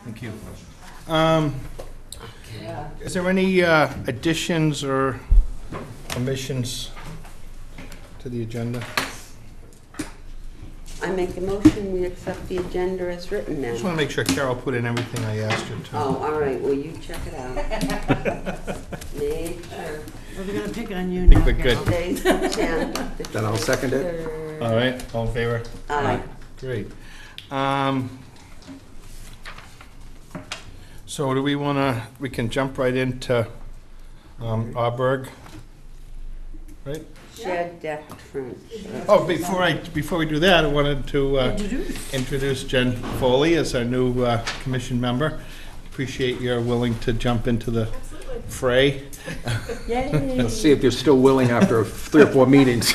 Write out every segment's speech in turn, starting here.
Thank you. Is there any additions or omissions to the agenda? I make a motion, we accept the agenda as written I now. just want to make sure Carol put in everything I asked her to. Oh, all right, well, you check it out. Make sure. We're gonna pick on you I think now, we're good. Today's the 10th. Then I'll second it. All right, all in favor? Aye. Great. So do we want to, we can jump right into Auberg, right? Shed deck front. Oh, before we do that, I wanted to introduce Jen Foley as our new commission member. Appreciate you're willing to jump into the fray. Yay. Let's see if you're still willing after 3 or 4 meetings.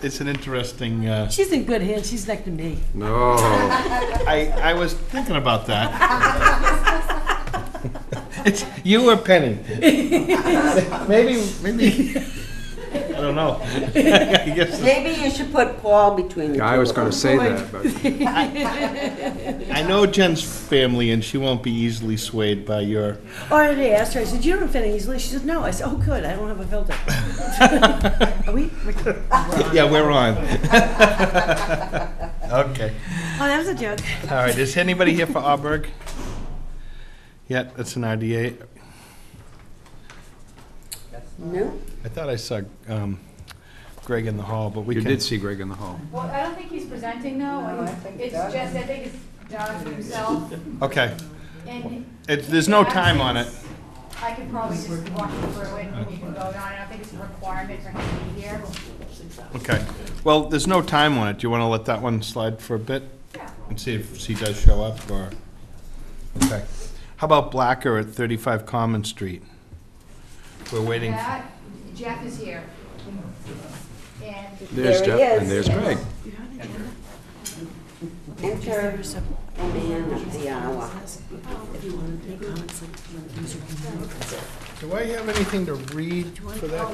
It's an interesting. She's in good hands. She's next to me. No. I was thinking about that. It's you or Penny. maybe. I don't know. I guess Maybe you should put Paul between the two. I was going of to them. say that, but I know Jen's family, and she won't be easily swayed by your. Oh, I asked her, I said, you don't fit easily? She said, no. I said, oh, good. I don't have a filter. Are we? Yeah, we're on. Okay. Oh, that was a joke. All right. Is anybody here for Auberg? Yet, that's an RDA. No? I thought I saw Greg in the hall, but we you can. did see Greg in the hall. Well, I don't think he's presenting though. It's just, I think it's Doug himself. Okay. And There's no time on it. I could probably just walk you through it and you can vote on it. I don't think it's a requirement for him to be here. Okay. Well, there's no time on it. Do you want to let that one slide for a bit? Yeah. And see if he does show up, or? Okay. How about Blacker at 35 Common Street? We're waiting. That, Jeff is here. And There's There he Jeff is. and there's Greg. Enter a man of the hour. Do I have anything to read for that?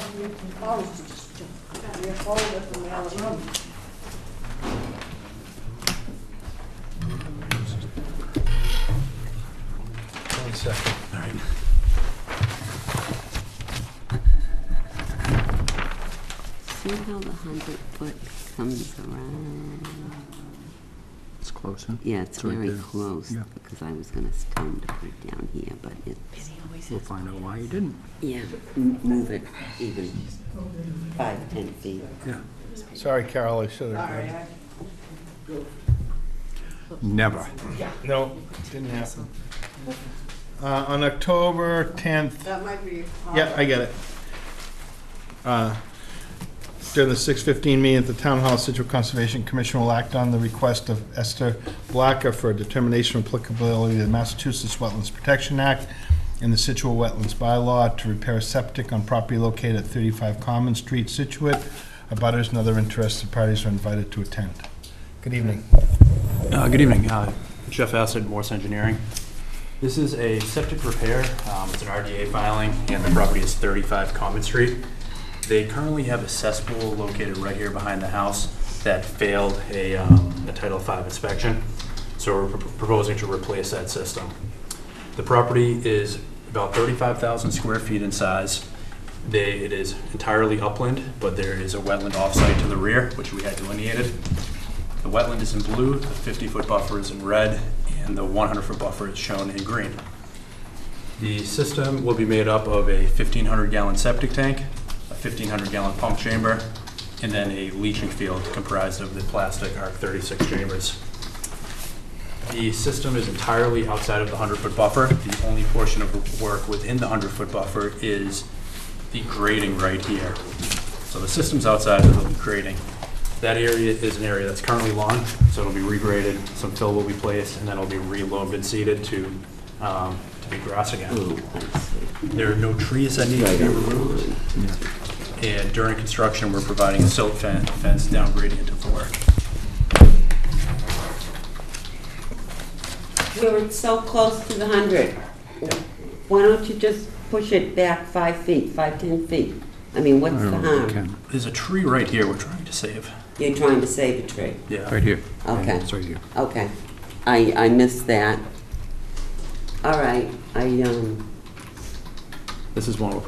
One second. All right. See how the 100-foot comes around? It's close, huh? Yeah, it's right very there. close, Yeah. because I was gonna tell him to put it down here, but it's, We'll find out why you didn't. yeah, move it even 5-10 feet. Yeah. Sorry, Carol, I should have. Never. No, didn't happen. On October 10th. That might be. Yeah, I get it. During the 6:15 meeting at the Town Hall, Scituate Conservation Commission will act on the request of Esther Blacker for a determination of applicability to the Massachusetts Wetlands Protection Act and the Scituate Wetlands Bylaw to repair a septic on property located at 35 Common Street, Scituate. Abutters and other interested parties are invited to attend. Good evening. Good evening. Jeff Acid, Morse Engineering. This is a septic repair. It's an RDA filing, and the property is 35 Common Street. They currently have a cesspool located right here behind the house that failed a Title V inspection. So we're proposing to replace that system. The property is about 35,000 square feet in size. It is entirely upland, but there is a wetland offsite to the rear, which we had delineated. The wetland is in blue, the 50-foot buffer is in red, and the 100-foot buffer is shown in green. The system will be made up of a 1,500-gallon septic tank, a 1,500-gallon pump chamber, and then a leaching field comprised of the plastic ARC 36 chambers. The system is entirely outside of the 100-foot buffer. The only portion of the work within the 100-foot buffer is the grading right here. So the system's outside of the grading. That area is an area that's currently lawn, so it'll be regraded, some fill will be placed, and then it'll be reloamed and seeded to be grass again. Ooh, I see. There are no trees that need to be removed. And during construction, we're providing a silt fence down gradient of the work. You're so close to the 100. Why don't you just push it back 5 feet, 5-10 feet? I mean, what's the harm? There's a tree right here we're trying to save. You're trying to save a tree. Yeah. Right here. Okay. It's right here. Okay. I missed that. All right, This is one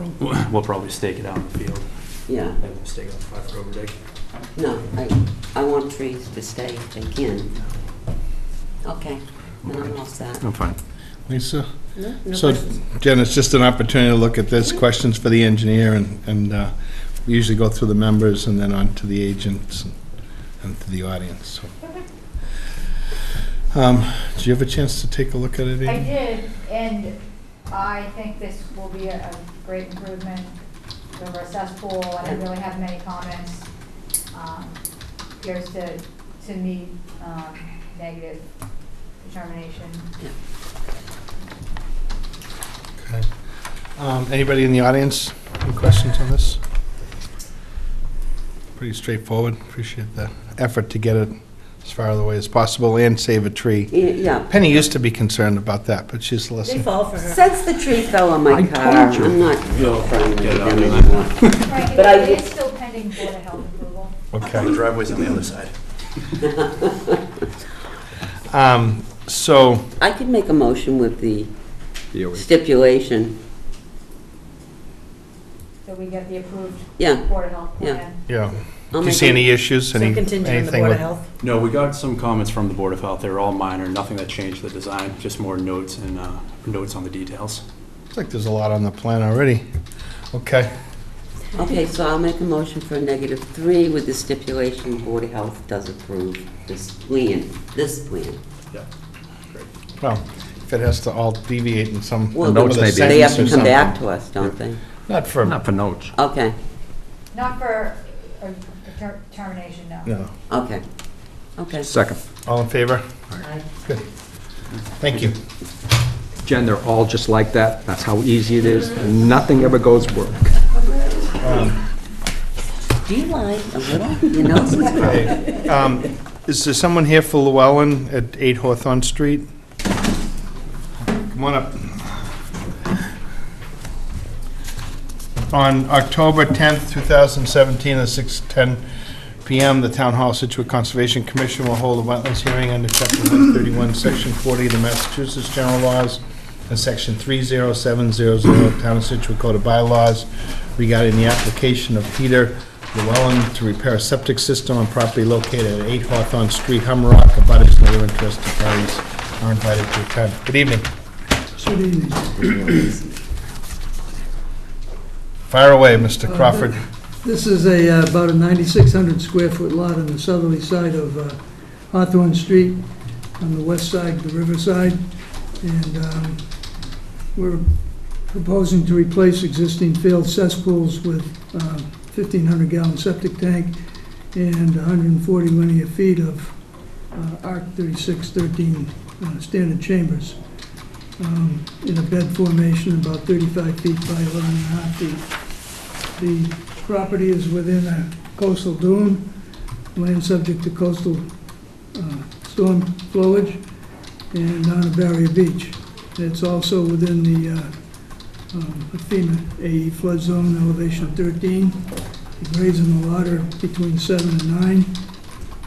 we'll probably stake it out in the field. yeah, And we'll stake it out 5 foot overdig. no, I want trees to stay if they can. Okay, then I'm all set. I'm fine. Lisa? No, no So, questions. Jen, it's just an opportunity to look at this, questions for the engineer, and we usually go through the members and then on to the agents and to the audience, so. Did you have a chance to take a look at it, I Amy? did, and I think this will be a great improvement over a cesspool. I didn't really have many comments. Appears to meet negative determination. Okay. Anybody in the audience, any questions on this? Pretty straightforward. Appreciate the effort to get it as far away as possible and save a tree. Yeah, Penny used to be concerned about that, but she's They listening. fall for her. since the tree fell on my I car, told you. I'm not real friendly with Get it out them of anymore. Frank, But I it did- is still pending Board of Health approval. The Okay. driveway's on the other side. So, I could make a motion with the DOE. stipulation. So we get the approved Yeah, Board of Health Yeah. plan. yeah. I'll Do you make see a- any issues? So Any contingent on the anything Board of with- Health. No, we got some comments from the Board of Health. They were all minor, nothing that changed the design, just more notes and notes on the details. Looks like there's a lot on the plan already. Okay. Okay, so I'll make a motion for a -3 with the stipulation Board of Health does approve this plan. Yeah, great. Well, if it has to all deviate in some. Well, notes may be- they have to sentence or come back something. to us, don't they? Not for, Not for notes. Okay, Not for a determination, no. no. okay, okay. Second. All in favor? Aye. Good. Thank you. Jen, they're all just like that. That's how easy it is. Nothing ever goes wrong. Do you lie a little? You know? Okay. Is there someone here for Llewellyn at 8 Hawthorne Street? Come on up. On October 10th, 2017, at 6:10 PM, the Town Hall Scituate Conservation Commission will hold a wetlands hearing under Chapter 131, Section 40 of the Massachusetts General Laws and Section 30700 Town of Scituate Code of Bylaws regarding the application of Peter Llewellyn to repair a septic system on property located at 8 Hawthorne Street, Humrock. Abutters and other interested parties are invited to attend. Good evening. Good evening. Fire away, Mr. Crawford. This is about a 9,600 square foot lot on the southerly side of Hawthorne Street, on the west side, the riverside. And we're proposing to replace existing failed cesspools with 1,500 gallon septic tank and 140 linear feet of ARC 3613 standard chambers in a bed formation about 35 feet by 11.5 feet. The property is within a coastal dune, land subject to coastal storm flowage, and on a barrier beach. It's also within the FEMA AE flood zone, elevation 13. The grades in the lot are between 7 and 9,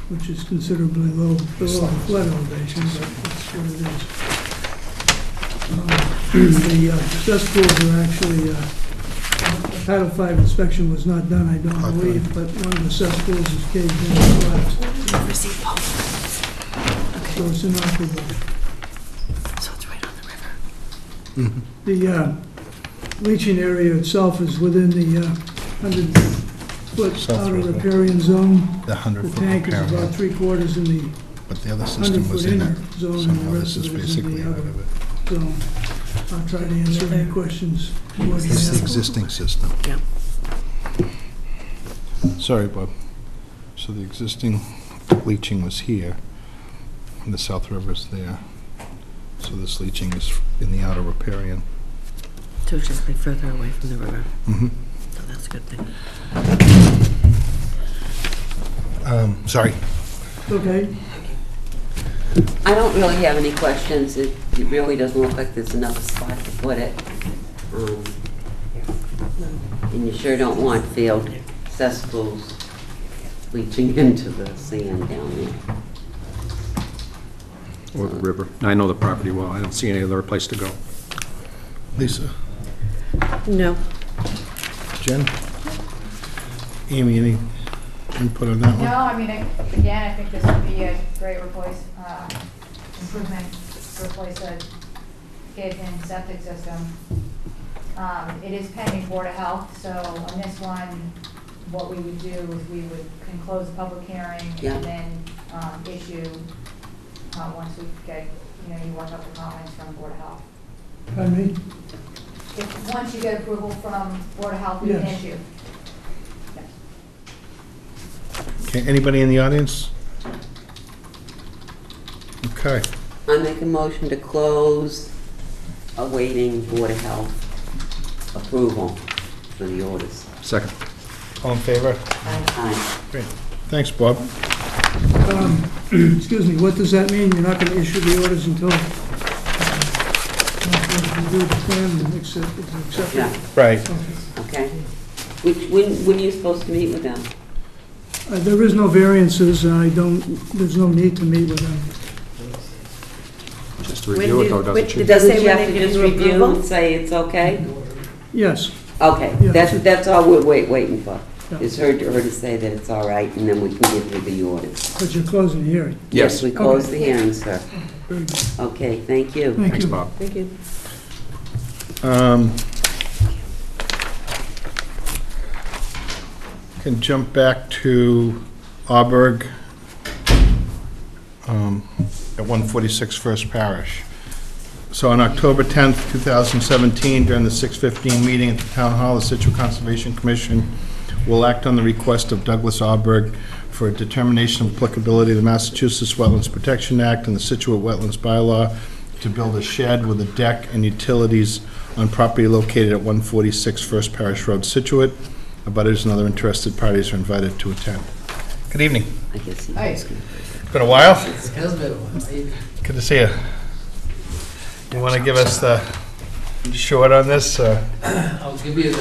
which is considerably low below the flood elevation, but that's what it is. The cesspools are actually, a Title V inspection was not done, I don't believe, but one of the cesspools is caved in and collapsed. So it's inoperable. So it's right on the river. The leaching area itself is within the 100-foot South outer River. riparian zone. The The 100-foot tank is repair, about 3/4 in the but the other system 100-foot was in inner it. zone, and Somehow the this rest is of it is in basically the out outer of it. zone. I'll try to answer any questions. This is the existing system. Yeah. Sorry, Bob. So the existing leaching was here, and the South River's there. So this leaching is in the outer riparian. So it's just like further away from the river. Mhm. So that's a good thing. Sorry. Okay, I don't really have any questions. It really doesn't look like there's another spot to put it. And you sure don't want failed cesspools leaching into the sand down there. Or the river. I know the property well. I don't see any other place to go. Lisa? No. Jen? Amy, any input on that No, one? I mean, again, I think this would be a great improvement to replace a caved-in septic system. It is pending Board of Health, so on this one, what we would do is we can close the public hearing Yeah. and then issue, once we get, you work up the comments from Board of Health. Pardon me? Once you get approval from Board of Health, we can Yes. issue. Okay, anybody in the audience? Okay, I make a motion to close, awaiting Board of Health approval for the orders. Second. all in favor? Aye. Great. Thanks, Bob. Excuse me, what does that mean? You're not going to issue the orders until you do the plan and accept Yeah, it? Right. okay. When are you supposed to meet with them? There is no variances, and there's no need to meet with them. Just to review it, though, doesn't Did she? they say Doesn't you when have they to give just you review approval? and say it's okay? Yes, Okay, Yeah. that's all we're waiting for, Yeah. is her to say that it's all right, and then we can give you the orders. but you're closing the hearing. Yes. We close Okay. the hearing, sir. Very good. Okay, thank you. Thank Thanks, you. Bob. Thank you. Can jump back to Auburg at 146 First Parish. So on October 10th, 2017, during the 6:15 meeting at the Town Hall, the Scituate Conservation Commission will act on the request of Douglas Auburg for a determination of applicability of the Massachusetts Wetlands Protection Act and the Scituate Wetlands Bylaw to build a shed with a deck and utilities on property located at 146 First Parish Road, Scituate. Abutters and other interested parties are invited to attend. Good evening. I guess he Hi. was gonna- Been a while? It has been a while. Good to see you. You want to give us the short on this? I'll give you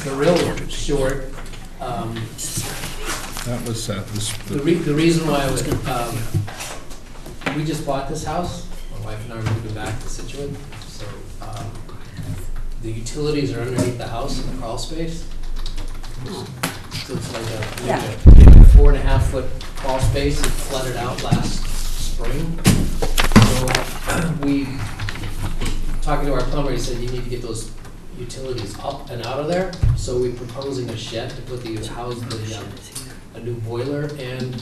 the real short. That was, The reason why I was, we just bought this house. My wife and I are moving back to Scituate. So the utilities are underneath the house in the crawl space. So it's like Yeah. a 4.5-foot crawl space. It flooded out last spring. So we, talking to our plumber, he said you need to get those utilities up and out of there. So we're proposing a shed to put house a new boiler and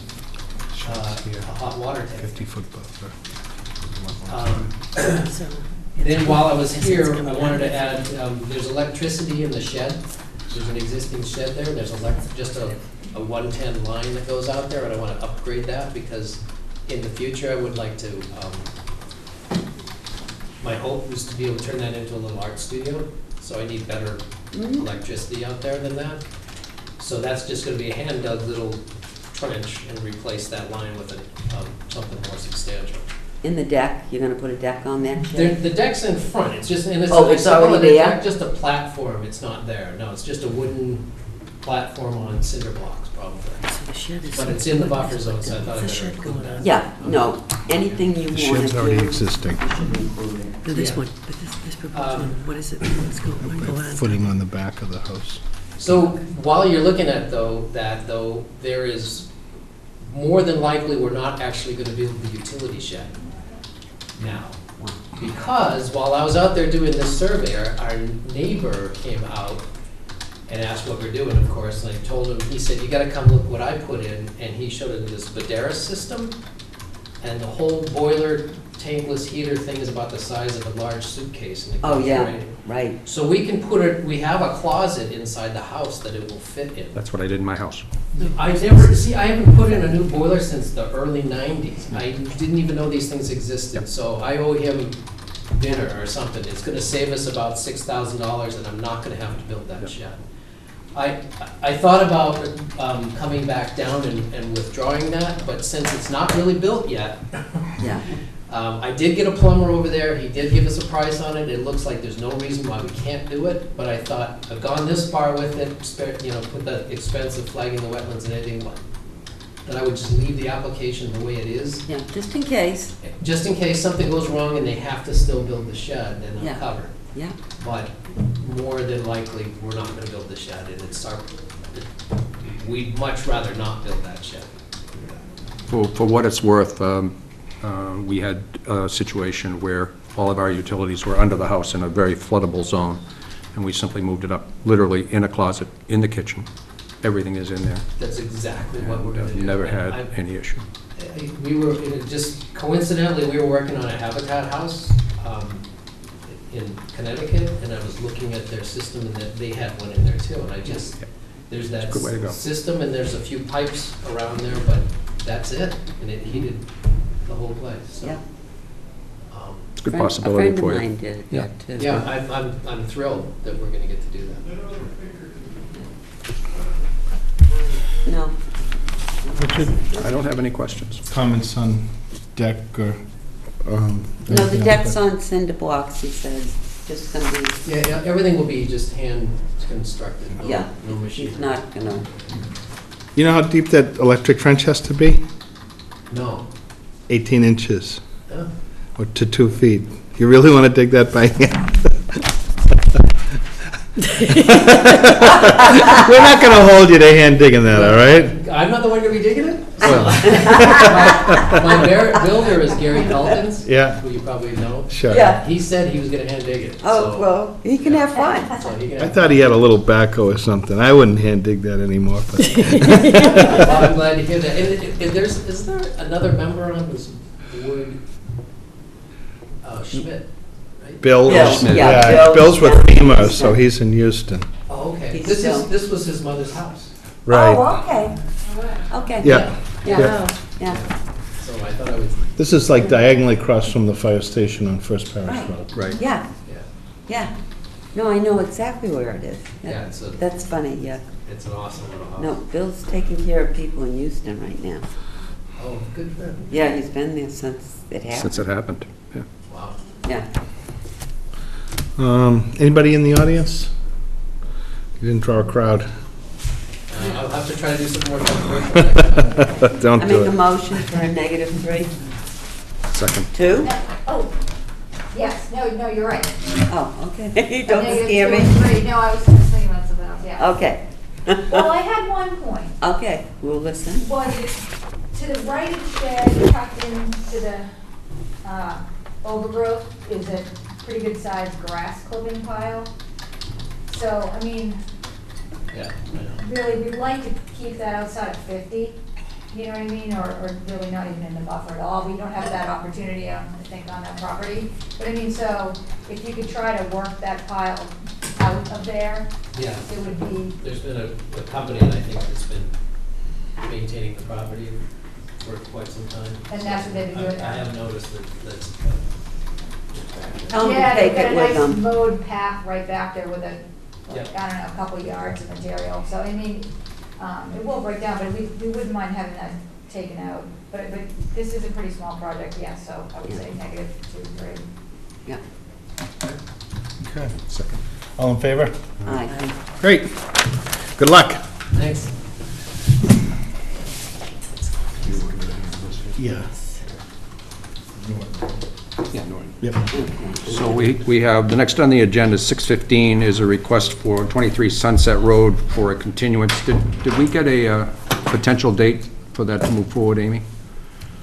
a hot water tank. 50-foot buffer. So, Then while I was here, I wanted to add, there's electricity in the shed. There's an existing shed there. There's just a 110 line that goes out there, and I want to upgrade that because in the future, I would like to, my hope is to be able to turn that into a little art studio. So I need better electricity out there than that. So that's just going to be a hand-dug little trench and replace that line with something more substantial. In the deck, you're gonna put a deck on that The shed? the deck's in front, it's just, and it's. Oh, it's already it's there? not just a platform, it's not there, no, it's just a wooden platform on cinder blocks, probably. so the shed is. But it's in the buffer zone, so I thought I'd The better shed include going that. on. Yeah, no, anything you The wanna shed's already do, existing. should include it. No, this Yeah. one, but this proposed one, what is it? Let's go, go on. Footing on the back of the house. So while you're looking at that, there is, more than likely, we're not actually gonna build the utility shed now. Because while I was out there doing this survey, our neighbor came out and asked what we're doing, of course, and I told him, he said, you gotta come look what I put in, and he showed him this Videra system, and the whole boiler tankless heater thing is about the size of a large suitcase. And it Oh, goes yeah, right- right. So we can we have a closet inside the house that it will fit in. That's what I did in my house. I haven't put in a new boiler since the early 90s. I didn't even know these things existed, so I owe him dinner or something. It's gonna save us about $6,000 and I'm not gonna have to build that shed. I thought about coming back down and withdrawing that, but since it's not really built yet, Yeah, I did get a plumber over there, he did give us a price on it, it looks like there's no reason why we can't do it, but I thought, I've gone this far with it, put the expense of flagging the wetlands and anything, that I would just leave the application the way it is. Yeah, just in case, Just in case something goes wrong and they have to still build the shed, then Yeah. I'm covered. yeah. But more than likely, we're not gonna build the shed, and it's our, we'd much rather not build that shed. For what it's worth, we had a situation where all of our utilities were under the house in a very floodable zone, and we simply moved it up, literally in a closet, in the kitchen. Everything is in there. That's exactly what we're And gonna I've do. never And had any issue. We were, just coincidentally, we were working on a Habitat house in Connecticut, and I was looking at their system, and that they had one in there too, and I just, there's that It's a good way to go. system, and there's a few pipes around there, but that's it, and it heated the whole place, so. Yeah. It's a good possibility for A friend of you. mine did Yeah. that too. Yeah, I'm thrilled that we're gonna get to do that. No, Richard, I don't have any questions. comments on deck or? no, the anything deck's else? on cinder blocks, he says, just gonna be, Yeah, everything will be just hand constructed, Yeah. no machine. he's not gonna, You know how deep that electric trench has to be? No. 18 inches, Yeah. or to 2 feet. You really want to dig that by hand? We're not going to hold you to hand digging that, all right? I'm not the one gonna be digging it? My builder is Gary Elkins. Yeah. Who you probably know. Sure. Yeah. He said he was gonna hand dig it. oh, so- well, he can have fun. So he can I thought he had a little backhoe or something. I wouldn't hand dig that anymore, but Well, I'm glad to hear that. And is there another member on this board? Schmidt, right? Bill, Bill, Schmidt, yeah, yeah, Bill- Bill's with yeah. FEMA, so he's in Houston. Oh, okay. He's This still- this was his mother's house. Right, Oh, okay, okay. yeah. Yeah, yeah, So I thought I would, This is like diagonally across from the fire station on First Parish Right. Road. Right. yeah, yeah, yeah. No, I know exactly where it is. yeah, it's That's funny, yeah. it's an awesome little house. No, Bill's taking care of people in Houston right now. Oh, good for him. Yeah, he's been there since it Since happened. it happened, yeah. Wow. Yeah. Anybody in the audience? You didn't draw a crowd. I'll have to try to do some more controversial. Don't I do make a it. motion for a -3. Second. 2? Oh, yes, no, you're right. Oh, okay. Don't Negative scare 2 me. and 3. No, I was thinking about something else, yeah. Okay. Well, I had one point. Okay, we'll listen. Was to the right of the shed, tucked into the overgrowth, is a pretty good sized grass clipping pile. So, I mean, Yeah, I know. really, we'd like to keep that outside of 50, you know what I mean? Or really not even in the buffer at all. We don't have that opportunity, I think, on that property. But I mean, so if you could try to work that pile out of there, Yeah. it would be, There's been a company that I think that's been maintaining the property for quite some time. And that's what they've been doing I now. have noticed that's. Tell them yeah, to take they've got it a with nice them. mowed path right back there with a, like, Yep. I don't know, a couple yards of material. So, I mean, it will break down, but we wouldn't mind having that taken out. But this is a pretty small project, yes, so I would say -2, 3. Yeah. Okay. Second. All in favor? Aye. Great. Good luck. Thanks. Yeah. Yeah, Norton. Yep. So we have, the next on the agenda, 6:15, is a request for 23 Sunset Road for a continuance. Did we get a potential date for that to move forward, Amy?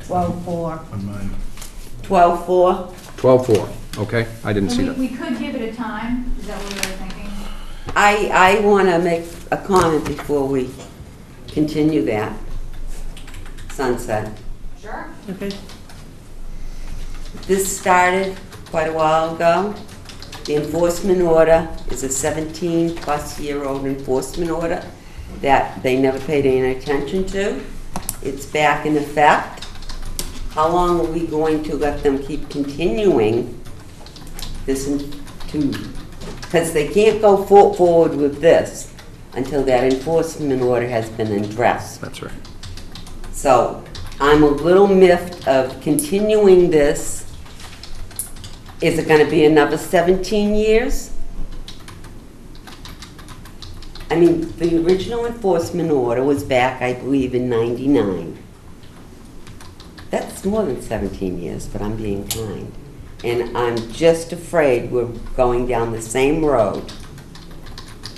12/4. On mine. 12/4. 12/4, okay? I didn't see that. We could give it a time, is that what we were thinking? I want to make a comment before we continue that. Sunset. Sure. Okay. This started quite a while ago. The enforcement order is a 17-plus-year-old enforcement order that they never paid any attention to. It's back in effect. How long are we going to let them keep continuing this because they can't go forward with this until that enforcement order has been addressed. That's right. So I'm a little miffed of continuing this. Is it gonna be another 17 years? I mean, the original enforcement order was back, I believe, in 99. That's more than 17 years, but I'm being kind. And I'm just afraid we're going down the same road.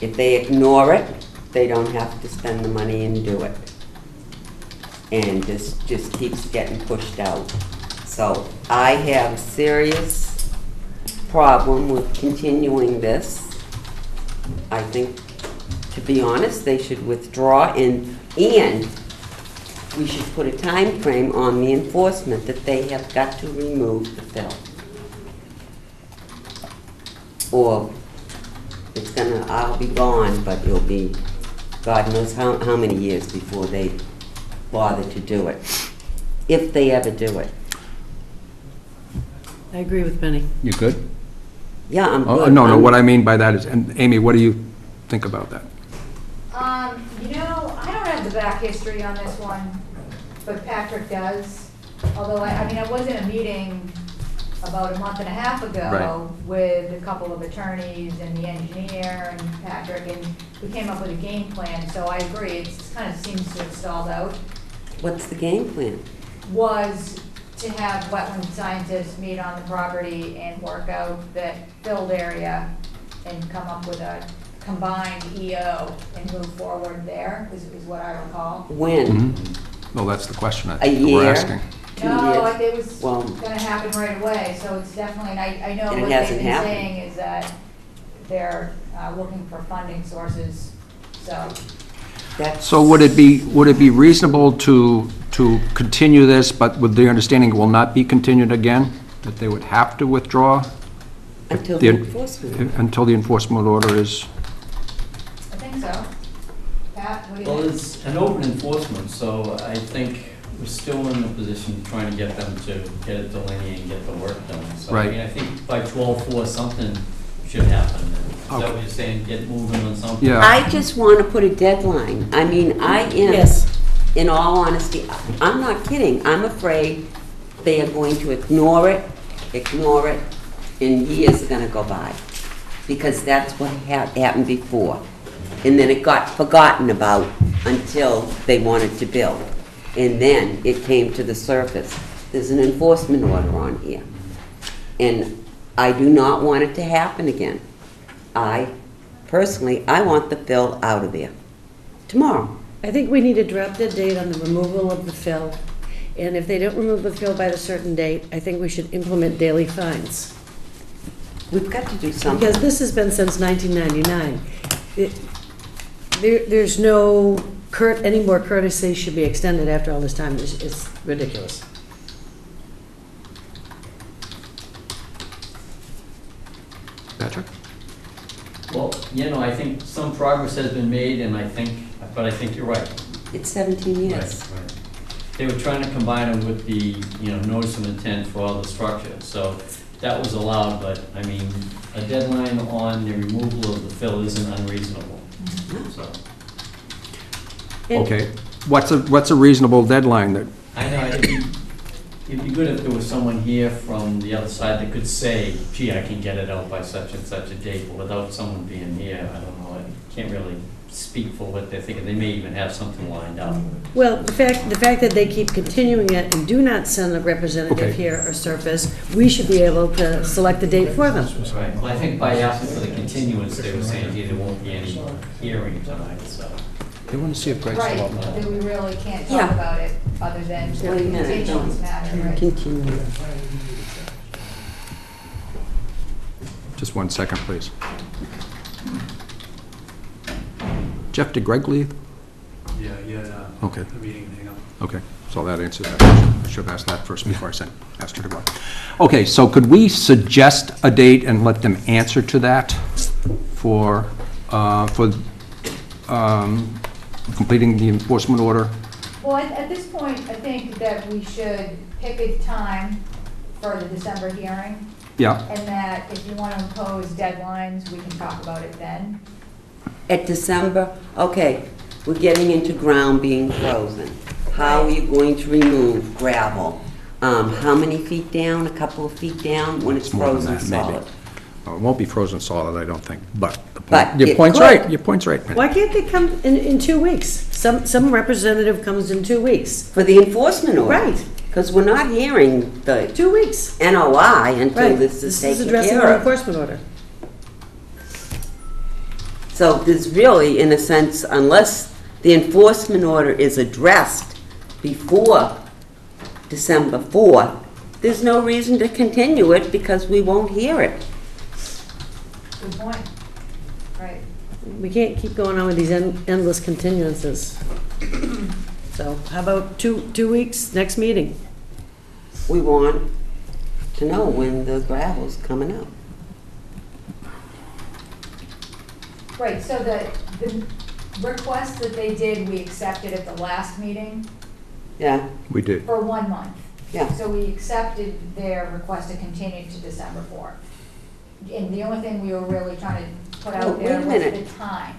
If they ignore it, they don't have to spend the money and do it. And this just keeps getting pushed out. So I have a serious problem with continuing this. I think, to be honest, they should withdraw and we should put a time frame on the enforcement that they have got to remove the fill. Or it's gonna, I'll be gone, but it'll be God knows how many years before they bother to do it, if they ever do it. I agree with Benny. You good? Yeah, I'm Oh, good. no, what I mean by that is, and Amy, what do you think about that? You know, I don't have the back history on this one, but Patrick does. Although, I mean, I was in a meeting about a month and a half ago with a couple of attorneys and the engineer and Patrick, and we came up with a game plan, so I agree, it kind of seems to have stalled out. What's the game plan? Was to have wetland scientists meet on the property and work out that filled area and come up with a combined EO and move forward there, is what I recall. When? Well, that's the question I A think that year? we're asking. 2 No, years? it was Well- gonna happen right away, so it's definitely, and I know And it what they've hasn't been happened. saying is that they're looking for funding sources, so. That's. So would it be reasonable to continue this, but with the understanding it will not be continued again? That they would have to withdraw Until the- the enforcement. until the enforcement order is? I think so. Pat, what do you Well, think? it's an open enforcement, so I think we're still in a position trying to get them to get it delineated and get the work done. So, Right. I mean, I think by 12/4, something should happen. Is that Okay. what you're saying, get moving on something? Yeah. I just want to put a deadline. I mean, I am, Yes. in all honesty, I'm not kidding. I'm afraid they are going to ignore it, and years are gonna go by. Because that's what happened before. And then it got forgotten about until they wanted to build. And then it came to the surface. There's an enforcement order on here. And I do not want it to happen again. Personally, I want the fill out of there. Tomorrow. I think we need a drop-dead date on the removal of the fill. And if they don't remove the fill by a certain date, I think we should implement daily fines. We've got to do something. Because this has been since 1999. There's no, any more courtesy should be extended after all this time. It's ridiculous. Patrick? Well, I think some progress has been made, and but I think you're right. It's 17 years. Right. They were trying to combine them with the, notice of intent for all the structure, so that was allowed, but, I mean, a deadline on the removal of the fill isn't unreasonable, so. And- Okay. What's a reasonable deadline that, I know, it'd be good if there was someone here from the other side that could say, gee, I can get it out by such and such a date, but without someone being here, I don't know, I can't really speak for what they're thinking. They may even have something lined up. Well, the fact that they keep continuing it and do not send a representative Okay. here or surface, we should be able to select a date for them. Right, well, I think by asking for the continuance, they were saying, gee, there won't be any hearing tonight, so. they want to see if Greg's Right, still up. that we really can't Yeah. talk about it other than the Wait a minute, continuance matter, right? Continue. Just 1 second, please. Jeff, did Greg leave? Yeah, yeah, Okay. the meeting, hang on. Okay, so that answers that question. I should have asked that first before I asked her to go. Okay, so could we suggest a date and let them answer to that for completing the enforcement order? Well, at this point, I think that we should pick a time for the December hearing, Yeah, and that if you want to impose deadlines, we can talk about it then. At December, okay, we're getting into ground being frozen. How are you going to remove gravel? How many feet down? A couple of feet down when it's More than frozen that, maybe. solid? It won't be frozen solid, I don't think, but But your it point's could. right, your point's right. Why can't they come in 2 weeks? Some representative comes in 2 weeks. For the enforcement order. Right. Because we're not hearing the 2 weeks. NOI until Right. this is taken addressing care an of. enforcement order. So there's really, in a sense, unless the enforcement order is addressed before December 4th, there's no reason to continue it because we won't hear it. Good point. Right. We can't keep going on with these endless continuances. So how about 2 weeks, next meeting? We want to know when the gravel's coming up. Right, so the request that they did, we accepted at the last meeting Yeah, We did. for 1 month. yeah. So we accepted their request to continue to December 4th. And the only thing we were really trying to put Oh, out wait there a was minute. the time.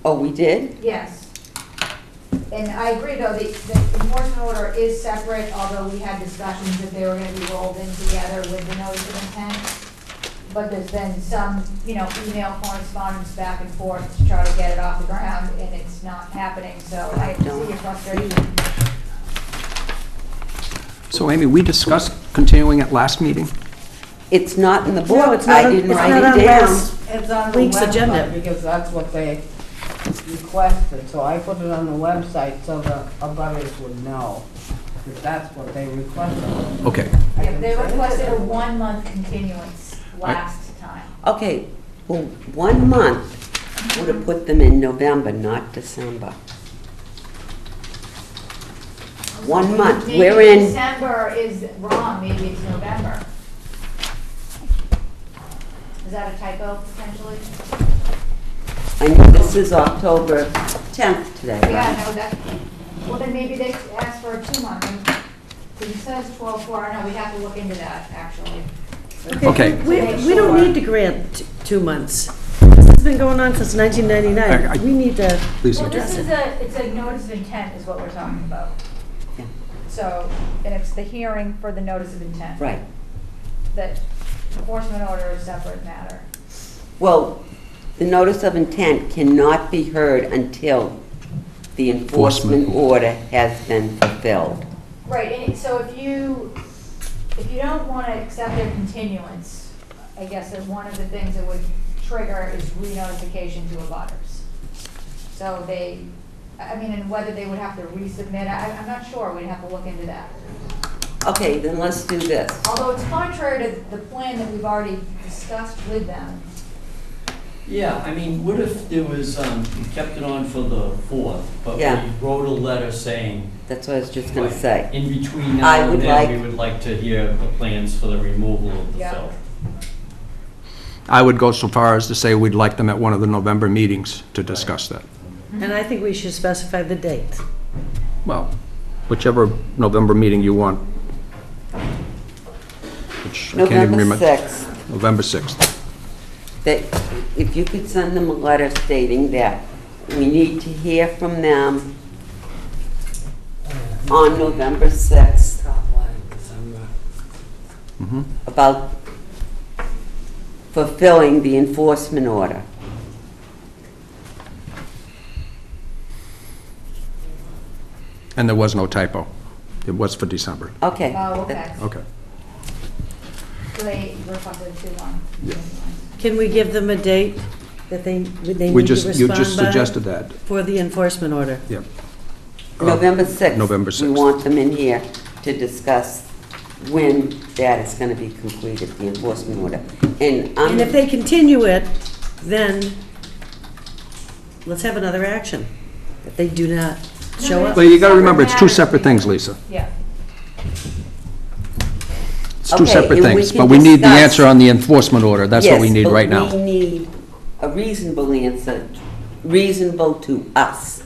Oh, we did? Yes. And I agree, though, the enforcement order is separate, although we had discussions that they were gonna be rolled in together with the notice of intent. But there's been some, email correspondence back and forth to try to get it off the ground, and it's not happening, so I see your frustration. So Amy, we discussed continuing at last meeting? It's not in the book. No, it's not I on- didn't it's write not it on down. last- It's on the Link's agenda. website because that's what they requested, so I put it on the website so the abutters would know that that's what they requested. Okay. I Yeah, can they send it to requested a them. 1-month continuance last time. Okay, well, 1 month would have put them in November, not December. 1 month, Maybe we're in, December is wrong, maybe it's November. Is that a typo potentially? I know this is October 10th today, Yeah, right? no, that, well, then maybe they asked for a 2-month, because it says 12/4, I know, we'd have to look into that, actually. Okay. We don't need to grant 2 months. This has been going on since 1999. We need to Lisa. Well, this address is it. it's a notice of intent is what we're talking about. Yeah. So, and it's the hearing for the notice of intent. Right. That enforcement order is a separate matter. Well, the notice of intent cannot be heard until the enforcement order has been fulfilled. Right, and so if you don't want to accept their continuance, I guess that one of the things that would trigger is re-notification to abutters. So and whether they would have to resubmit, I'm not sure, we'd have to look into that. Okay, then let's do this. Although it's contrary to the plan that we've already discussed with them. Yeah, I mean, what if there was, kept it on for the 4th, but Yeah. we wrote a letter saying, That's what I was just gonna right, say. in between I now would and like- then, we would like to hear the plans for the removal of the Yeah. fill. I would go so far as to say we'd like them at one of the November meetings to discuss that. And I think we should specify the date. Well, whichever November meeting you want. Which I can't even November remember. 6th, November 6th. that if you could send them a letter stating that we need to hear from them on November 6th Mhm. about fulfilling the enforcement order. And there was no typo. It was for December. Okay. Oh, okay. Okay. So they requested a 2-1. Can we give them a date that they need to You respond just by suggested that. for the enforcement order? Yep. November 6th. November We 6th. want them in here to discuss when that is going to be completed, the enforcement order. And if they continue it, then let's have another action. If they do not show up. Well, you gotta remember, it's two separate things, Lisa. Yeah. It's two Okay, separate and we things, can but we need the discuss- answer on the enforcement order. That's what we need right Yes, now. but we need a reasonable answer, reasonable to us,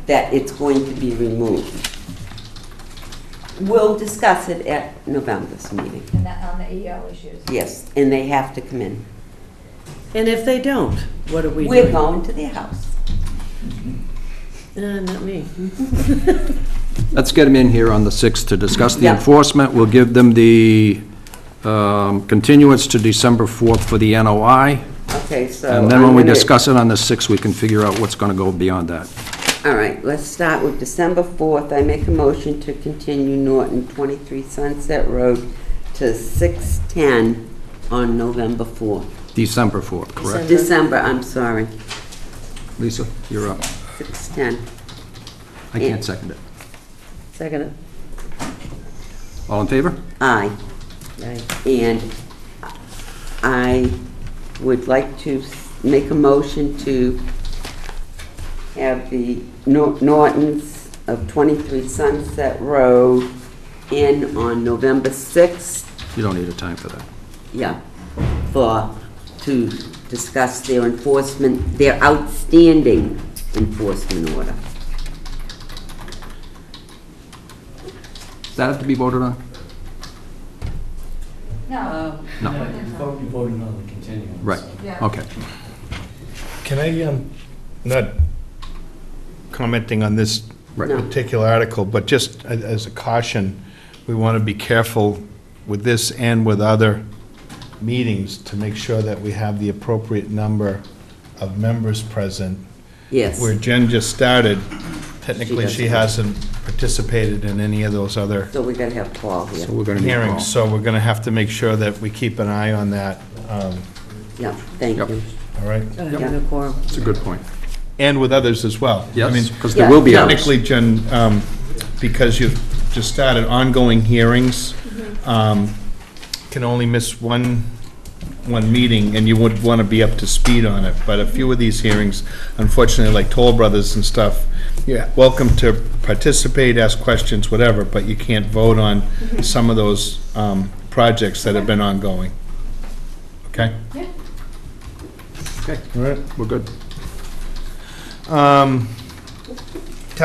that it's going to be removed. We'll discuss it at November's meeting. And that on the EO issues. Yes, and they have to come in. And if they don't, what are we We're doing? going to their house. Not me. Let's get them in here on the 6th to discuss the Yeah. enforcement. We'll give them the Continuance to December 4th for the NOI, Okay, so. and then when we I'm gonna- discuss it on the 6th, we can figure out what's going to go beyond that. All right, let's start with December 4th. I make a motion to continue Norton 23 Sunset Road to 6/10 on November 4th. December 4th, correct? December, I'm sorry, Lisa, you're up. 6/10. I can't second it. Second it. All in favor? Aye. Aye. And I would like to make a motion to have the Nortons of 23 Sunset Road in on November 6th, You don't need a time for that. yeah, to discuss their enforcement, their outstanding enforcement order. Does that have to be voted on? No. No. You voted on the continuance. Right, Yeah. okay. Can I, not commenting on this Right. No. particular article, but just as a caution, we want to be careful with this and with other meetings to make sure that we have the appropriate number of members present. Yes. Where Jen just started, technically she doesn't. hasn't participated in any of those other So we gotta have Paul here. So we're going to need Paul. hearings, so we're going to have to make sure that we keep an eye on that, Yeah, thank Yep. you. all right? Having a quorum. It's a good point. And with others as well. I mean, Yes, because there will be Yeah, others. technically, Jen, because you've just started ongoing hearings, can only miss one meeting, and you would want to be up to speed on it. But a few of these hearings, unfortunately, like Toll Brothers and stuff, you're welcome to participate, ask questions, whatever, but you can't vote on some of those projects that have been ongoing. Okay? Yeah. Okay, All right. we're good. Town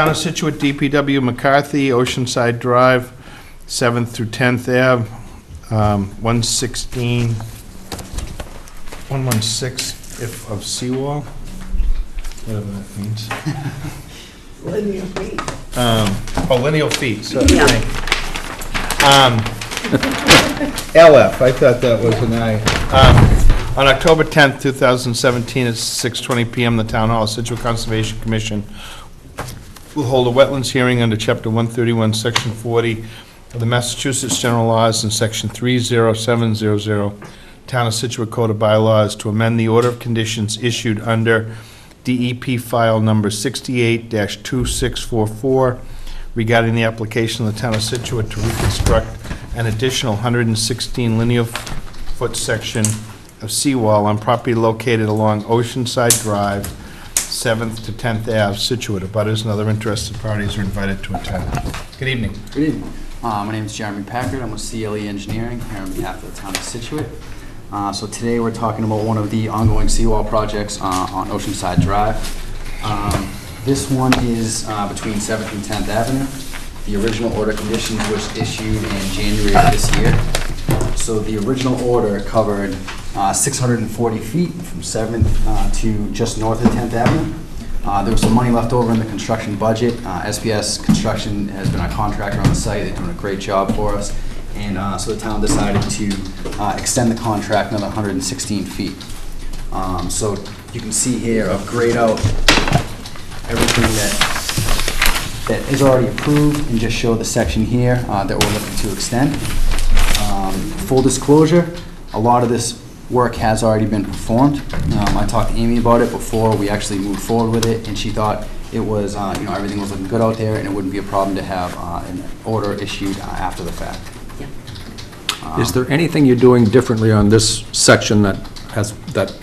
of Scituate, DPW McCarthy, Oceanside Drive, 7th through 10th Ave, 116 if of seawall, whatever that means. Linear feet. Lineal feet, so, Yeah. LF, I thought that was an I. On October 10th, 2017, at 6:20 PM, the Town Hall of Scituate Conservation Commission will hold a wetlands hearing under Chapter 131, Section 40 of the Massachusetts General Laws and Section 30700, Town of Scituate Code of Bylaws, to amend the order of conditions issued under DEP file number 68-2644 regarding the application of the Town of Scituate to reconstruct an additional 116 linear foot section of seawall on property located along Oceanside Drive, 7th to 10th Ave, Scituate. Abutters and other interested parties are invited to attend. Good evening. Good evening. My name is Jeremy Packard. I'm with CLE Engineering here on behalf of the town of Scituate. So today we're talking about one of the ongoing seawall projects on Oceanside Drive. This one is between 7th and 10th Avenue. The original order conditions was issued in January of this year. So the original order covered 640 feet from 7th to just north of 10th Avenue. There was some money left over in the construction budget. SPS Construction has been our contractor on the site. They're doing a great job for us. And so the town decided to extend the contract another 116 feet. So you can see here, I've grayed out everything that is already approved and just show the section here that we're looking to extend. Full disclosure, a lot of this work has already been performed. I talked to Amy about it before we actually moved forward with it, and she thought it was, everything was looking good out there, and it wouldn't be a problem to have an order issued after the fact. Is there anything you're doing differently on this section that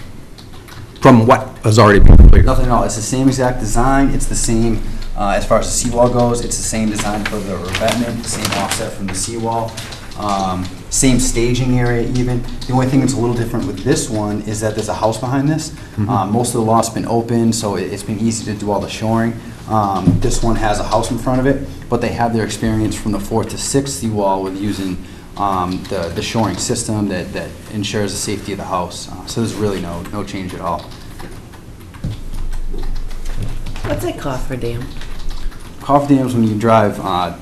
from what has already been completed? Nothing at all. It's the same exact design. It's the same, as far as the seawall goes, it's the same design for the revetment, the same offset from the seawall, same staging area even. The only thing that's a little different with this one is that there's a house behind this. Most of the lot's been open, so it's been easy to do all the shoring. This one has a house in front of it, but they have their experience from the 4th to 6th seawall with using the shoring system that ensures the safety of the house. So there's really no change at all. What's a cofferdam? Cofferdams, when you drive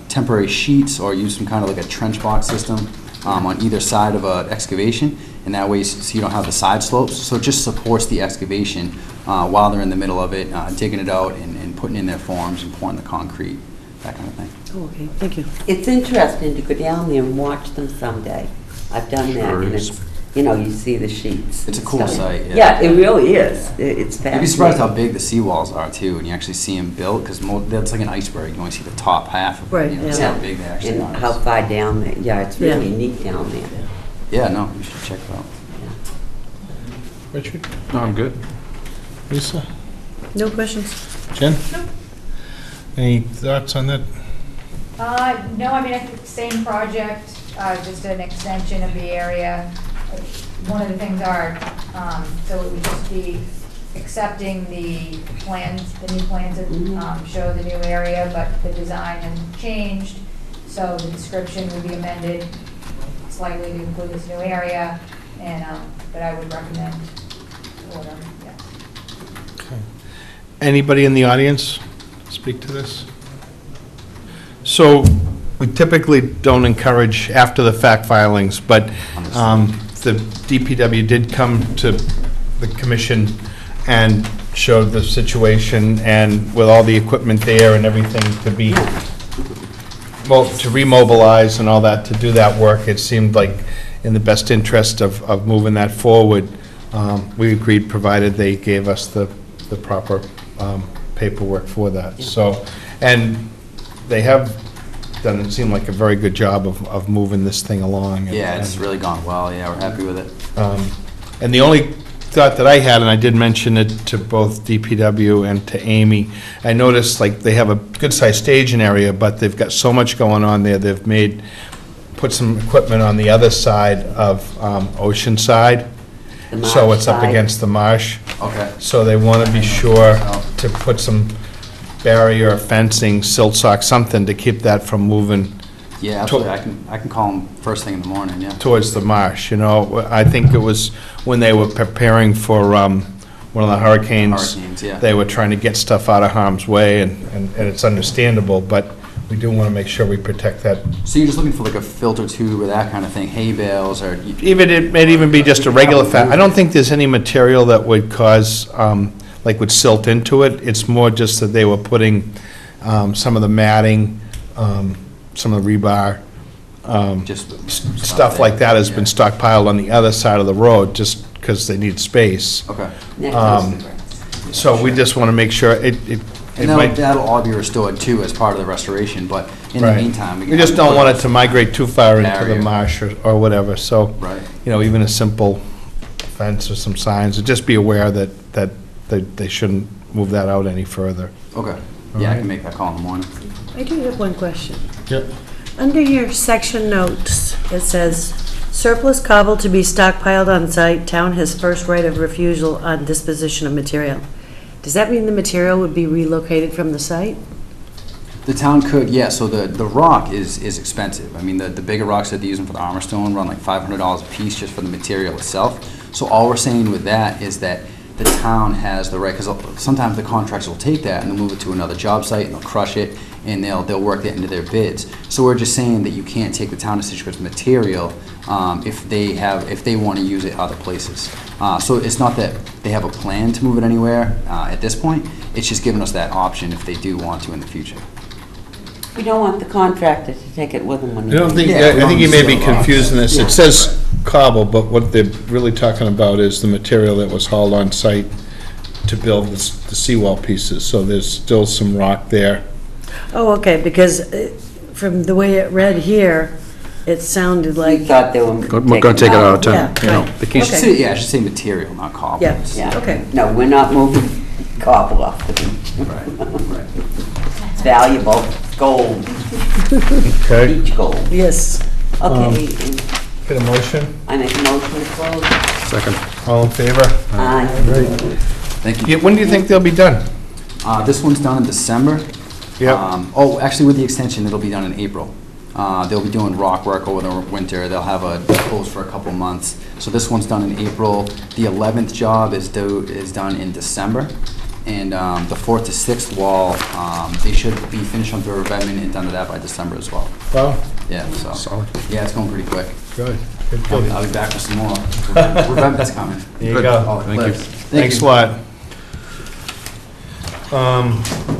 temporary sheets or use some kind of like a trench box system on either side of an excavation, and that way so you don't have the side slopes. So it just supports the excavation while they're in the middle of it, digging it out and putting in their forms and pouring the concrete, that kind of thing. Oh, okay, thank you. It's interesting to go down there and watch them someday. I've done that, Sure and is. it's, you know, you see the sheets. It's a and cool stuff. site, yeah. Yeah, it really is. It's fascinating. You'd be surprised how big the seawalls are too, and you actually see them built, because that's like an iceberg. You only see the top half of it. Right, You know, yeah. see how big they actually And are. how far down there, yeah, it's really Yeah. neat down there. Yeah, no, you should check it out. Richard? No, I'm good. Lisa? No questions? Jen? Any thoughts on that? No, I mean, I think same project, just an extension of the area. One of the things are, so it would just be accepting the plans, the new plans that show the new area, but the design has changed. So the description would be amended slightly to include this new area, and, but I would recommend order, yes. Okay. Anybody in the audience speak to this? So we typically don't encourage after-the-fact filings, but the DPW did come to the commission and showed the situation, and with all the equipment there and everything to be, well, to remobilize and all that, to do that work, it seemed like in the best interest of moving that forward. We agreed, provided they gave us the proper paperwork for that. So, and they have done, it seemed like a very good job of moving this thing along. Yeah, it's really gone well. Yeah, we're happy with it. And the only thought that I had, and I did mention it to both DPW and to Amy, I noticed like they have a good-sized staging area, but they've got so much going on there. They've put some equipment on the other side of Oceanside, The so marsh it's up side. against the marsh. Okay. So they want to be sure to put some barrier, fencing, silt sock, something to keep that from moving Yeah, absolutely. I can call them first thing in the morning, yeah. towards the marsh, you know. I think it was when they were preparing for one of the hurricanes. Hurricanes, yeah. They were trying to get stuff out of harm's way, and it's understandable, but we do want to make sure we protect that. So you're just looking for like a filter tube or that kind of thing, hay bales or? Even, it may even be just a regular I don't think there's any material that would cause, like would silt into it. It's more just that they were putting some of the matting, some of the rebar, Just stuff like that has been Yeah. stockpiled on the other side of the road, just because they need space. Okay. Next Um, to the grass. So we just want to make sure it And might, that'll all be restored too as part of the restoration, but in the right. meantime. We just don't want it to migrate too far into the Barrier. marsh or whatever, so, Right. you know, even a simple fence or some signs, and just be aware that they shouldn't move that out any further. Okay. Yeah, I can make that call in the morning. I do have one question. Yep. Under your section notes, it says, surplus cobble to be stockpiled on site, town has first right of refusal on disposition of material. Does that mean the material would be relocated from the site? The town could, yeah, so the rock is expensive. I mean, the bigger rocks that they're using for the armor stone run like $500 a piece just for the material itself. So all we're saying with that is that the town has the right, because sometimes the contractors will take that and they'll move it to another job site and they'll crush it and they'll work that into their bids. So we're just saying that you can't take the town of Situate's material if they want to use it other places. So it's not that they have a plan to move it anywhere at this point. It's just giving us that option if they do want to in the future. We don't want the contractor to take it with them when I they don't think, Yeah, I think you may be long as- confusing this. Yeah. It says cobble, but what they're really talking about is the material that was hauled on site to build the seawall pieces, so there's still some rock there. Oh, okay, because from the way it read here, it sounded We like, thought they were We're going to take it out of town. Yeah, You know, right. they can't, Okay. Yeah, I should say material, not cobble. yeah, Yeah. okay. No, we're not moving cobble off the beach. Right, right. It's valuable, gold, Okay, beach gold. Yes. Okay, get a motion? I make a motion to close. second. All in favor? Aye. Thank you. Yeah, when do you think they'll be done? This one's done in December. Yep. Oh, actually, with the extension, it'll be done in April. They'll be doing rock work over the winter. They'll have a close for a couple months. So this one's done in April. The 11th job is done in December. And the 4th to 6th wall, they should be finished on the revetment and done to that by December as well. Well, Yeah, so, Solid. yeah, it's going pretty quick. Good, good, good. I'll be back with some more. That's coming. There you Good. go. Oh, Thank you. Liz. Thanks a lot.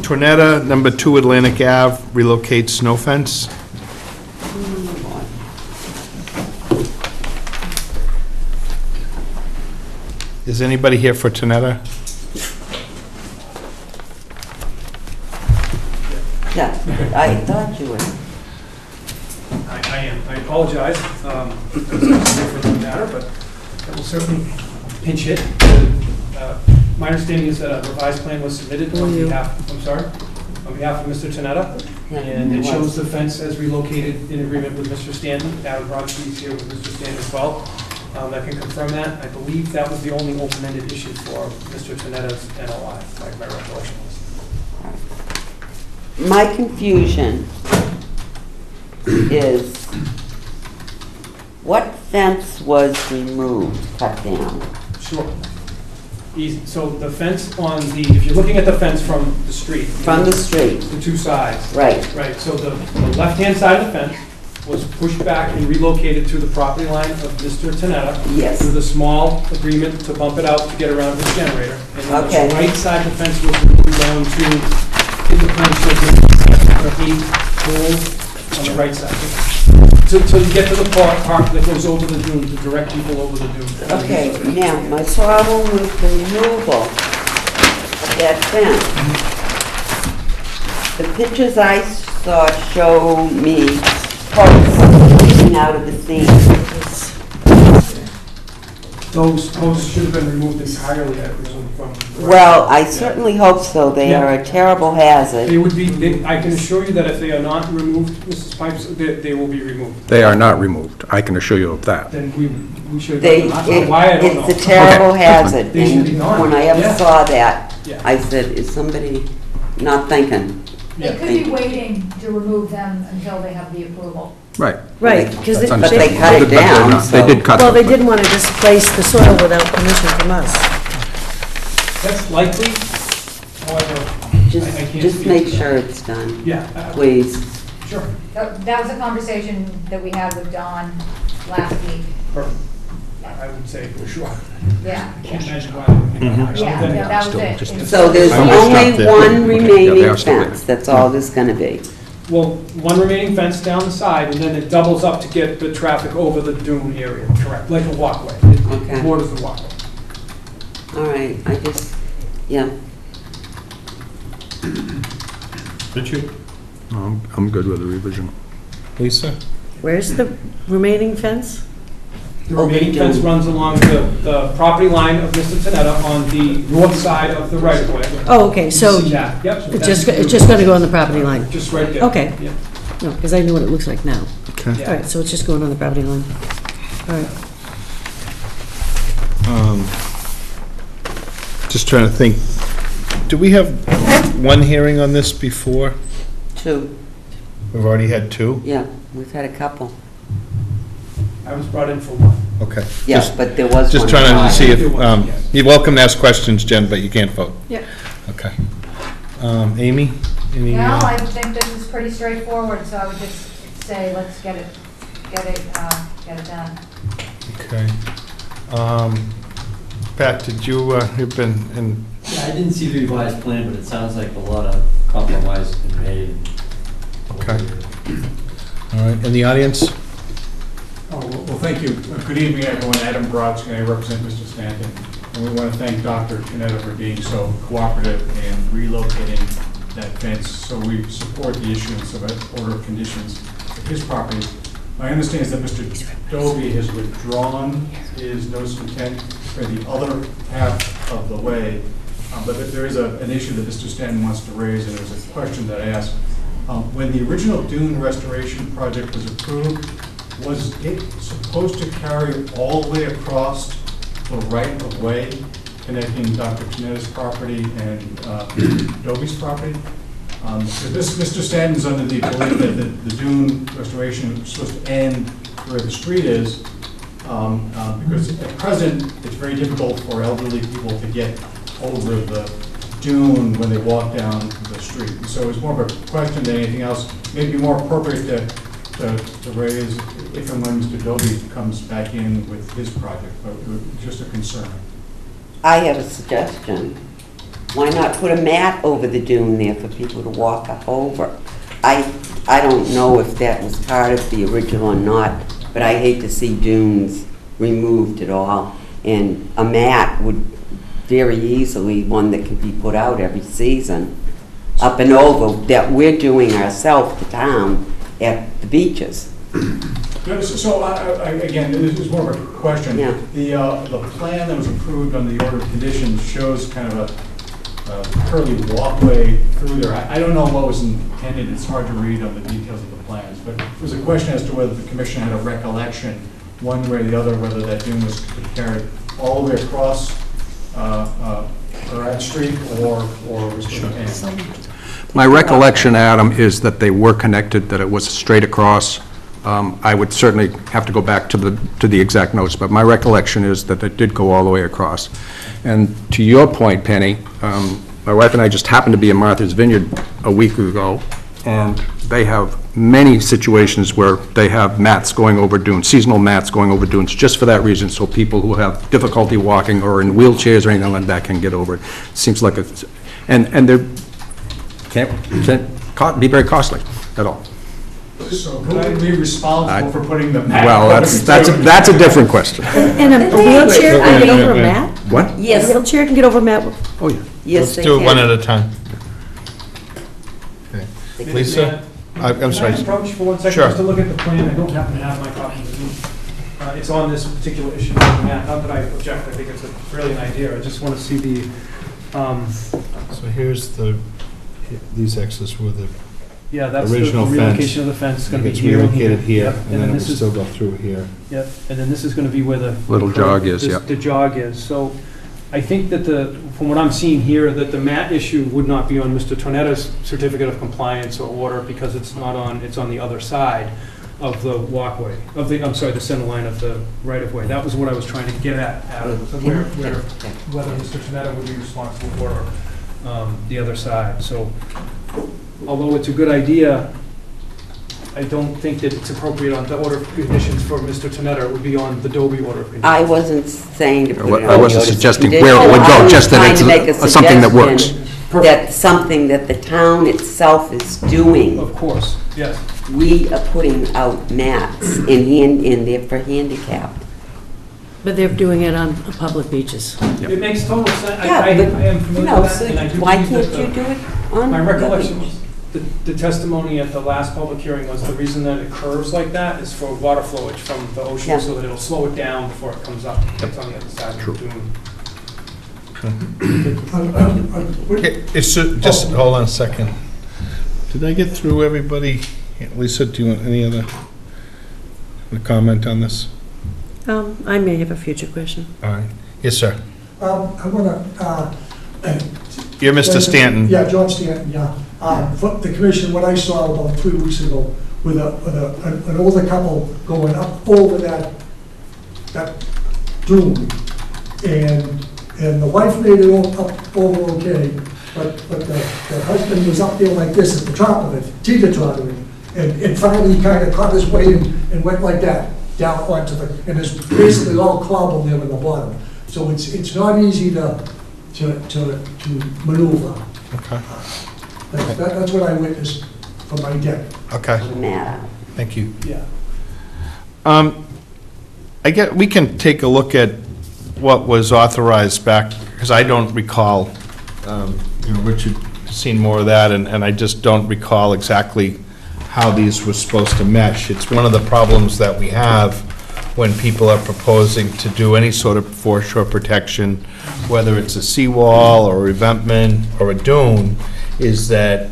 Tornetta, number 2 Atlantic Ave, relocate snow fence. Is anybody here for Tornetta? Yeah, I thought you were. I am. I apologize. It was a different matter, but I will certainly pinch hit. My understanding is that a revised plan was submitted on behalf, I'm sorry, on behalf of Mr. Tanetta, and it shows the fence as relocated in agreement with Mr. Stanton. Adam Brodsky is here with Mr. Stanton as well. That can confirm that. I believe that was the only open-ended issue for Mr. Tanetta's NOI, like my recollection was. My confusion is, what fence was removed, cut down? Sure. So the fence on the, if you're looking at the fence from the street. From the street, The two sides. right. Right, so the left-hand side of the fence was pushed back and relocated to the property line of Mr. Tanetta. Yes. With a small agreement to bump it out to get around his generator. And then Okay. the right side of the fence was moved down to, in the plan shows the 8 poles on the right side. So you get to the part that goes over the dune, to direct people over the dune. Okay, now, my problem with the removal of that fence, the pictures I saw show me posts sticking out of the seam. Those posts should have been removed entirely, I presume, from. Well, I certainly hope so. They are a terrible hazard. They would be, I can assure you that if they are not removed, Mrs. Pipes, they will be removed. They are not removed, I can assure you of that. Then we should. They, Why, I don't know. it's a terrible Okay. hazard. They should be And gone. when I ever Yeah. saw that, Yeah. I said, is somebody not thinking? They could be waiting to remove them until they have the approval. Right. Right, because That's But they understandable. cut it But they're down, not- They so- did cut well, they them, didn't want to displace the soil without permission from us. That's likely, however, Just, I can't just speak make to sure it's done, yeah, please. sure. That was a conversation that we had with Don last week. Perfect. I would say for sure. Yeah, I can't imagine why. yeah, that was it. Still, And So there's I was only shocked that- one Okay, yeah, they remaining are still there. fence, that's all there's gonna be. Well, one remaining fence down the side, and then it doubles up to get the traffic over the dune area, correct, like a walkway. Okay. It borders the walkway. All right, I just, yeah. Richard? I'm good with the revision. Lisa? Where's the remaining fence? The remaining fence runs along the property line of Mr. Tanetta on the north side of the right-of-way. Oh, okay, You so see that? Yep. so it's that's- just going to go on the property line? Just right there. Okay. Yeah. No, because I know what it looks like now. Okay. Yeah. All right, so it's just going on the property line. All right. Just trying to think, do we have one hearing on this before? 2, We've already had 2? yeah, we've had a couple. I was brought in for one. Okay. Yeah, Just- but there was one. Just trying to prior. see if, There was, yes. you're welcome to ask questions, Jen, but you can't vote. Yeah. Okay. Amy? Any, No, I think this is pretty straightforward, so I would just say, let's get it done. Okay. Pat, did you, you've been in, Yeah, I didn't see the revised plan, but it sounds like a lot of compromise has been made. Okay. all right, in the audience? Oh, well, thank you. Good evening, everyone. Adam Brodsky, I represent Mr. Stanton. And we want to thank Dr. Canetta for being so cooperative in relocating that fence, so we support the issuance of an order of conditions for his property. My understanding is that Mr. Dobie has withdrawn his notice of intent for the other half of the way, but there is an issue that Mr. Stanton wants to raise, and there's a question that I asked. When the original dune restoration project was approved, was it supposed to carry all the way across the right-of-way connecting Dr. Canetta's property and Dobie's property? Mr. Stanton's under the belief that the dune restoration is supposed to end where the street is, because at present, it's very difficult for elderly people to get over the dune when they walk down the street. So it's more of a question than anything else. Maybe more appropriate to to raise if and when Mr. Dobie comes back in with his project, but just a concern. I have a suggestion. Why not put a mat over the dune there for people to walk up over? I don't know if that was part of the original or not, but I hate to see dunes removed at all. And a mat would very easily, one that can be put out every season, up and over, that we're doing ourselves, the town, at the beaches. So, again, this is more of a question. Yeah. The plan that was approved on the order of conditions shows kind of a curly walkway through there. I don't know what was intended, it's hard to read on the details of the plans, but there was a question as to whether the commission had a recollection, one way or the other, whether that dune was carried all the way across Durant Street or was it My recollection, Adam, is that they were connected, that it was straight across. I would certainly have to go back to the exact notes, but my recollection is that it did go all the way across. And to your point, Penny, my wife and I just happened to be in Martha's Vineyard a week ago, and they have many situations where they have mats going over dunes, seasonal mats going over dunes, just for that reason, so people who have difficulty walking or in wheelchairs or anything like that can get over it. Seems like it's, and they're, can't be very costly at all. So who would be responsible for putting the mat? Well, that's a different question. And a wheelchair can get over a mat? What? A Yes, wheelchair can get over a mat? Oh, yeah. yes, they Let's do it one can. at a time. Okay. Lisa? I'm sorry. Can I approach for 1 second, Sure. just to look at the plan? I don't happen to have my copy of the It's on this particular issue of the map. Not that I object, I think it's a brilliant idea. I just want to see the, So here's these X's were the, yeah, that's the Original relocation of the fence. It's going to be it's here and relocated here, Yep, and then it would this is, still go through here. yep, and then this is going to be where the Little jog is, this- yep. The jog is. So I think that from what I'm seeing here, that the mat issue would not be on Mr. Tonetta's certificate of compliance or order because it's not on, it's on the other side of the walkway, I'm sorry, the center line of the right-of-way. That was what I was trying to get at, Adam, whether Mr. Tonetta would be responsible for the other side. So although it's a good idea, I don't think that it's appropriate on the order of conditions for Mr. Tonetta. It would be on the Dobie order of conditions. I wasn't saying to put it on the I wasn't notice of suggesting condition. where it would I go, was just that trying to make a it's something that works. suggestion That's something that the town itself is doing. Of course, yes. We are putting out mats in there for handicapped. But they're doing it on public beaches. It makes total sense. Yeah, I but, am familiar with that, and I do why believe can't that you do it on? my recollection the- was, the testimony at the last public hearing was the reason that it curves like that is for water flowage from the Yeah. ocean, so that it'll slow it down before it comes up. It's on the other side of the dune. Okay, it's just, hold on a second. Did I get through everybody? Lisa, do you want any other comment on this? I may have a future question. All right. Yes, sir. I want to, You're Mr. Stanton. yeah, John Stanton, yeah. For the commission, what I saw about 3 weeks ago with an older couple going up over that dune, and the wife made it up over okay, but the husband was up there like this at the top of it, teeter-tottering, and finally he kind of caught his weight and went like that, down onto and it's basically all cobble there in the bottom. So it's not easy to maneuver. Okay. That's what I witnessed from my deck. Okay. Mat. Thank you. Yeah. We can take a look at what was authorized back, because I don't recall, Richard seen more of that, and I just don't recall exactly how these were supposed to mesh. It's one of the problems that we have when people are proposing to do any sort of foreshore protection, whether it's a seawall or a revetment or a dune, is that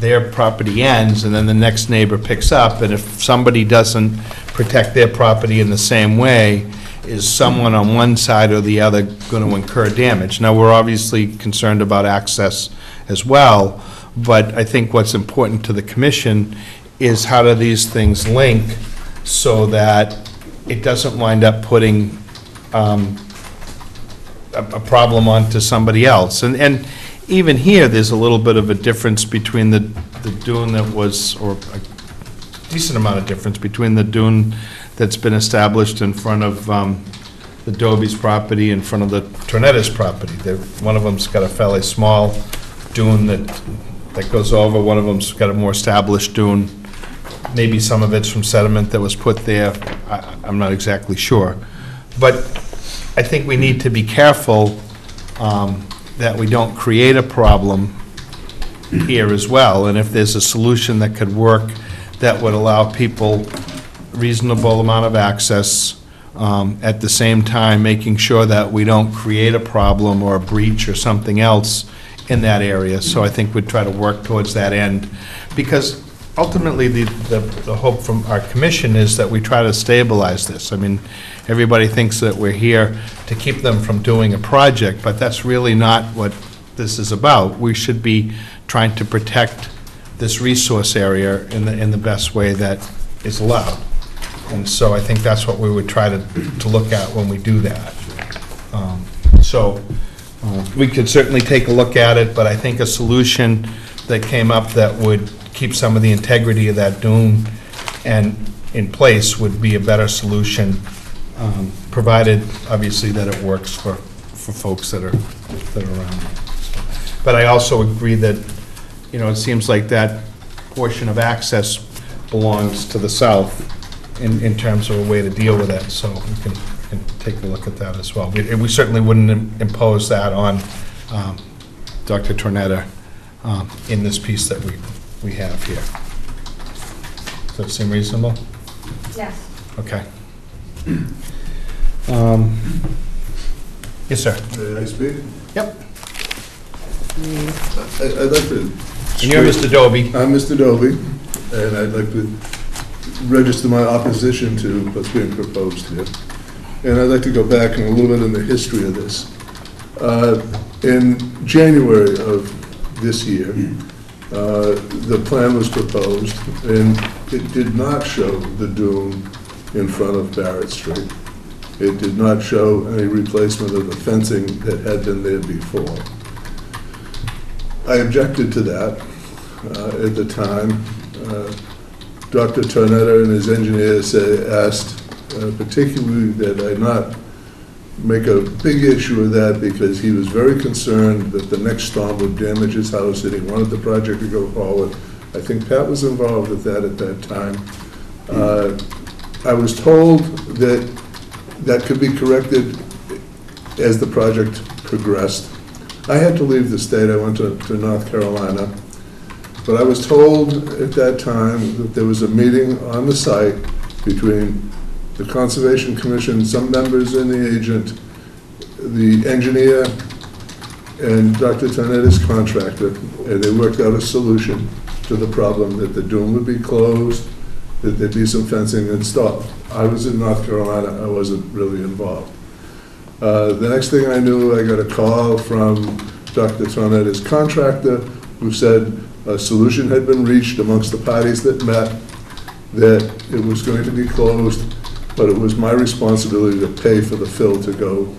their property ends and then the next neighbor picks up, and if somebody doesn't protect their property in the same way, is someone on one side or the other going to incur damage? Now, we're obviously concerned about access as well, but I think what's important to the commission is how do these things link so that it doesn't wind up putting a problem onto somebody else. And even here, there's a little bit of a difference between the dune that was, or decent amount of difference between the dune that's been established in front of the Doby's property, in front of the Tornetta's property. One of them's got a fairly small dune that goes over, one of them's got a more established dune. Maybe some of it's from sediment that was put there, I'm not exactly sure. But I think we need to be careful that we don't create a problem here as well, and if there's a solution that could work that would allow people reasonable amount of access, at the same time making sure that we don't create a problem or a breach or something else in that area. So I think we'd try to work towards that end, because ultimately the hope from our commission is that we try to stabilize this. I mean, everybody thinks that we're here to keep them from doing a project, but that's really not what this is about. We should be trying to protect this resource area in the best way that is allowed. And so I think that's what we would try to look at when we do that. We could certainly take a look at it, but I think a solution that came up that would keep some of the integrity of that dune and in place would be a better solution, provided, obviously, that it works for folks that are around. But I also agree that, you know, it seems like that portion of access belongs to the south in terms of a way to deal with that, so we can take a look at that as well. We certainly wouldn't impose that on Dr. Tornetta in this piece that we have here. Does that seem reasonable? Yes. Okay. Yes, sir. May I speak? Yep. I'd like to... And you're Mr. Doby. I'm Mr. Doby, and I'd like to register my opposition to what's being proposed here. And I'd like to go back and a little bit in the history of this. In January of this year, the plan was proposed, and it did not show the dune in front of Barrett Street. It did not show any replacement of the fencing that had been there before. I objected to that at the time. Dr. Tornetta and his engineers asked particularly that I not make a big issue of that, because he was very concerned that the next storm would damage his house and he wanted the project to go forward. I think Pat was involved with that at that time. I was told that that could be corrected as the project progressed. I had to leave the state. I went to North Carolina. But I was told at that time that there was a meeting on the site between the Conservation Commission, some members and the agent, the engineer, and Dr. Tornetta's contractor, and they worked out a solution to the problem that the dune would be closed, that there'd be some fencing installed. I was in North Carolina. I wasn't really involved. The next thing I knew, I got a call from Dr. Tornetta's contractor, who said a solution had been reached amongst the parties that met, that it was going to be closed, but it was my responsibility to pay for the fill to go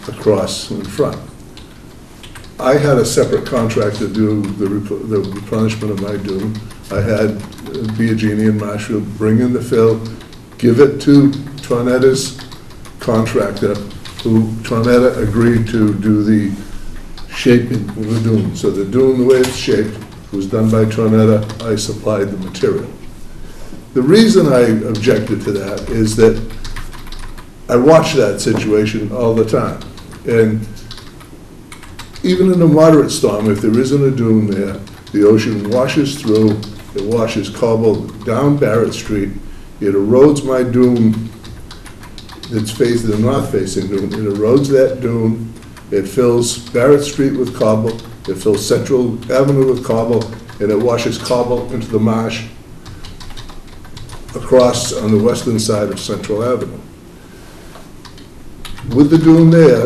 across in front. I had a separate contract to do the replenishment of my dune. I had Biagini and Marshall bring in the fill, give it to Tornetta's contractor, who Tornetta agreed to do the shaping of the dune. So the dune, the way it's shaped, was done by Tornetta. I supplied the material. The reason I objected to that is that I watch that situation all the time. And even in a moderate storm, if there isn't a dune there, the ocean washes through, it washes cobble down Barrett Street, it erodes my dune that's facing the north-facing dune. It erodes that dune, it fills Barrett Street with cobble, it fills Central Avenue with cobble, and it washes cobble into the marsh across on the western side of Central Avenue. With the dune there,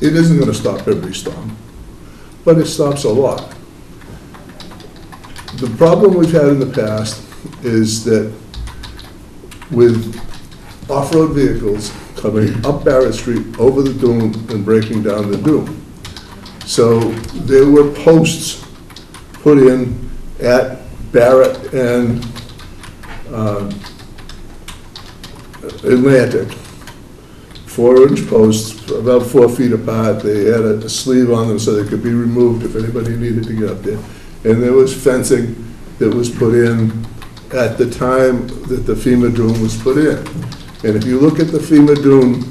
it isn't going to stop every storm, but it stops a lot. The problem we've had in the past is that with off-road vehicles coming up Barrett Street, over the dune, and breaking down the dune. So there were posts put in at Barrett and Atlantic, 4-inch posts, about 4 feet apart. They had a sleeve on them so they could be removed if anybody needed to get up there. And there was fencing that was put in at the time that the FEMA dune was put in. And if you look at the FEMA dune,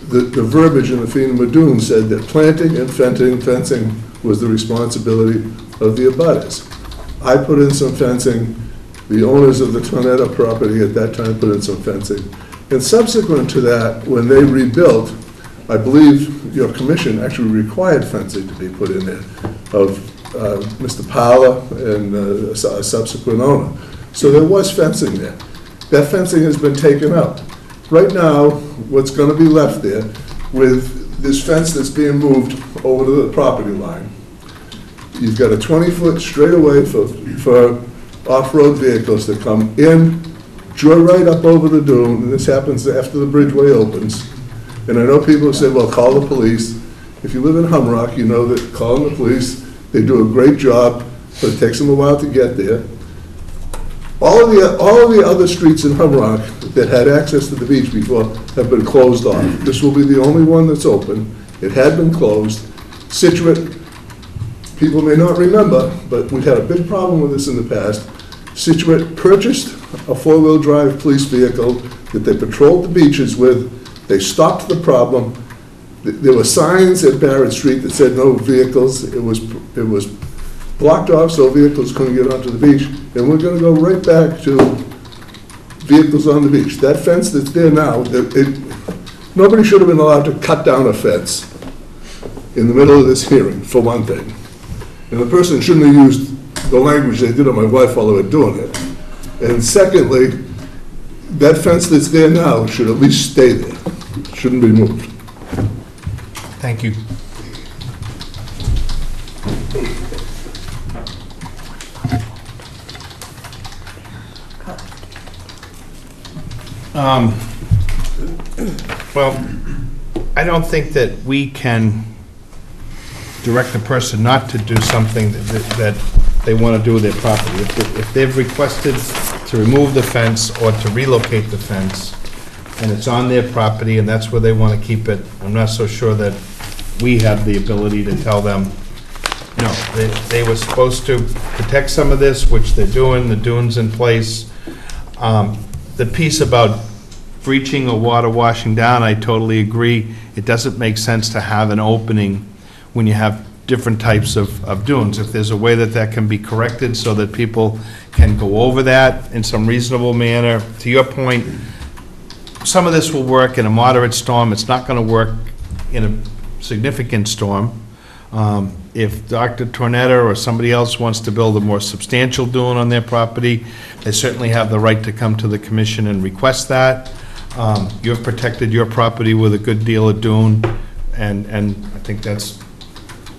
the verbiage in the FEMA dune said that planting and fencing was the responsibility of the abutters. I put in some fencing. The owners of the Tornetta property at that time put in some fencing. And subsequent to that, when they rebuilt, I believe your commission actually required fencing to be put in there of Mr. Powler and a subsequent owner. So there was fencing there. That fencing has been taken out. Right now, what's going to be left there with this fence that's being moved over to the property line, you've got a 20-foot straightaway for off-road vehicles that come in, joyride up over the dune, and this happens after the bridgeway opens. And I know people say, well, call the police. If you live in Humrock, you know that calling the police, they do a great job, but it takes them a while to get there. All of the other streets in Humrock that had access to the beach before have been closed off. This will be the only one that's open. It had been closed. Scituate, people may not remember, but we've had a big problem with this in the past. Scituate purchased a 4-wheel drive police vehicle that they patrolled the beaches with. They stopped the problem. There were signs at Barrett Street that said no vehicles. It was blocked off so vehicles couldn't get onto the beach. And we're going to go right back to vehicles on the beach. That fence that's there now, nobody should have been allowed to cut down a fence in the middle of this hearing, for one thing. And the person shouldn't have used the language they did on my wife while they were doing it. And secondly, that fence that's there now should at least stay there. Shouldn't be moved. Thank you. Well, I don't think that we can direct a person not to do something that they want to do with their property. If they've requested to remove the fence or to relocate the fence, and it's on their property and that's where they want to keep it, I'm not so sure that we have the ability to tell them, no, they were supposed to protect some of this, which they're doing, the dune's in place. The piece about breaching or water washing down, I totally agree. It doesn't make sense to have an opening when you have different types of dunes. If there's a way that can be corrected so that people can go over that in some reasonable manner. To your point, some of this will work in a moderate storm. It's not going to work in a significant storm. If Dr. Tornetta or somebody else wants to build a more substantial dune on their property, they certainly have the right to come to the commission and request that. You've protected your property with a good deal of dune, and I think that's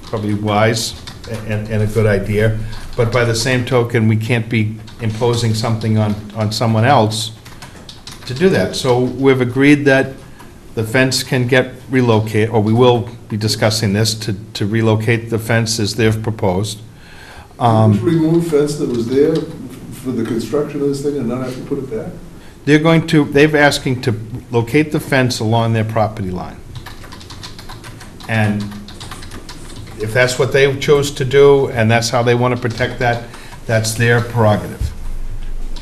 probably wise and a good idea. But by the same token, we can't be imposing something on someone else to do that. So we've agreed that the fence can get relocated, or we will be discussing this, to relocate the fence as they've proposed. Remove fence that was there for the construction of this thing and not have to put it back? They're asking to locate the fence along their property line. And if that's what they chose to do, and that's how they want to protect that, that's their prerogative.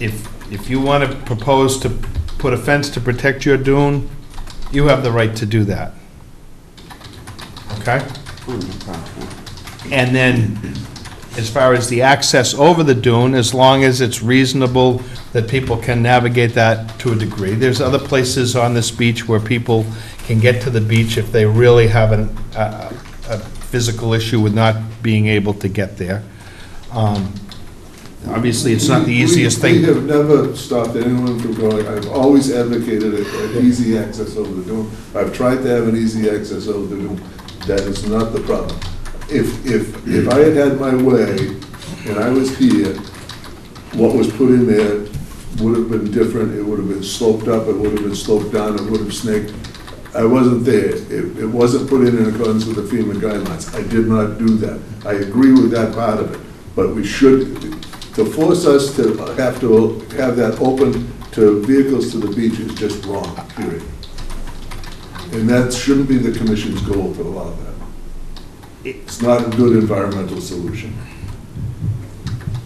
If you want to propose to put a fence to protect your dune, you have the right to do that. Okay? And then, as far as the access over the dune, as long as it's reasonable that people can navigate that to a degree. There's other places on this beach where people can get to the beach if they really have a physical issue with not being able to get there. Obviously, it's not the easiest thing. We have never stopped anyone from going. I've always advocated an easy access over the dune. I've tried to have an easy access over the dune. That is not the problem. If I had had my way and I was here, what was put in there would have been different. It would have been sloped up, it would have been sloped down, it would have snaked. I wasn't there. It wasn't put in accordance with the FEMA guidelines. I did not do that. I agree with that part of it. But we should, to force us to have that open to vehicles to the beach is just wrong, period. And that shouldn't be the commission's goal to allow that. It's not a good environmental solution.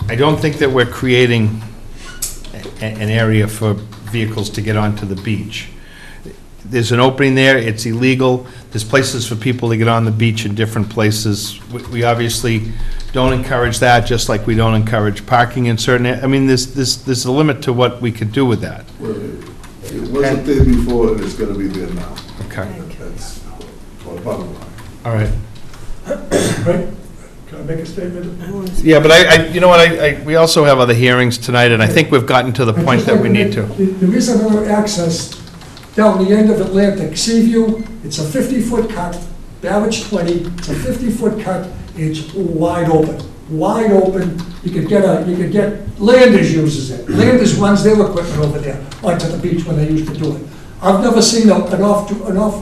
I don't think that we're creating an area for vehicles to get onto the beach. There's an opening there, it's illegal, there's places for people to get on the beach in different places. We obviously don't encourage that, just like we don't encourage parking in certain, I mean, there's a limit to what we could do with that. Well, it wasn't there before, and it's gonna be there now. Okay, That's the bottom line. all right. Right? Can I make a statement? Yeah, but you know what, we also have other hearings tonight, and I think we've gotten to the point that we need to. There is another access down the end of Atlantic Seaview. It's a 50-foot cut, average 20, it's a 50-foot cut, it's wide open. Wide open, you could get, Landers uses it. Landers runs their equipment over there onto the beach when they used to do it. I've never seen an off-road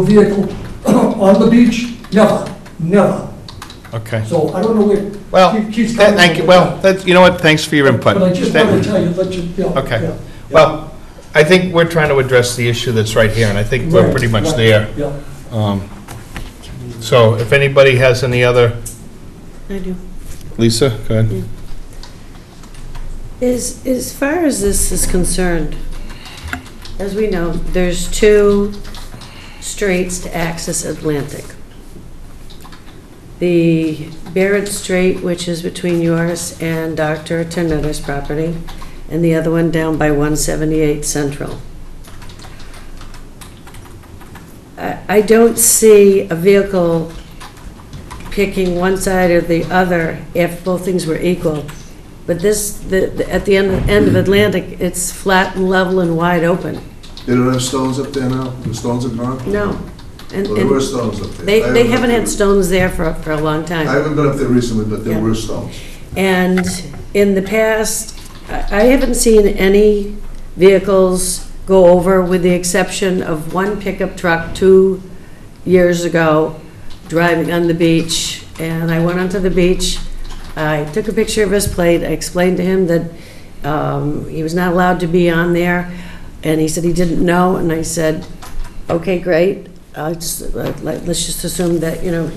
vehicle on the beach, never. Okay. So I don't know where. Well, Keith's coming thank you, from. well, you know what, thanks for your input. But I just wanted to tell you, Okay. yeah. Well, I think we're trying to address the issue that's right here, and I think we're Right, pretty much right, there. Yeah. So if anybody has any other, I do. Lisa, go ahead. As far as this is concerned, as we know, there's two streets to access Atlantic. The Barrett Street, which is between yours and Dr. Ternetter's property, and the other one down by 178 Central. I don't see a vehicle picking one side or the other if both things were equal. But this, at the end of Atlantic, it's flat and level and wide open. They don't have stones up there now? The stones are gone? No. And Well, there were stones up there. they haven't had stones there for a long I time. haven't been up there recently, but there Yeah. were stones. And in the past, I haven't seen any vehicles go over, with the exception of one pickup truck 2 years ago driving on the beach. And I went onto the beach, I took a picture of his plate, I explained to him that he was not allowed to be on there, and he said he didn't know, and I said, okay, great, let's just assume that, you know,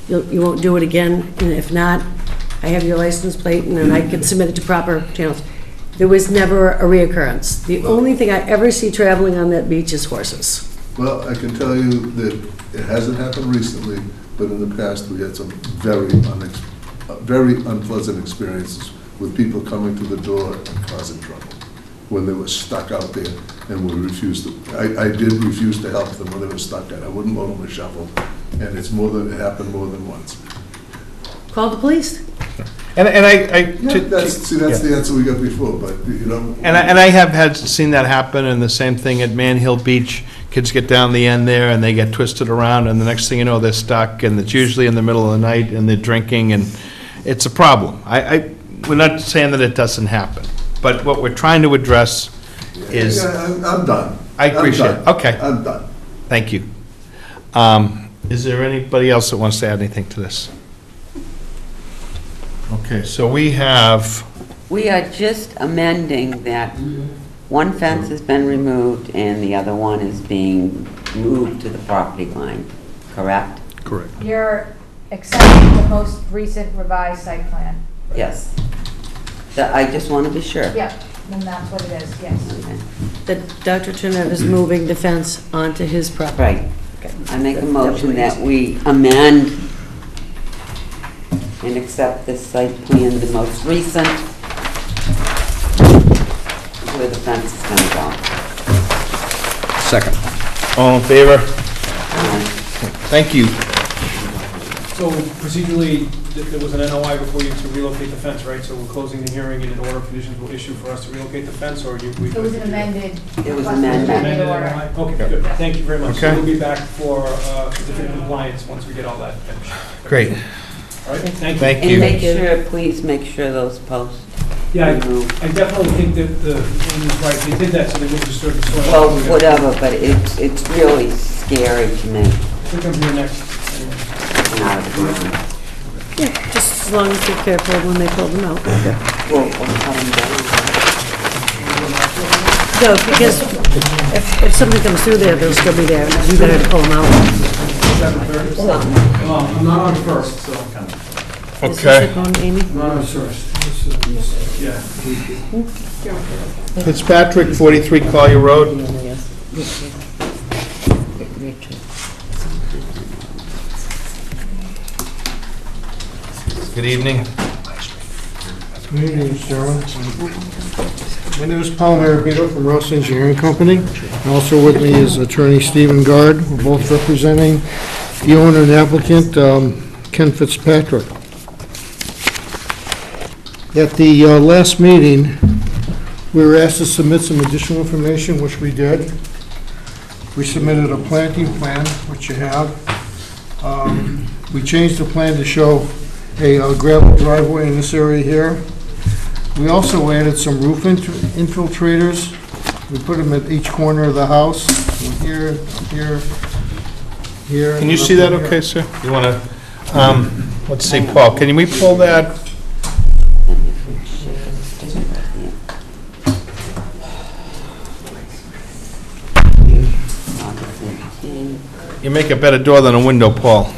you won't do it again, and if not, I have your license plate, and then I can submit it to proper channels. There was never a reoccurrence. The only thing I ever see traveling on that beach is horses. Well, I can tell you that it hasn't happened recently, but in the past, we had some very unpleasant experiences with people coming to the door and causing trouble when they were stuck out there and we refused to. I did refuse to help them when they were stuck out. I wouldn't loan them a shovel, and it happened more than once. Call the police. And That's the answer we got before, but, you know. And I have seen that happen, and the same thing at Man Hill Beach. Kids get down the end there, and they get twisted around, and the next thing you know, they're stuck, and it's usually in the middle of the night, and they're drinking, and it's a problem. We're not saying that it doesn't happen, but what we're trying to address is... Yeah, I'm done. I appreciate it. Okay. I'm done. Thank you. Is there anybody else that wants to add anything to this? Okay, so we have... We are just amending that one fence has been removed and the other one is being moved to the property line, correct? Correct. You're accepting the most recent revised site plan. Yes. I just want to be sure. Yep, and that's what it is, yes. Okay. That Dr. Turner is moving the fence onto his property. Right. I make a motion that we amend and accept this site plan, the most recent, where the fence is going to go. Second. All in favor? Thank you. So procedurally, there was an NOI before you to relocate the fence, right? So we're closing the hearing and an order of conditions will issue for us to relocate the fence, or you? It was an amended. It was amended Amended order. NOI? Okay, good. Thank you very much. So Okay. we'll be back for certificate of compliance once we get all that finished. Great. All right, thank you. Thank And you. make sure, please make sure those posts. Yeah, removed. I definitely think that the, Amy's right, they did that so they wouldn't disturb the soil. Well, whatever, but it's really scary to me. I think I'm here next. Anyway. Out of the ground. Yeah, just as long as they're careful when they pull them out. Or cut them down. No, because if something comes through there, they'll still be there. You better pull them out. Well, I'm not on first, so. Is this the one, Amy? Not on first. Yeah. Fitzpatrick, 43 Collier Road. Good evening. Good evening, Mr. Chairman. My name is Paul Marabito from Ross Engineering Company. And also with me is attorney Stephen Gard. We're both representing the owner and applicant, Ken Fitzpatrick. At the last meeting, we were asked to submit some additional information, which we did. We submitted a planting plan, which you have. We changed the plan to show a gravel driveway in this area here. We also added some roof infiltrators. We put them at each corner of the house, here, here, here. Can you see that okay, sir? You want to, let's see, Paul, can we pull that? You make a better door than a window, Paul.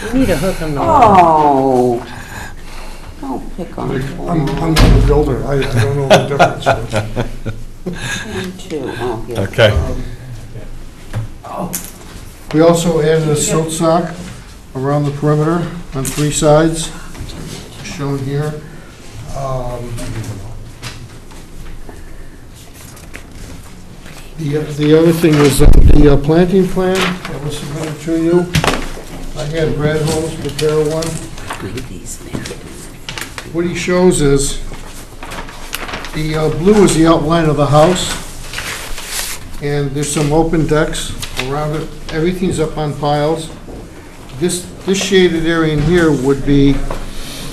You need a hook on the wall. Oh, don't pick on me. I'm not a builder. I don't know the difference. Oh, yeah. Okay. We also added a silt sock around the perimeter on 3 sides, shown here. The other thing was the planting plan that was submitted to you. I had Brad Holmes prepare one. What he shows is the blue is the outline of the house, and there's some open decks around it. Everything's up on piles. This shaded area in here would be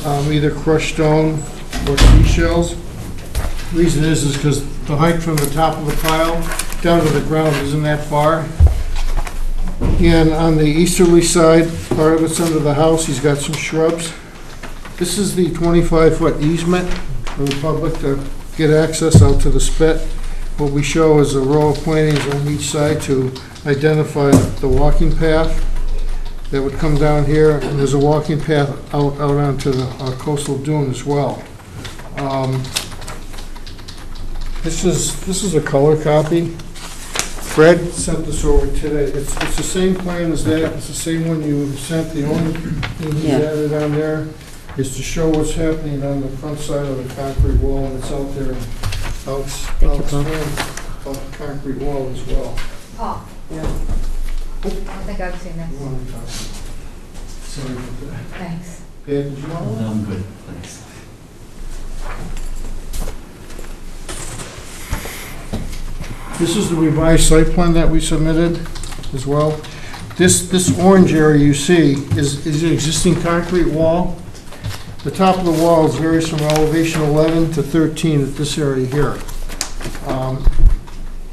either crushed stone or seashells. The reason is because the height from the top of the pile down to the ground isn't that far. And on the easterly side, part of it's under the house, he's got some shrubs. This is the 25-foot easement for the public to get access out to the spit. What we show is a row of plantings on each side to identify the walking path that would come down here, and there's a walking path out onto the coastal dune as well. This is a color copy. Fred sent this over today. It's the same plan as that. It's the same one you sent. The only thing he's added on there is to show what's happening on the front side of the concrete wall, and it's out there, out the concrete wall as well. Paul, Yeah. I don't think I've seen this. Sorry about that. Thanks. Yeah, did you want one? I'm good, thanks. This is the revised site plan that we submitted as well. This orange area you see is an existing concrete wall. The top of the wall varies from elevation 11 to 13 at this area here.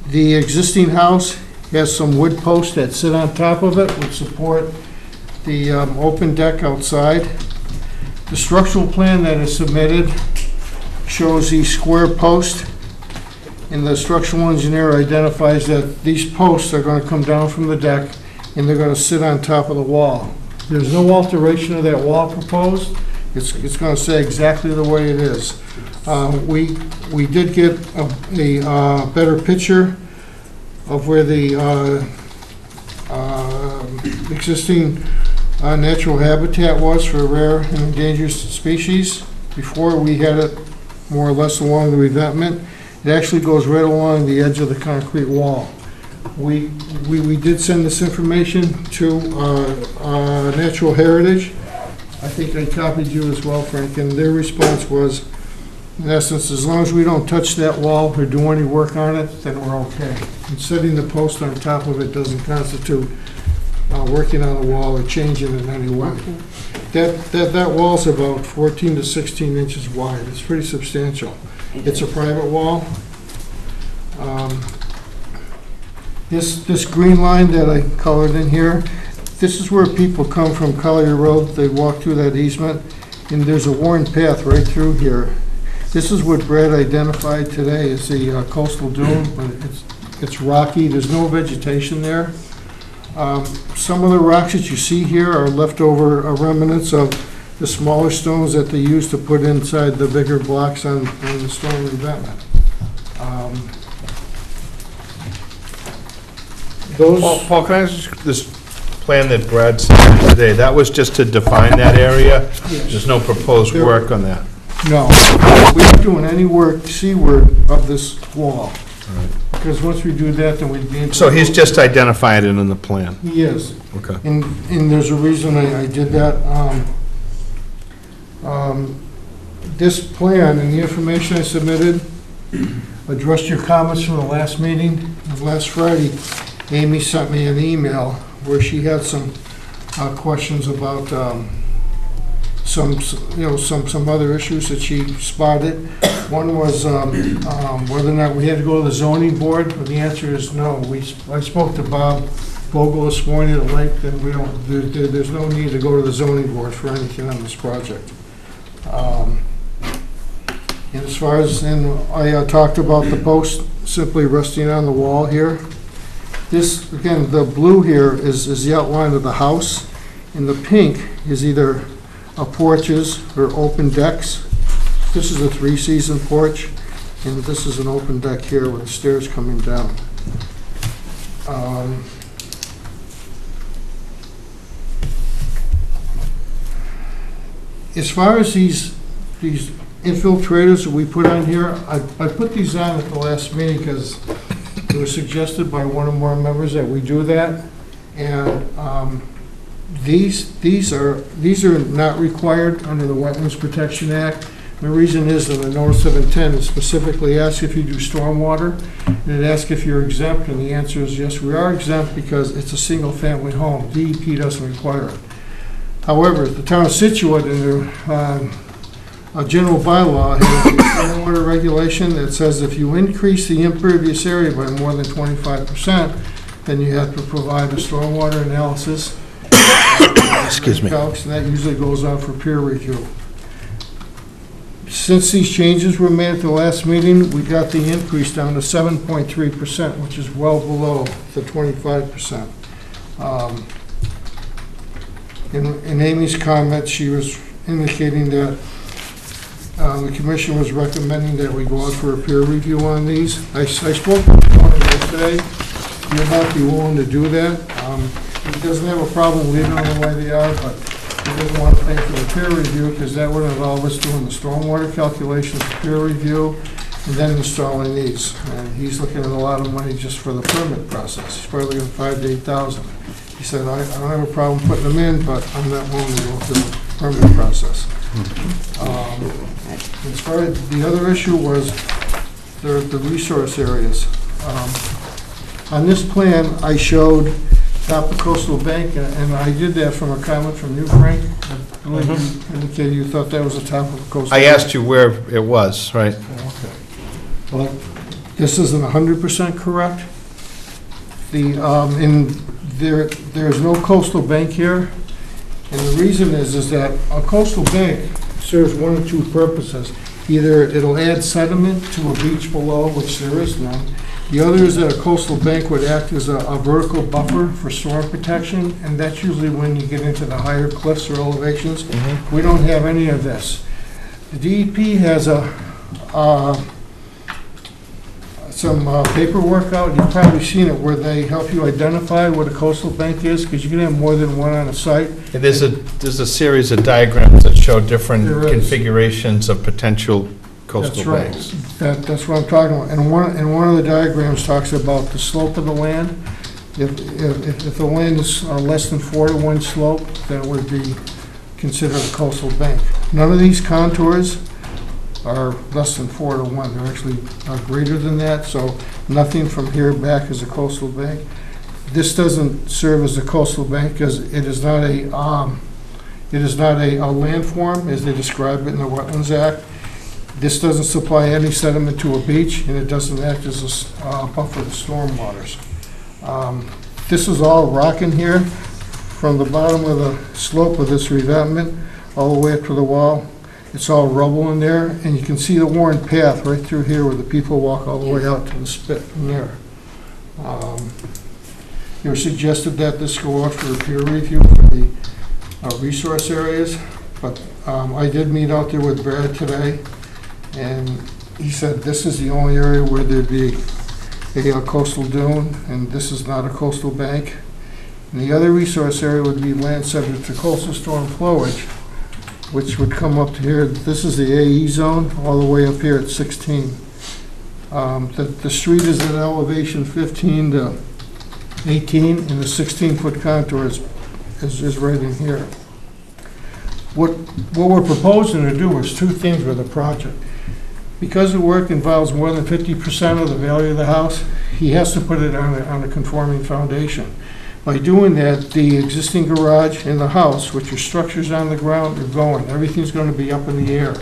The existing house has some wood posts that sit on top of it, which support the open deck outside. The structural plan that is submitted shows these square posts, and the structural engineer identifies that these posts are going to come down from the deck and they're going to sit on top of the wall. There's no alteration of that wall proposed. It's going to stay exactly the way it is. We did get a better picture of where the existing natural habitat was for rare and endangered species. Before, we had it more or less along the revetment. It actually goes right along the edge of the concrete wall. We did send this information to Natural Heritage. I think I copied you as well, Frank, and their response was, in essence, as long as we don't touch that wall or do any work on it, then we're okay. And setting the post on top of it doesn't constitute working on the wall or changing it in any way. That wall's about 14 to 16 inches wide. It's pretty substantial. It's a private wall. This green line that I colored in here, this is where people come from Collier Road, they walk through that easement, and there's a worn path right through here. This is what Brad identified today as the coastal dune, but it's rocky, there's no vegetation there. Some of the rocks that you see here are leftover remnants of the smaller stones that they used to put inside the bigger blocks on the stone revetment. Paul, can I ask this plan that Brad sent today, that was just to define that area? There's no proposed work on that? No, we aren't doing any work, seaward of this wall. Because once we do that, then we'd be able to... So he's just identified it in the plan? He is. Okay. And there's a reason I did that. This plan and the information I submitted addressed your comments from the last meeting. Last Friday, Amy sent me an email where she had some questions about some other issues that she spotted. One was whether or not we had to go to the zoning board, but the answer is no. I spoke to Bob Vogel this morning at length, and there's no need to go to the zoning board for anything on this project. And as far as, I talked about the post simply resting on the wall here. This, again, the blue here is the outline of the house, and the pink is either porches or open decks. This is a three-season porch, and this is an open deck here with the stairs coming down. As far as these infiltrators that we put on here, I put these on at the last meeting because it was suggested by one or more members that we do that. And these are not required under the Wetlands Protection Act. The reason is that the notice of intent is specifically asks if you do stormwater, and it asks if you're exempt, and the answer is yes, we are exempt because it's a single-family home. DEP doesn't require it. However, the town of Scituate, in their a general bylaw, has a stormwater regulation that says if you increase the impervious area by more than 25%, then you have to provide a stormwater analysis. Excuse me. And that usually goes on for peer review. Since these changes were made at the last meeting, we got the increase down to 7.3%, which is well below the 25%. In Amy's comment, she was indicating that the commission was recommending that we go out for a peer review on these. I spoke to one yesterday. He would not be willing to do that. He doesn't have a problem leaving them the way they are, but he doesn't want to pay for the peer review because that would involve us doing the stormwater calculations, peer review, and then installing these. And he's looking at a lot of money just for the permit process. He's probably looking at $5,000 to $8,000. He said, I don't have a problem putting them in, but I'm not willing to go through the permit process. As far as the other issue was the resource areas. On this plan, I showed top of Coastal Bank, and I did that from a comment from you, Frank. I believe you indicated you thought that was the top of the Coastal Bank. I asked you where it was, right? Okay. Well, this isn't 100% correct. There's no coastal bank here, and the reason is that a coastal bank serves one of two purposes. Either it'll add sediment to a beach below, which there is none. The other is that a coastal bank would act as a vertical buffer for storm protection, and that's usually when you get into the higher cliffs or elevations. We don't have any of this. The DEP has some paperwork out, you've probably seen it, where they help you identify what a coastal bank is, because you can have more than one on a site. And there's a series of diagrams that show different There is. configurations of potential coastal banks. That's what I'm talking about. And one of the diagrams talks about the slope of the land. If the land is less than 4-to-1 slope, then it would be considered a coastal bank. None of these contours are less than 4-to-1. They're actually greater than that, so nothing from here back is a coastal bank. This doesn't serve as a coastal bank because it is not a landform as they describe it in the Wetlands Act. This doesn't supply any sediment to a beach, and it doesn't act as a buffer to storm waters. This is all rock in here from the bottom of the slope of this revetment all the way up to the wall. It's all rubble in there, and you can see the worn path right through here where the people walk all the way out to the spit from there. It was suggested that this go out for a peer review for the resource areas, but I did meet out there with Brad today, and he said this is the only area where there'd be a coastal dune, and this is not a coastal bank. And the other resource area would be land subject to coastal storm flowage, which would come up to here. This is the AE zone, all the way up here at 16. The street is at elevation 15 to 18, and the 16-foot contour is right in here. What we're proposing to do is two things with the project. Because the work involves more than 50% of the value of the house, he has to put it on a conforming foundation. By doing that, the existing garage and the house, which are structures on the ground, are going. Everything's going to be up in the air.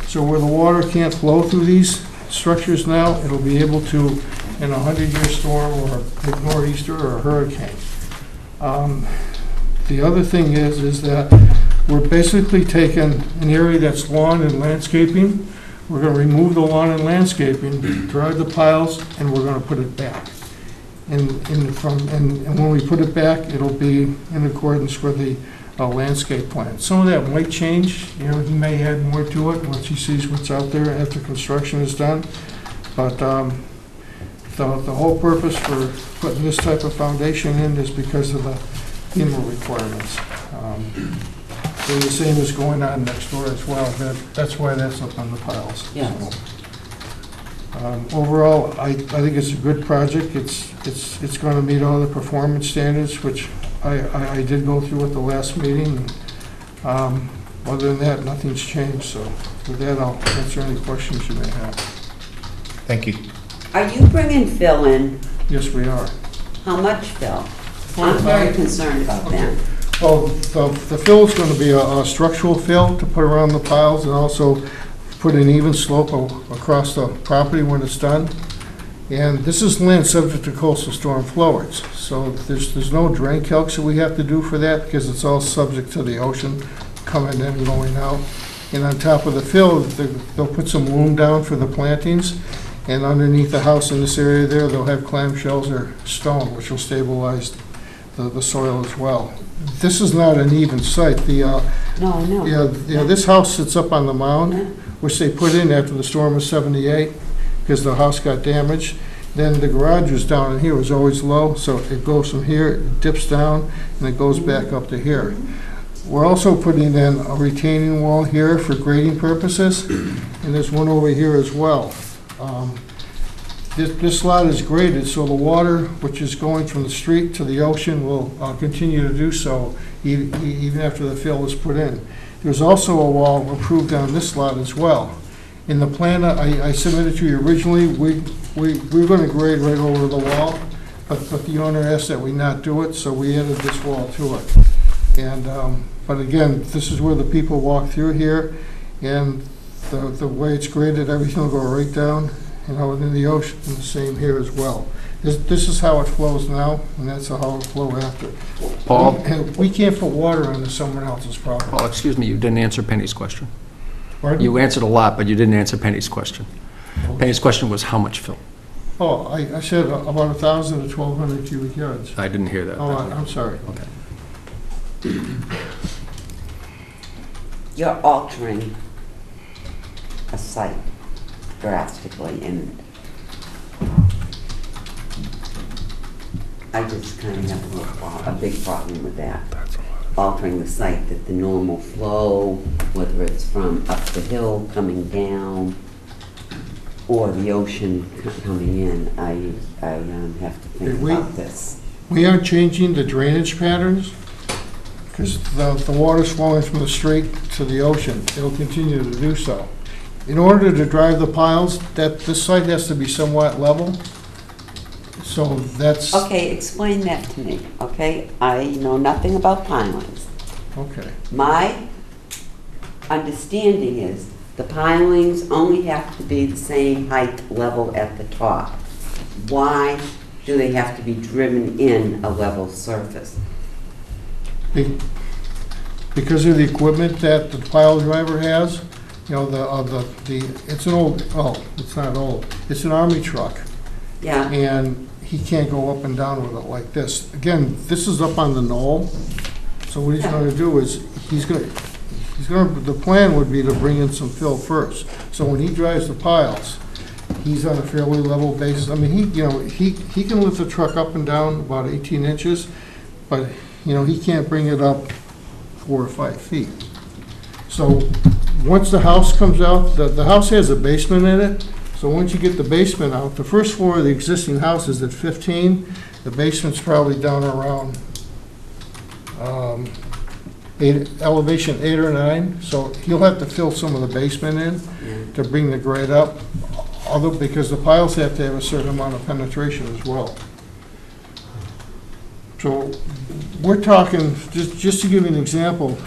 So where the water can't flow through these structures now, it'll be able to in a 100-year storm or a big nor'easter or a hurricane. The other thing is that we're basically taking an area that's lawn and landscaping. We're going to remove the lawn and landscaping, drive the piles, and we're going to put it back. And when we put it back, it'll be in accordance with the landscape plan. Some of that might change. You know, he may add more to it once he sees what's out there after construction is done. But the whole purpose for putting this type of foundation in is because of the FEMA requirements. And the same is going on next door as well. That's why that's up on the piles. Yeah. So, overall, I think it's a good project. It's going to meet all the performance standards, which I did go through at the last meeting. Other than that, nothing's changed. So with that, I'll answer any questions you may have. Thank you. Are you bringing fill in? Yes, we are. How much fill? I'm very concerned about that. Well, the fill is going to be a structural fill to put around the piles, and also put an even slope across the property when it's done. And this is land subject to coastal storm flowage. So there's no drain calcs that we have to do for that, because it's all subject to the ocean coming in and going out. And on top of the fill, they'll put some loom down for the plantings. And underneath the house in this area there, they'll have clamshells or stone, which will stabilize the soil as well. This is not an even site. No, I know. Yeah, this house sits up on the mound, which they put in after the storm of '78, because the house got damaged. Then the garage was down in here, it was always low, so it goes from here, it dips down, and it goes back up to here. We're also putting in a retaining wall here for grading purposes, and there's one over here as well. This lot is graded, so the water, which is going from the street to the ocean, will continue to do so even after the fill is put in. There's also a wall approved on this lot as well. In the plan I submitted to you originally, we were going to grade right over the wall, but the owner asked that we not do it, so we added this wall to it. And but again, this is where the people walk through here, and the way it's graded, everything will go right down, you know, in the ocean, and the same here as well. This is how it flows now, and that's how it will flow after. Paul? We can't put water onto someone else's property. Paul, excuse me, you didn't answer Penny's question. Pardon? You answered a lot, but you didn't answer Penny's question. Penny's question was how much fill? Oh, I said about 1,000 to 1,200 cubic yards. I didn't hear that. Oh, I'm sorry. Okay. You're altering a site drastically, and I just kind of have a big problem with that. Altering the site, that the normal flow, whether it's from up the hill coming down or the ocean coming in, I have to think about this. We aren't changing the drainage patterns, because the water's flowing from the street to the ocean. It'll continue to do so. In order to drive the piles, this site has to be somewhat level. So that's... Okay, explain that to me, okay? I know nothing about pilings. Okay. My understanding is the pilings only have to be the same height level at the top. Why do they have to be driven in a level surface? Because of the equipment that the pile driver has, you know, it's an old, it's not old, it's an army truck. Yeah, And he can't go up and down with it like this. Again, this is up on the knoll, so what he's gonna do is, the plan would be to bring in some fill first. So when he drives the piles, he's on a fairly level basis. I mean, he can lift the truck up and down about 18 inches, but, you know, he can't bring it up 4 or 5 feet. So once the house comes out, the house has a basement in it, so once you get the basement out, the first floor of the existing house is at 15, the basement's probably down around elevation 8 or 9, so he'll have to fill some of the basement in to bring the grade up, although because the piles have to have a certain amount of penetration as well. So we're talking, just to give you an example,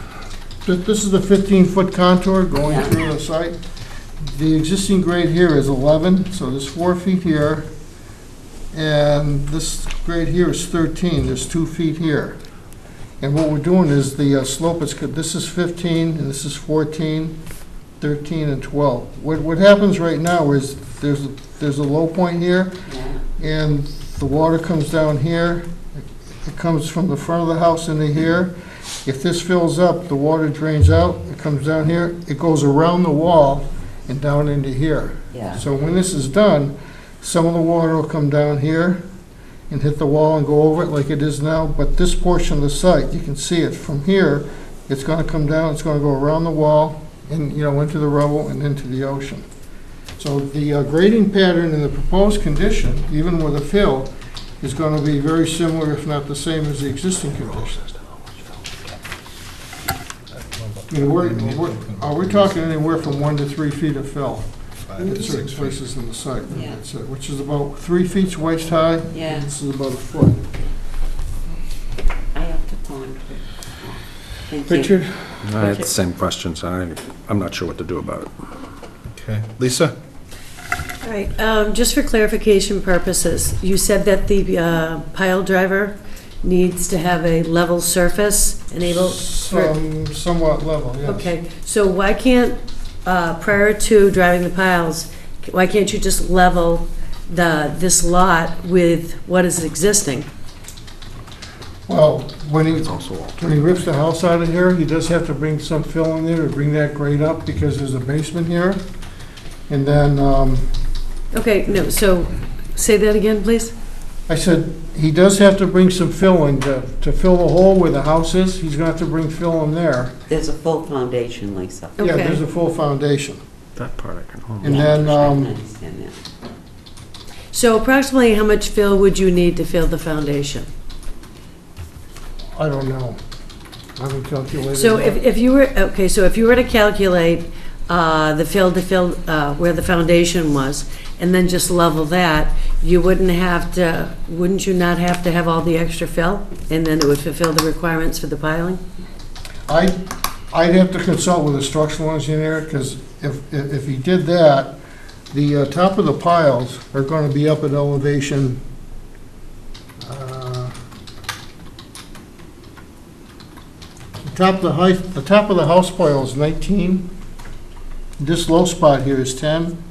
this is the 15-foot contour going through the site. The existing grade here is 11, so there's 4 feet here, and this grade here is 13, there's 2 feet here. And what we're doing is the slope is, this is 15, and this is 14, 13, and 12. What happens right now is there's a low point here, and the water comes down here. It comes from the front of the house into here. If this fills up, the water drains out, it comes down here, it goes around the wall and down into here. yeah. So when this is done, some of the water will come down here and hit the wall and go over it like it is now, but this portion of the site, you can see it from here, it's gonna come down, it's gonna go around the wall and, you know, into the rubble and into the ocean. So the grading pattern in the proposed condition, even with a fill, is gonna be very similar, if not the same, as the existing conditions. I mean, we're talking anywhere from 1 to 3 feet of fill in certain places in the site. Yeah. That's it, which is about 3 feet waist high. Yeah. And this is about 1 foot. I have to ponder. Thank you. Richard? I had the same questions. I'm not sure what to do about it. Okay. Lisa? All right, just for clarification purposes, you said that the pile driver needs to have a level surface enabled for... Somewhat level, yes. Okay, so why can't, prior to driving the piles, why can't you just level this lot with what is existing? Well, when he rips the house out of here, he does have to bring some fill in there to bring that grade up because there's a basement here. And then, Okay, no, so say that again, please? I said, he does have to bring some fill in to fill the hole where the house is. He's gonna have to bring fill in there. There's a full foundation, Lisa. Okay. Yeah, there's a full foundation. That part I can hold. And then, I understand that. So approximately how much fill would you need to fill the foundation? I don't know. I haven't calculated. So that. if you were, okay, so if you were to calculate the fill to fill, where the foundation was, and then just level that, you wouldn't you not have to have all the extra fill? And then it would fulfill the requirements for the piling? I'd have to consult with a structural engineer, because if he did that, the top of the piles are gonna be up at elevation, the top of the house pile is 19. This low spot here is 10.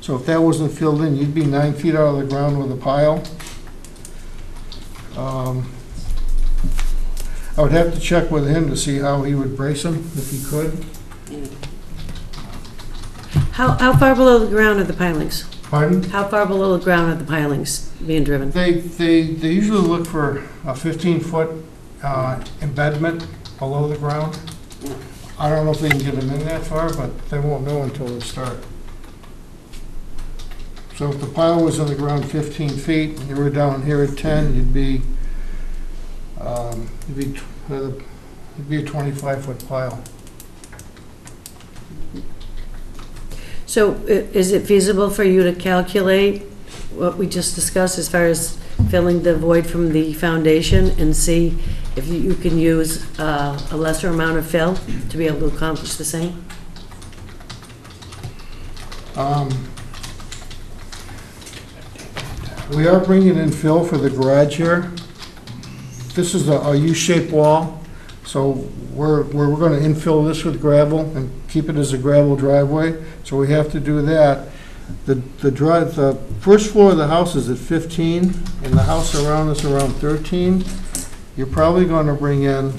So if that wasn't filled in, you'd be 9 feet out of the ground with a pile. I would have to check with him to see how he would brace them, if he could. How far below the ground are the pilings? Pardon? How far below the ground are the pilings being driven? They usually look for a 15-foot embedment below the ground. I don't know if they can get them in that far, but they won't know until they start. So if the pile was on the ground 15 feet, and you were down here at 10, you'd be a 25-foot pile. So is it feasible for you to calculate what we just discussed as far as filling the void from the foundation and see if you can use a lesser amount of fill to be able to accomplish the same? We are bringing in fill for the garage here. This is a U-shaped wall, so we're going to infill this with gravel and keep it as a gravel driveway, so we have to do that. The first floor of the house is at 15, and the house around is around 13. You're probably going to bring in,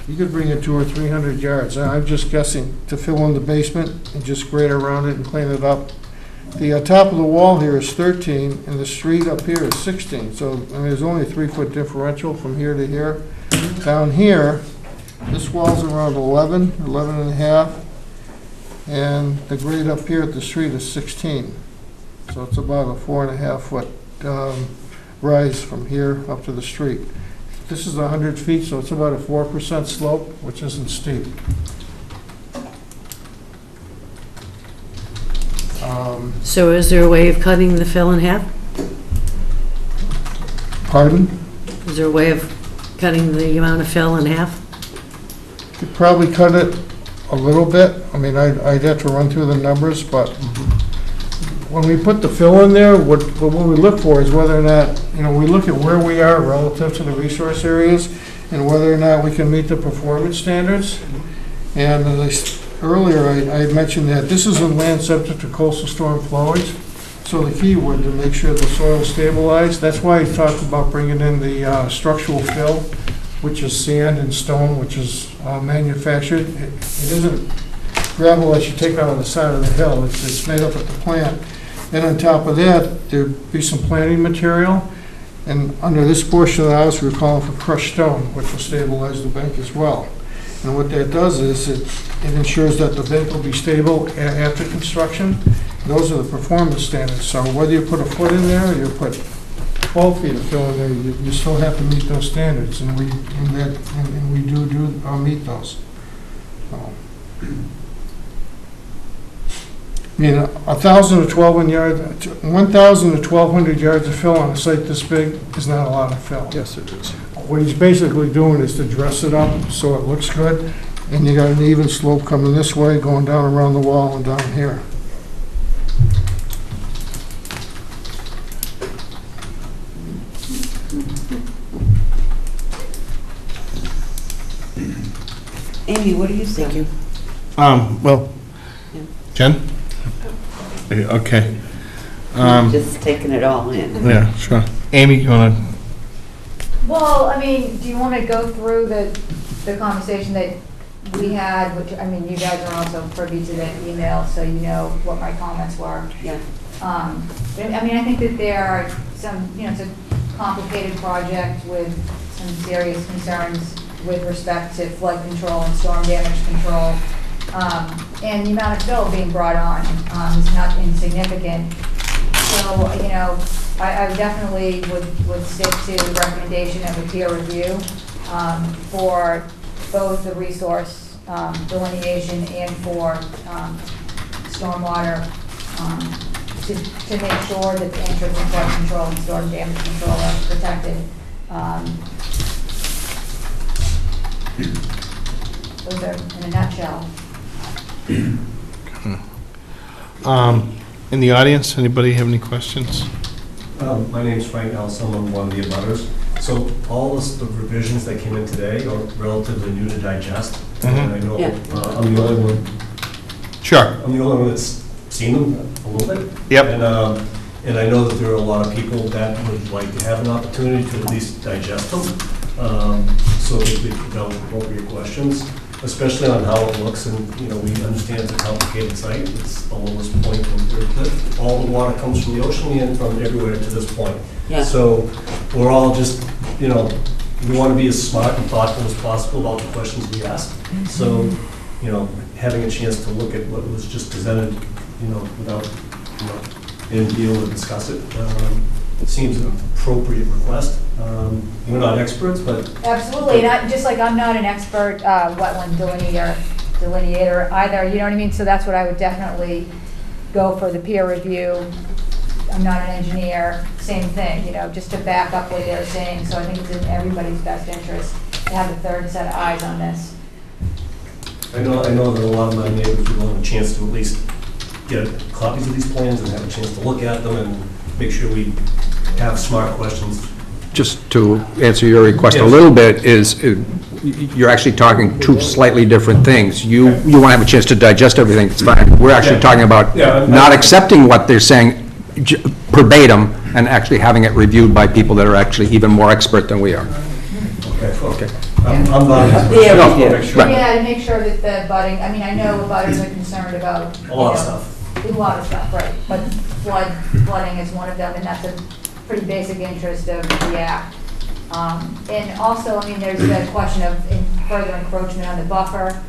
you could bring in 200 or 300 yards. I'm just guessing, to fill in the basement and just grade around it and clean it up. The top of the wall here is 13, and the street up here is 16. So, I mean, there's only a 3-foot differential from here to here. Down here, this wall's around 11 and a half. And the grade up here at the street is 16. So it's about a 4.5 foot rise from here up to the street. This is 100 feet, so it's about a 4% slope, which isn't steep. So is there a way of cutting the fill in half? Pardon? Is there a way of cutting the amount of fill in half? Could probably cut it a little bit. I mean, I'd have to run through the numbers, but when we put the fill in there, what we look for is whether or not, we look at where we are relative to the resource areas and whether or not we can meet the performance standards. And earlier, I had mentioned that this is a land subject to coastal storm flowage, so the key would to make sure the soil is stabilized. That's why I talked about bringing in the structural fill, which is sand and stone, which is manufactured. It isn't gravel that you take out of the side of the hill. It's made up at the plant. And on top of that, there'd be some planting material. And under this portion of the house, we're calling for crushed stone, which will stabilize the bank as well. And what that does is it ensures that the bank will be stable after construction. Those are the performance standards. So whether you put a foot in there or you put 12 feet of fill in there, you still have to meet those standards, and we do meet those. So, I mean, 1,000 to 1,200 yards of fill on a site this big is not a lot of fill. Yes, it is. What he's basically doing is to dress it up so it looks good, and you got an even slope coming this way, going down around the wall and down here. Amy, what do you think? Well, Jen? Okay. Just taking it all in. Yeah, sure. Amy, you want to? Well, I mean, do you want to go through the conversation that we had, which, I mean, you guys are also privy to the email, so you know what my comments were. Yeah. I mean, I think that there are some, it's a complicated project with some serious concerns with respect to flood control and storm damage control. And the amount of fill being brought on is not insignificant. So, I definitely would stick to the recommendation of a peer review for both the resource delineation and for stormwater to make sure that the interests of flood control and storm damage control are protected. Those are in a nutshell. In the audience, anybody have any questions? My name's Frank Nelson, I'm one of the abutters. So all the revisions that came in today are relatively new to digest. And I know I'm the only one. Sure. I'm the only one that's seen them a little bit. Yep. And I know that there are a lot of people that would like to have an opportunity to at least digest them, so that they can develop appropriate questions, especially on how it looks. And we understand it's a complicated site. It's the lowest point from the cliff. All the water comes from the ocean and from everywhere to this point. Yeah. So we're all just, we want to be as smart and thoughtful as possible about the questions we ask. So, having a chance to look at what was just presented, without, being able to discuss it, it seems an appropriate request. We're not experts, but... Absolutely, and just like I'm not an expert wetland delineator either, you know what I mean? So that's what I would definitely go for, the peer review. I'm not an engineer, same thing, just to back up what they're saying. So I think it's in everybody's best interest to have a third set of eyes on this. I know that a lot of my neighbors would want a chance to at least get copies of these plans and have a chance to look at them and make sure we have smart questions just to answer your request a little bit, is you're actually talking two slightly different things. You want to have a chance to digest everything, it's fine. We're actually talking about not accepting what they're saying verbatim and actually having it reviewed by people that are actually even more expert than we are. Okay. I'm not. Yeah, to make sure that the budding, I mean, I know butters are concerned about. A lot of stuff. A lot of stuff, right, but flooding is one of them, and that's a pretty basic interest of the act. And also, I mean, there's the question of further encroachment on the buffer.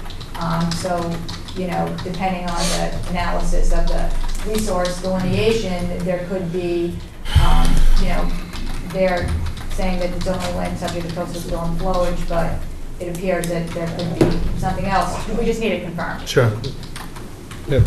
So, you know, depending on the analysis of the resource delineation, there could be, you know, they're saying that it's only when subject to coastal spill and flowage, but it appears that there could be something else. We just need it confirmed. Sure. Yeah.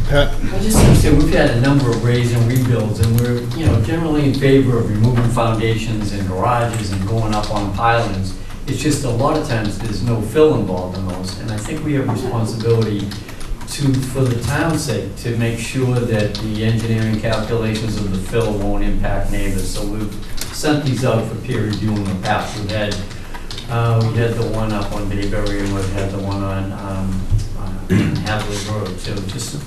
Pat? I just understand, we've had a number of raise and rebuilds, and we're, you know, generally in favor of removing foundations and garages and going up on pilings. It's just a lot of times there's no fill involved in those, and I think we have responsibility to, for the town's sake, to make sure that the engineering calculations of the fill won't impact neighbors. So we've sent these out for peer review in the past. We had the one up on Bayberry, and we've had the one on Hadley Road. So just,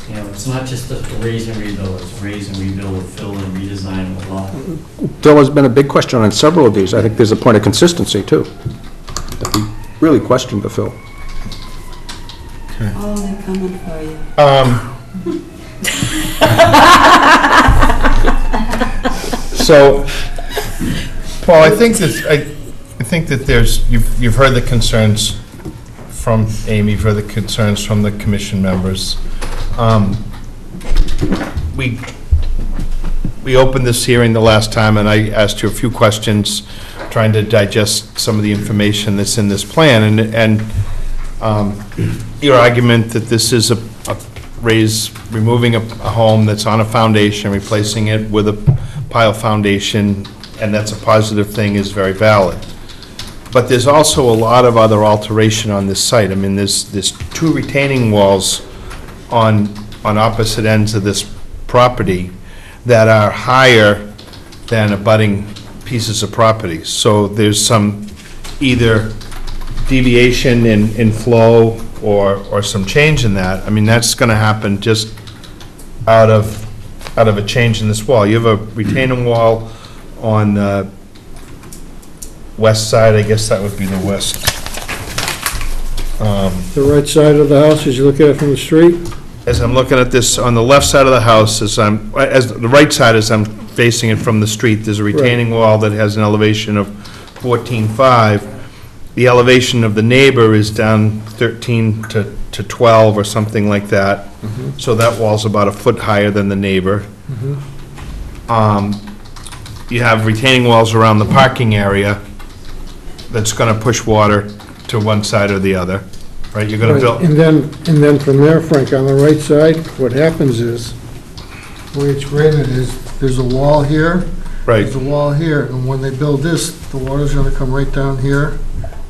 you know, it's not just a raise and rebuild, it's raise and rebuild, fill and redesign of the lot. There has been a big question on several of these. I think there's a point of consistency, too. That we really questioned the fill. Oh, they're coming for you. So, Paul, I think that there's, you've heard the concerns from Amy, you've heard the concerns from the commission members. We opened this hearing the last time, and I asked you a few questions, trying to digest some of the information that's in this plan, and your argument that this is removing a home that's on a foundation, replacing it with a pile foundation, and that's a positive thing, is very valid. But there's also a lot of other alteration on this site. I mean, there's two retaining walls on opposite ends of this property that are higher than abutting pieces of property. So there's some either deviation in flow or some change in that. I mean, that's going to happen just out of a change in this wall. You have a retaining wall on the west side. I guess that would be the west. The right side of the house, as you look at it from the street? As I'm looking at this, on the left side of the house, as the right side as I'm facing it from the street, there's a retaining wall that has an elevation of 14.5. The elevation of the neighbor is down 13 to 12 or something like that. So that wall's about a foot higher than the neighbor. You have retaining walls around the parking area that's going to push water to one side or the other, right? You're going to build. And then from there, Frank, on the right side, what happens is, where it's graded is, there's a wall here. Right. There's a wall here, and when they build this, the water's going to come right down here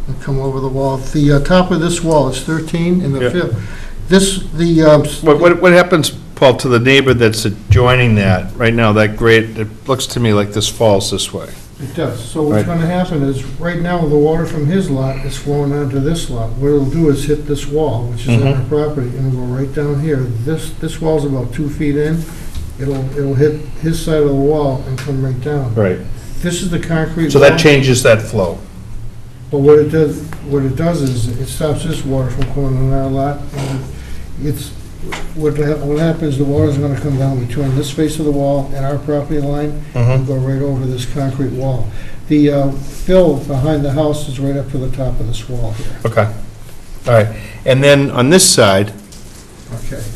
and come over the wall. The top of this wall is 13, and the What happens, Paul, to the neighbor that's adjoining that right now? That grade, it looks to me like this falls this way. It does. So what's going to happen is, right now, the water from his lot is flowing onto this lot. What it'll do is hit this wall, which is on our property, and it'll go right down here. This wall's about 2 feet in. It'll hit his side of the wall and come right down. Right. This is the concrete. So that changes that flow. But what it does is, it stops this water from coming on our lot. And what happens, the water's gonna come down between this face of the wall and our property line, and go right over this concrete wall. The fill behind the house is right up to the top of this wall here. Okay. All right. And then on this side,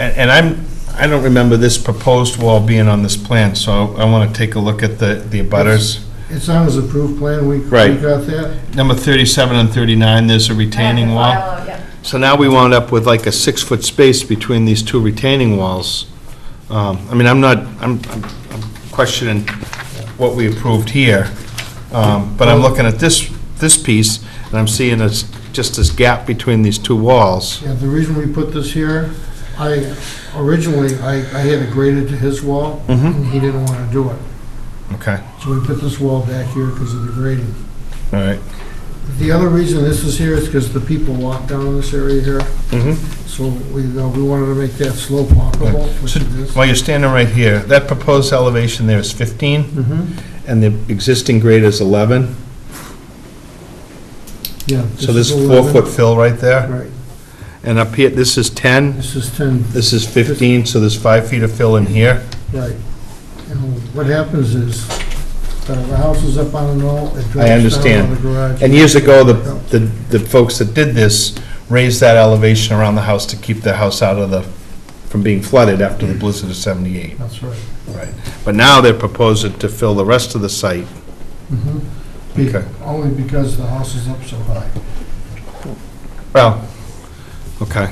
and I don't remember this proposed wall being on this plan, so I want to take a look at the abutters. It's on his approved plan, we got that. Number 37 and 39, there's a retaining wall. So now we wound up with like a 6-foot space between these two retaining walls. I mean, I'm questioning what we approved here, but I'm looking at this piece, and I'm seeing just this gap between these two walls. Yeah, the reason we put this here, originally I had it graded to his wall, and he didn't want to do it. Okay, So we put this wall back here because of the grading. all right. The other reason this is here is because the people walk down this area here. Mm-hmm. So we wanted to make that slope walkable, which So, it is. while you're standing right here, that proposed elevation there is 15, and the existing grade is 11, Yeah. so there's is 11. 4-foot fill right there. Right. And up here, this is 10, This is 10, this is 15, so there's 5 feet of fill in here. right. And what happens is, the house is up on a knoll, it I drops down understand. on the garage. And years ago, the folks that did this raised that elevation around the house to keep the house out of from being flooded after the blizzard of 78. That's right. Right. But now they're proposing to fill the rest of the site. Okay. Only because the house is up so high. Well, okay.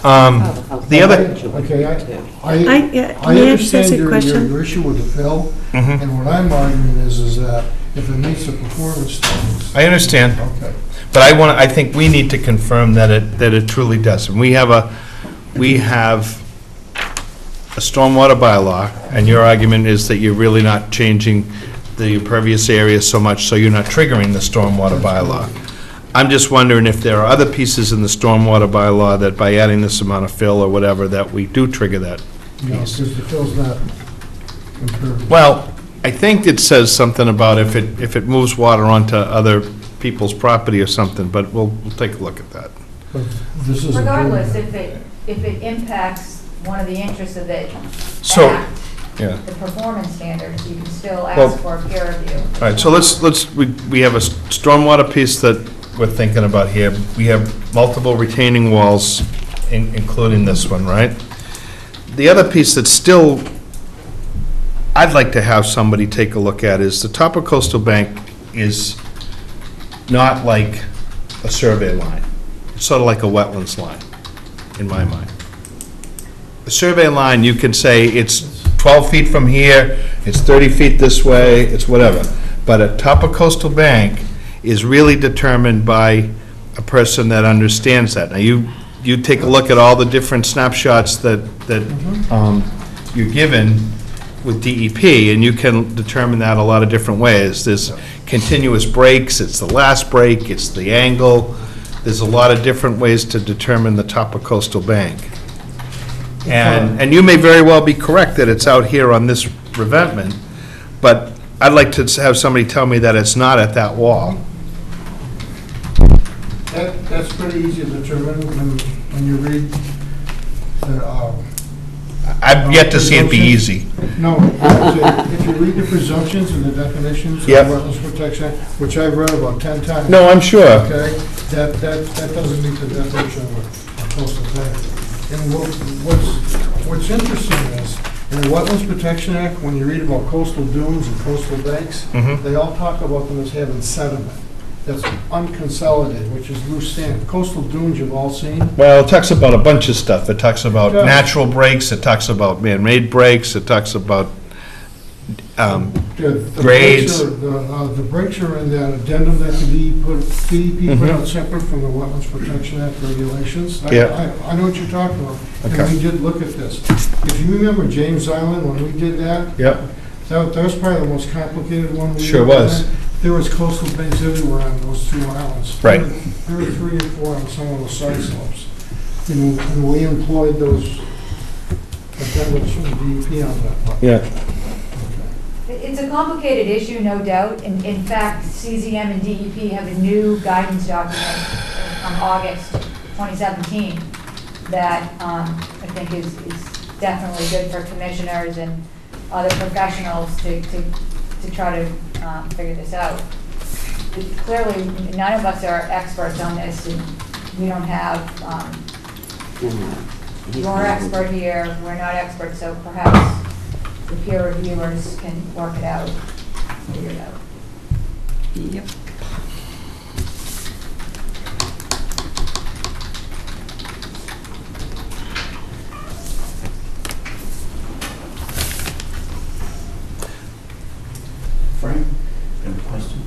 The other, Okay, I- yeah, I may I just ask understand a your question? issue with the fill, Mhm. and what I'm arguing is that if it meets the performance standards. I understand, Okay. but I think we need to confirm that it truly does. And we have a stormwater bylaw, and your argument is that you're really not changing the impervious area so much, so you're not triggering the stormwater bylaw. I'm just wondering if there are other pieces in the stormwater bylaw that by adding this amount of fill or whatever, that we do trigger that No, piece. because the fill's not impervious. Well, I think it says something about if it moves water onto other people's property or something, but we'll take a look at that. But this is. Regardless, if it impacts one of the interests of the So, act, yeah. the performance standards, you can still Well- ask for a peer review. All right, so we have a stormwater piece that we're thinking about here. We have multiple retaining walls, including this one, right? The other piece that's still, I'd like to have somebody take a look at is the top of Coastal Bank is not like a survey line. It's sort of like a wetlands line, in my mind. A survey line, you can say it's 12 feet from here, it's 30 feet this way, it's whatever. But a top of Coastal Bank is really determined by a person that understands that. Now, you take a look at all the different snapshots that you're given with DEP, and you can determine that a lot of different ways. There's continuous breaks, it's the last break, it's the angle. There's a lot of different ways to determine the top of Coastal Bank. And you may very well be correct that it's out here on this revetment, but I'd like to have somebody tell me that it's not at that wall. That's pretty easy to determine when you read the. I've yet to see it be easy. No, if you read the presumptions and the definitions of Yep. Wetlands Protection Act, which I've read about 10 times. No, I'm sure. Okay, that doesn't meet the definition of coastal bank. And what's interesting is, in the Wetlands Protection Act, when you read about coastal dunes and coastal banks, they all talk about them as having sediment that's unconsolidated, which is loose sand. Coastal dunes you've all seen. Well, it talks about a bunch of stuff. It talks about Yeah. natural breaks, it talks about man-made breaks, it talks about The grades. The breaks are in that addendum that the DEP put out separate from the Wetlands Protection Act regulations. Yeah. I know what you're talking about. Okay. And we did look at this. If you remember James Island, when we did that, Yep. that was probably the most complicated one. Sure looked was. at. There was coastal banks everywhere on those two islands. Right. There were 3 or 4 on some of those side slopes. And we employed those addendums from the DEP on that. Yeah. It's a complicated issue, no doubt. In fact, CZM and DEP have a new guidance document from August 2017 that I think is definitely good for commissioners and other professionals to try to figure this out. Clearly, none of us are experts on this, and we don't have, you're expert here, we're not experts, so perhaps the peer reviewers can work it out, figure it out. Yep. Frank, you have a question?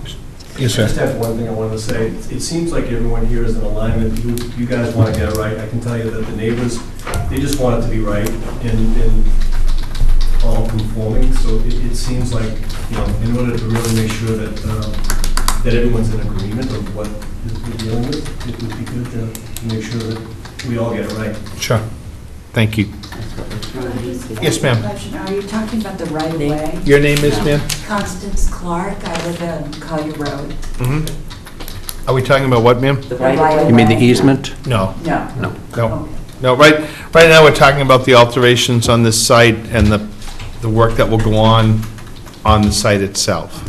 Yes, sir. I just have one thing I wanted to say. It seems like everyone here is in alignment. You guys want to get it right. I can tell you that the neighbors, they just want it to be right. And all conforming, so it seems like, you know, in order to really make sure that, that everyone's in agreement of what we're dealing with, it would be good to make sure that we all get it right. Sure. Thank you. Yes, ma'am. Are you talking about the right of way? Your name is, ma'am? Constance Clark. I live on Collier Road. Are we talking about what, ma'am? The right of way. You mean the easement? No. No. No. No. No, right now, we're talking about the alterations on this site and the work that will go on the site itself.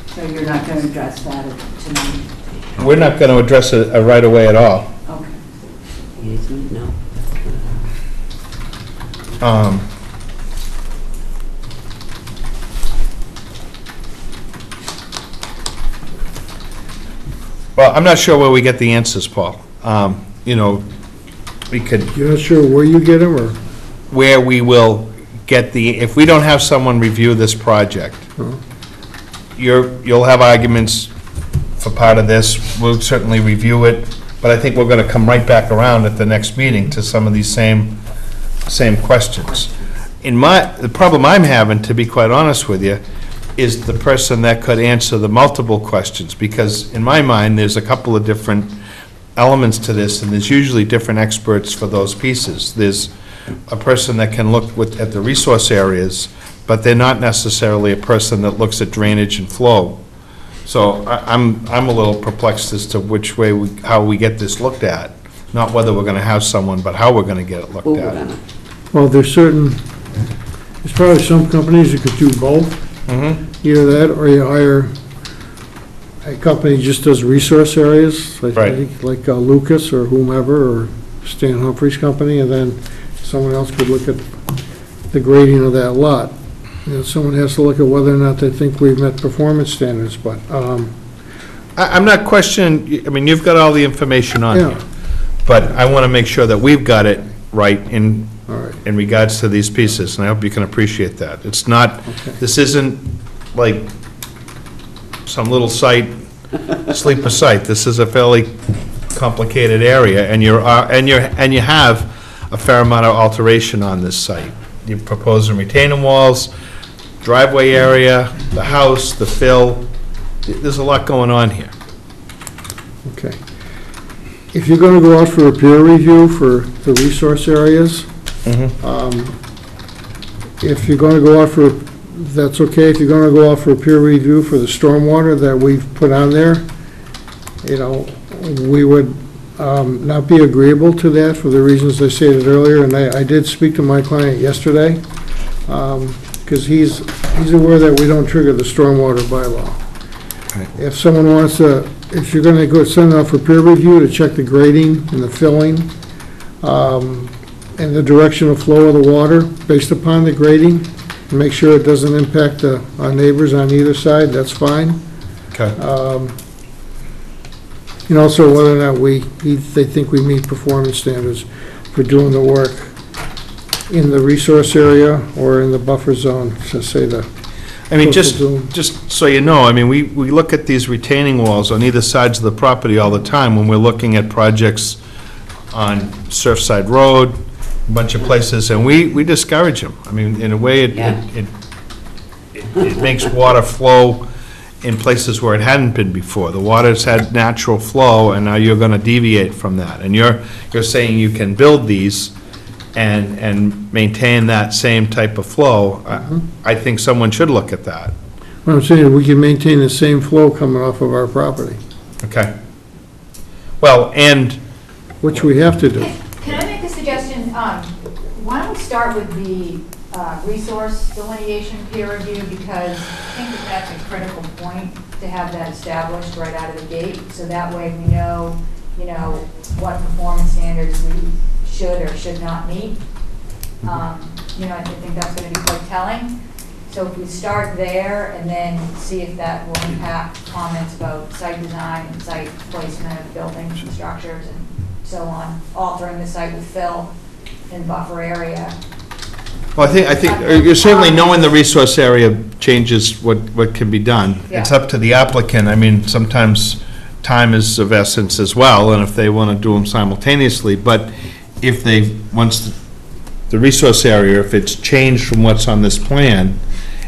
So you're not going to address that tonight? We're not going to address a right-of-way at all. Okay. No. Well, I'm not sure where we get the answers, Paul. You know, we could, You're not sure where you get them, or? where we will get if we don't have someone review this project, you'll have arguments for part of this. We'll certainly review it, but I think we're going to come right back around at the next meeting to some of these same questions. The problem I'm having, to be quite honest with you, is the person that could answer the multiple questions, because in my mind, there's a couple of different elements to this, and there's usually different experts for those pieces. There's a person that can look at the resource areas, but they're not necessarily a person that looks at drainage and flow. So I'm a little perplexed as to which way, how we get this looked at. Not whether we're gonna have someone, but how we're gonna get it looked at. Well, there's probably some companies that could do both. Either that, or you hire a company that just does resource areas, like Lucas or whomever, or Stan Humphrey's company, and then someone else could look at the grading of that lot. You know, someone has to look at whether or not they think we've met performance standards, but, I'm not questioning, I mean, you've got all the information on Yeah. here, but I want to make sure that we've got it right in regards to these pieces, and I hope you can appreciate that. It's not, this isn't like some little site, sleeper site. This is a fairly complicated area, and you have a fair amount of alteration on this site. You're proposing retaining walls, driveway area, the house, the fill. There's a lot going on here. okay. If you're gonna go out for a peer review for the resource areas, if you're gonna go out for, that's okay. If you're gonna go out for a peer review for the stormwater that we've put on there, you know, we would not be agreeable to that for the reasons I stated earlier, and I did speak to my client yesterday, because he's aware that we don't trigger the stormwater bylaw. If someone wants to, if you're gonna go send out for peer review to check the grading and the filling, and the direction of flow of the water based upon the grading, and make sure it doesn't impact our neighbors on either side, that's fine. Okay. And also whether or not they think we meet performance standards for doing the work in the resource area or in the buffer zone, so say the. I mean, just so you know, I mean, we look at these retaining walls on either sides of the property all the time when we're looking at projects on Surfside Road, a bunch of places, and we discourage them. I mean, in a way, it makes water flow in places where it hadn't been before. The water's had natural flow, and now you're gonna deviate from that. And you're saying you can build these and maintain that same type of flow. I think someone should look at that. What I'm saying, we can maintain the same flow coming off of our property. Okay. Well, and... Which we have to do. Can I make a suggestion? Why don't we start with the resource delineation peer review, because I think that's a critical point to have that established right out of the gate, so that way we know, what performance standards we should or should not meet. I think that's going to be quite telling. So if we start there and then see if that will impact comments about site design and site placement of buildings and structures and so on, altering the site with fill and buffer area. Well, I think you're certainly knowing the resource area changes what can be done. Yeah. It's up to the applicant. I mean, sometimes time is of essence as well, and if they want to do them simultaneously, but if they, once the resource area, if it's changed from what's on this plan,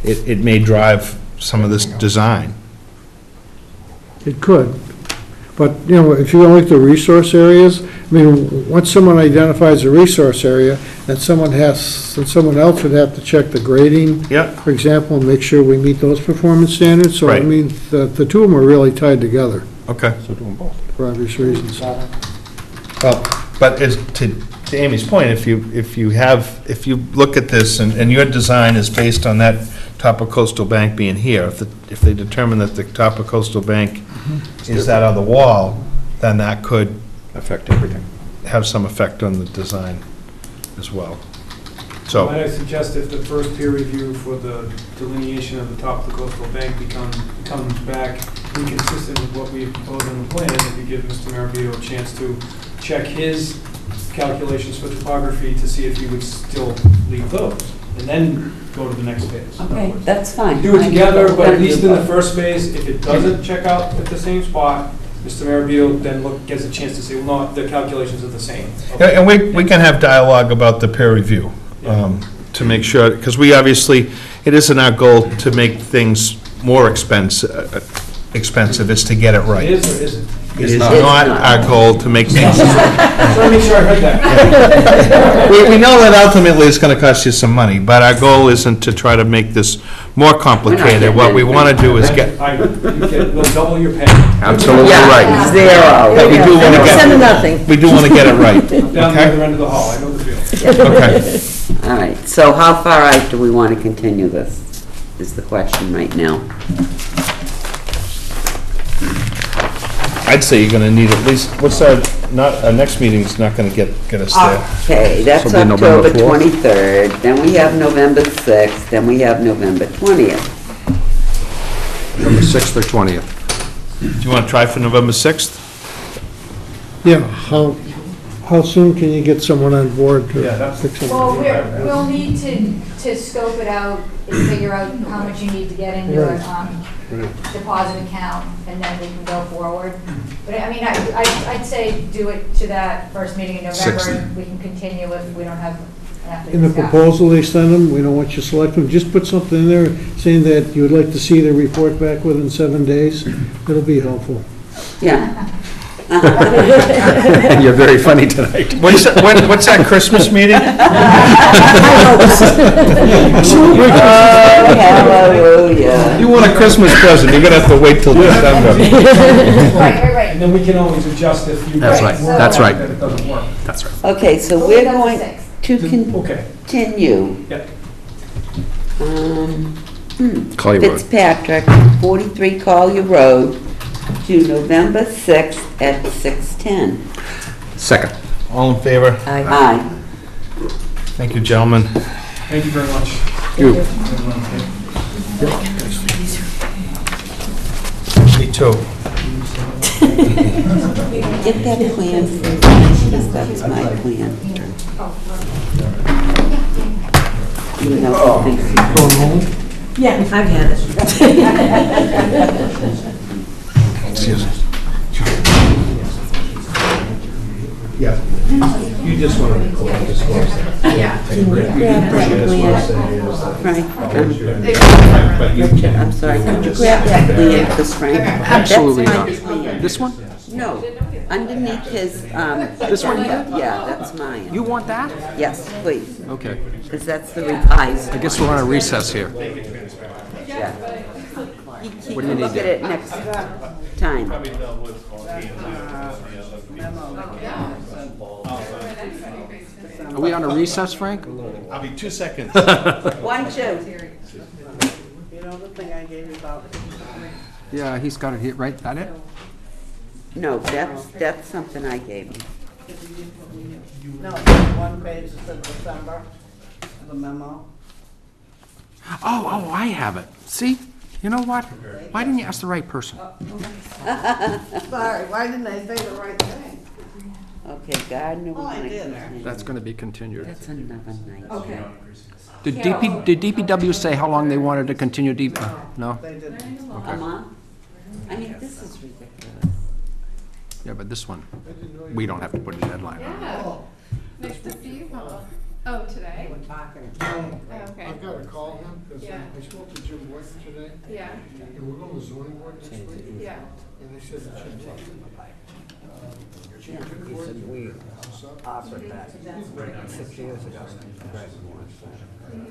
it may drive some of this design. It could. But, you know, if you look at the resource areas, I mean, once someone identifies a resource area, then someone else would have to check the grading, Yeah. for example, and make sure we meet those performance standards. So, I Right. mean, the two of them are really tied together Okay. So do them both. for obvious reasons. Well, but as to Amy's point, if you look at this and your design is based on that top of coastal bank being here, if they determine that the top of coastal bank is that other wall, then that could Affect everything. have some effect on the design as well. So, Might I suggest if the first peer review for the delineation of the top of the coastal bank comes back inconsistent with what we propose in the plan, if you give Mr. Marabito a chance to check his calculations for topography to see if he would still leave those, and then go to the next phase. Okay, that's fine. Do it together, but at least in the first phase, if it doesn't check out at the same spot, Mr. Marabito then gets a chance to say, well, no, the calculations are the same. yeah, and we can have dialogue about the peer review, to make sure, because we obviously, it isn't our goal to make things more expensive, it's to get it right. It is or isn't? It is not our goal to make things. Just want to make sure I heard that. We know that ultimately it's going to cost you some money, but our goal isn't to try to make this more complicated. What we want to do is get. We'll double your pay. Absolutely Yeah, right. zero. But we do want to Send them get, nothing. we do want to get it right. Down the Okay? other end of the hall, I know the deal. Okay. All right, so how far out do we want to continue this, is the question right now. I'd say you're going to need at least, our next meeting's not going to get us there. Okay, that's So it'll be November October 4th? 23rd, then we have November 6th, then we have November 20th. November 6th or 20th. Do you want to try for November 6th? Yeah, how soon can you get someone on board to Yeah, that's- fix it? Well, we'll need to scope it out and figure out how much you need to get into a deposit account, and then we can go forward. But I mean, I'd say do it to that first meeting in November, 60. and we can continue if we don't have enough to In the discuss. proposal they send them, we don't want you to select them, just put something in there saying that you would like to see the report back within 7 days. It'll be helpful. Yeah. You're very funny tonight. What's that Christmas meeting? Oh, hallelujah. You want a Christmas present, you're going to have to wait till December. Right. And then we can always adjust if you. That's right, that's right. That it doesn't work. That's right. Okay, so We'll we're leave that going to 6. to Okay. continue. Yep. Collier Road. Fitzpatrick, 43 Collier Road, to November 6th at 6:10. Second. All in favor? Aye. Thank you, gentlemen. Thank you very much. You. Me too. Get that plan for me, because that's my plan. You know, Yeah, I've had it. Yeah. You just want to collect this Frank, I'm sorry, could you grab that plan, because Frank? Absolutely That's not. my plan. This one? No, underneath his, This one here? Yeah, that's mine. You want that? Yes, please, Okay. because that's the revised. I guess we're on a recess here. Yeah. What do you need Look at there? it next time. Are we on a recess, Frank? I'll be 2 seconds. 1, 2. You know the thing I gave you about? Yeah, he's got it here, right? That it? No, that's something I gave him. No, one page that said December, the memo. Oh, I have it. See? You know what? Why didn't you ask the right person? Sorry, why didn't I say the right thing? Okay, Gardner, we're Oh, I gonna did. continue. That's going to be continued. That's another night. Okay. Did DPW say how long they wanted to continue no? They didn't. Come on. I mean, this is ridiculous. Yeah, but this one, we don't have to put a deadline on it. Nice to see you, Paula. Oh, today? We're talking. Oh, okay. I've got to call him, because Yeah. I spoke to Jim Boyton today, Yeah, and we're going to zoning board next week, yeah. and they said it should take. He said we offered that 6 years ago.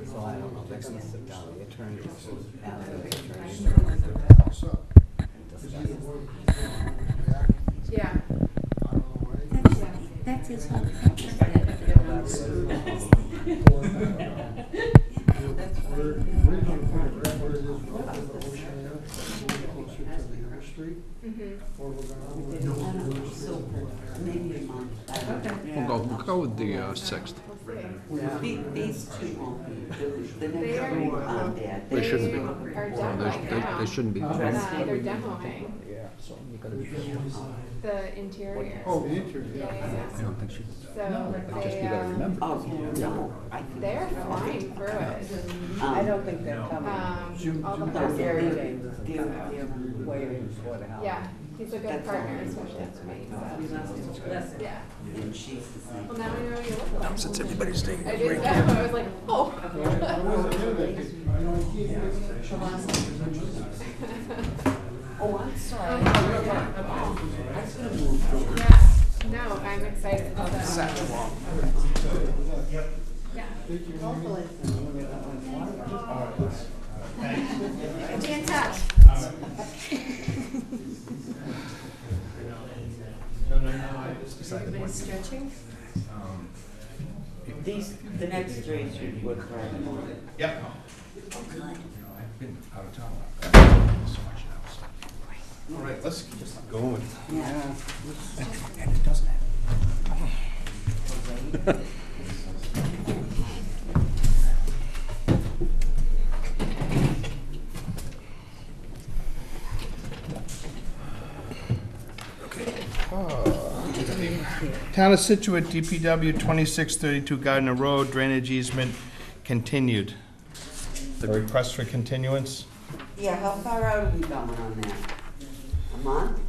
So I don't know, they're gonna sit down, the attorneys, and the attorneys. Yeah. That's his whole We're going to figure out what it is, we're going to Ocean Air, closer to the other street, or we're going to. Maybe a month. We'll go with the 6th. These two won't be, the They next are, three are there. They shouldn't be. Are No, demoing now. they shouldn't be. They're demoing Yeah. the interior. Oh, the interior. Yeah. I don't think she. So Just you gotta remember. Oh, no, I think. they're flying through it. I don't think they're coming. All the No, places. they're- They're waiting for the house. Yeah, he's a good partner, especially to me, so. Yeah. And she's the same. Well, now I know you look like. Since everybody's taking I did that, I was like, oh. Oh, I'm sorry. Yeah, no, I'm excited about that. Yeah. Be in touch. Everybody's stretching? The next three should work right. Yep. I've been out of town. So much else. All right, let's keep going. Yeah. And it doesn't have. Town of Scituate, DPW 2632 Gardner Road, drainage easement continued. The request for continuance? Yeah, how far out are we going on that? A month?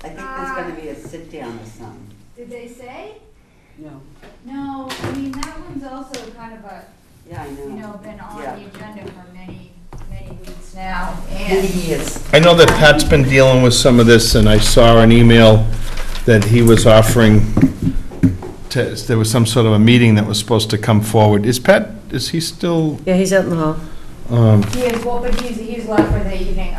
I think there's gonna be a sit-down or something. Did they say? No. No, I mean, that one's also kind of a, Yeah, I know. you know, been on Yeah. the agenda for many, many weeks now, Many and years. I know that Pat's been dealing with some of this, and I saw an email that he was offering to, there was some sort of a meeting that was supposed to come forward. Is he still? Yeah, he's out in the hall. he is, well, but he's left for the evening.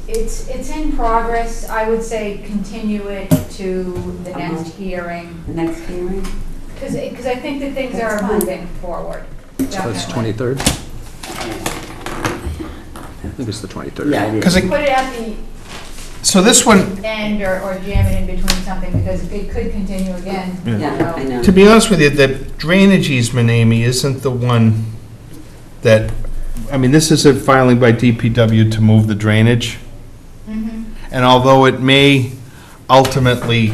It's in progress. I would say continue it to the next hearing, The next hearing? because I think that things That's are fine. moving forward. So it's Definitely. 23rd? I think it's the 23rd. Yeah, it is. 'Cause it- Put it at the So this one, end or jam it in between something, because it could continue again. you Yeah, know. I know. to be honest with you, the drainage easement, Amy, isn't the one that, I mean, this is a filing by DPW to move the drainage. Mhm. And although it may ultimately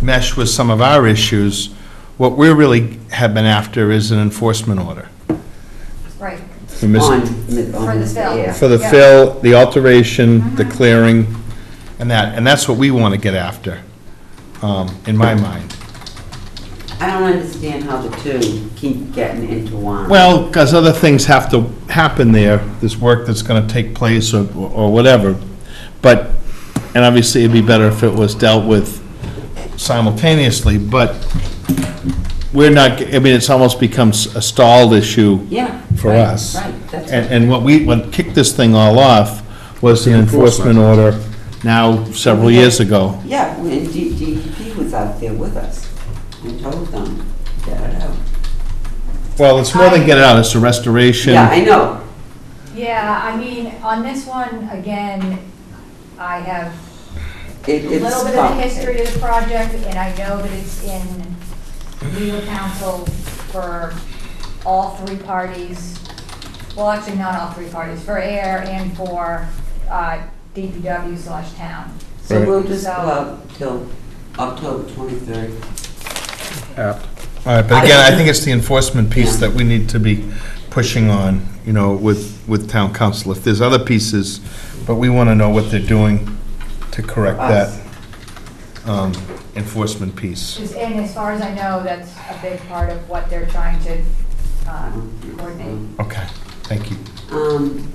mesh with some of our issues, what we really have been after is an enforcement order. Right, For mis- On for the fill. yeah. For the Yeah. fill, the alteration, the clearing, and that's what we want to get after, in my mind. I don't understand how the two keep getting into one. Well, because other things have to happen there, there's work that's going to take place or whatever, but, and obviously it'd be better if it was dealt with simultaneously, but we're not, I mean, it's almost becomes a stalled issue Yeah. for right, us. Right, that's And what kicked this thing all off was an enforcement order now several years ago. Yeah, when DEP was out there with us and told them, get it out. Well, it's more than get it out, it's a restoration. Yeah, I know. Yeah, I mean, on this one, again, I have a It's little bit of the complicated. history of the project, and I know that it's in legal counsel for all three parties. Well, actually, not all three parties, for air and for DPW/town. So we'll just go So- out till October 23rd. Apt. All right, but again, I think it's the enforcement piece that we need to be pushing on, with town council. If there's other pieces, but we want to know what they're doing to correct that. Us. enforcement piece. And as far as I know, that's a big part of what they're trying to coordinate. Okay, thank you.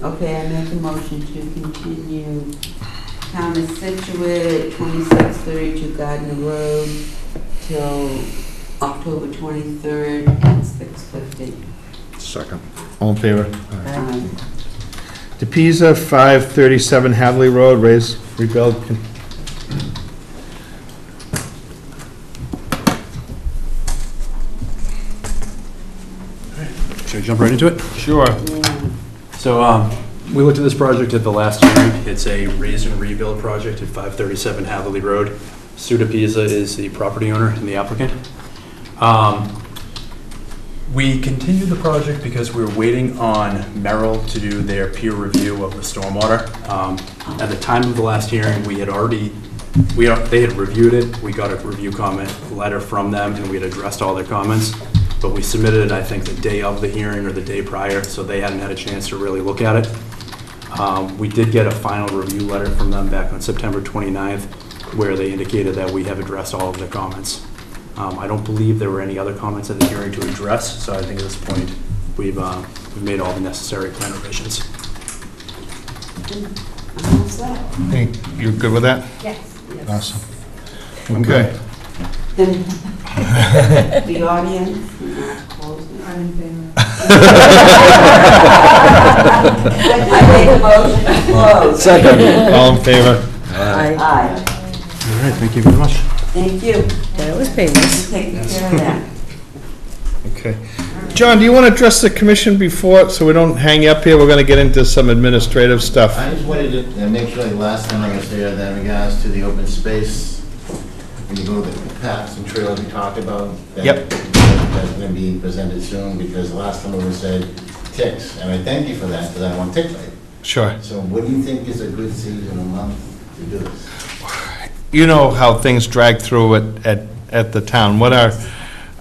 Okay, I make a motion to continue Town of Scituate, 2632 Gardner Road, till October 23rd at 6:50. Second. All in favor? DePisa, 537 Hadley Road, rebuild. Should I jump right into it? Sure. So we looked at this project at the last hearing. It's a raise and rebuild project at 537 Hatherley Road. Scituate is the property owner and the applicant. We continued the project because we were waiting on Merrill to do their peer review of the stormwater. At the time of the last hearing, they had reviewed it. We got a review comment letter from them, and we had addressed all their comments. But we submitted it, I think, the day of the hearing or the day prior, so they hadn't had a chance to really look at it. We did get a final review letter from them back on September 29th, where they indicated that we have addressed all of their comments. I don't believe there were any other comments at the hearing to address, so I think at this point, we've made all the necessary plan revisions. Hey, you good with that? Yes. Awesome. Okay. The audience? I make a motion to close. Second. All in favor? Aye. All right, thank you very much. Thank you. That was painless. Take care of that. Okay. John, do you want to address the commission before, so we don't hang you up here? We're going to get into some administrative stuff. I just wanted to make sure, like last time I was there, that in regards to the open space, when you go to the paths and trails we talked about, Yep. that's going to be presented soon, because the last time it was said ticks, and I thank you for that, because I want tick light. Sure. So what do you think is a good season, a month to do this? You know how things drag through at the town. What our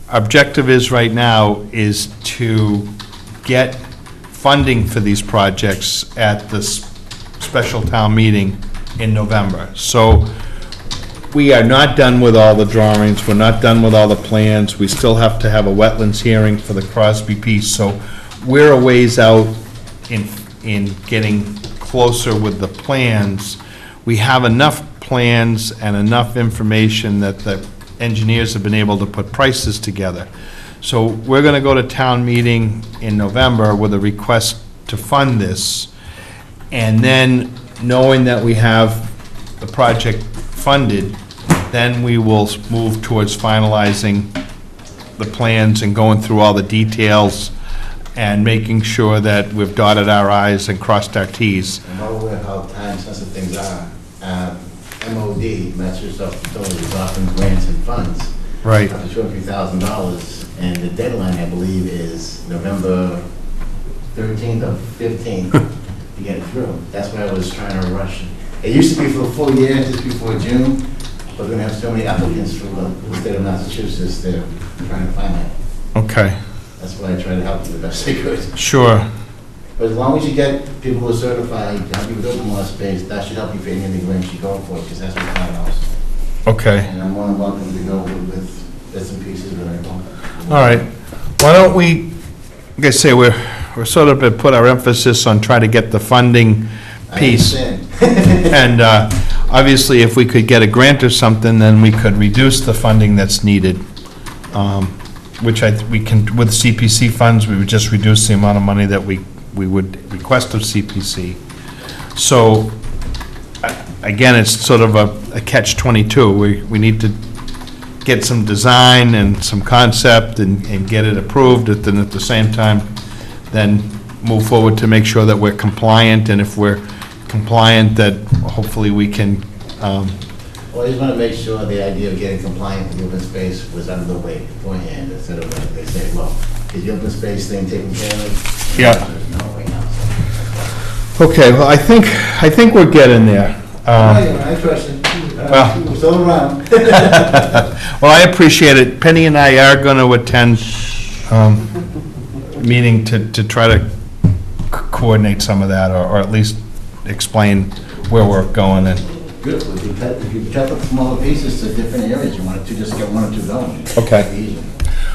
objective is right now is to get funding for these projects at the special town meeting in November. So we are not done with all the drawings, we're not done with all the plans, we still have to have a wetlands hearing for the Crosby piece, so we're a ways out in getting closer with the plans. We have enough plans and enough information that the engineers have been able to put prices together. So we're gonna go to town meeting in November with a request to fund this, and then, knowing that we have the project funded, then we will move towards finalizing the plans and going through all the details and making sure that we've dotted our i's and crossed our t's. I'm not aware how time-sensitive things are. MOD, Massachusetts Utilities, often grants and funds. Right. Up to $2,000, and the deadline, I believe, is November 13th or 15th to get it through. That's why I was trying to rush. It used to be for a full year, just before June, but we're going to have so many applicants from the state of Massachusetts, they're trying to find that. Okay. That's why I try to help you the best I could. Sure. But as long as you get people who are certified to help you with open lot space, that should help you for any of the grants you go for, because that's what townhouse. Okay. And I'm more than welcome to go with bits and pieces that I want. All right. Why don't we, like I say, we're sort of put our emphasis on trying to get the funding piece. I understand. And obviously, if we could get a grant or something, then we could reduce the funding that's needed. Which we can, with CPC funds, we would just reduce the amount of money that we would request of CPC. So, again, it's sort of a catch-22. We need to get some design and some concept and get it approved, and then at the same time, then move forward to make sure that we're compliant, and if we're compliant, that hopefully we can. Well, I just want to make sure the idea of getting compliant with the open space was out of the way beforehand, instead of like they say, well, is the open space thing taken care of? Yeah. There's no right now, so. Okay, well, I think we're getting there. I trust you. Well. We're still around. Well, I appreciate it. Penny and I are going to attend meeting to try to coordinate some of that, or at least explain where we're going. And Good, if you cut up smaller pieces to different areas, you wanted to just get one or two going. Okay. Easy.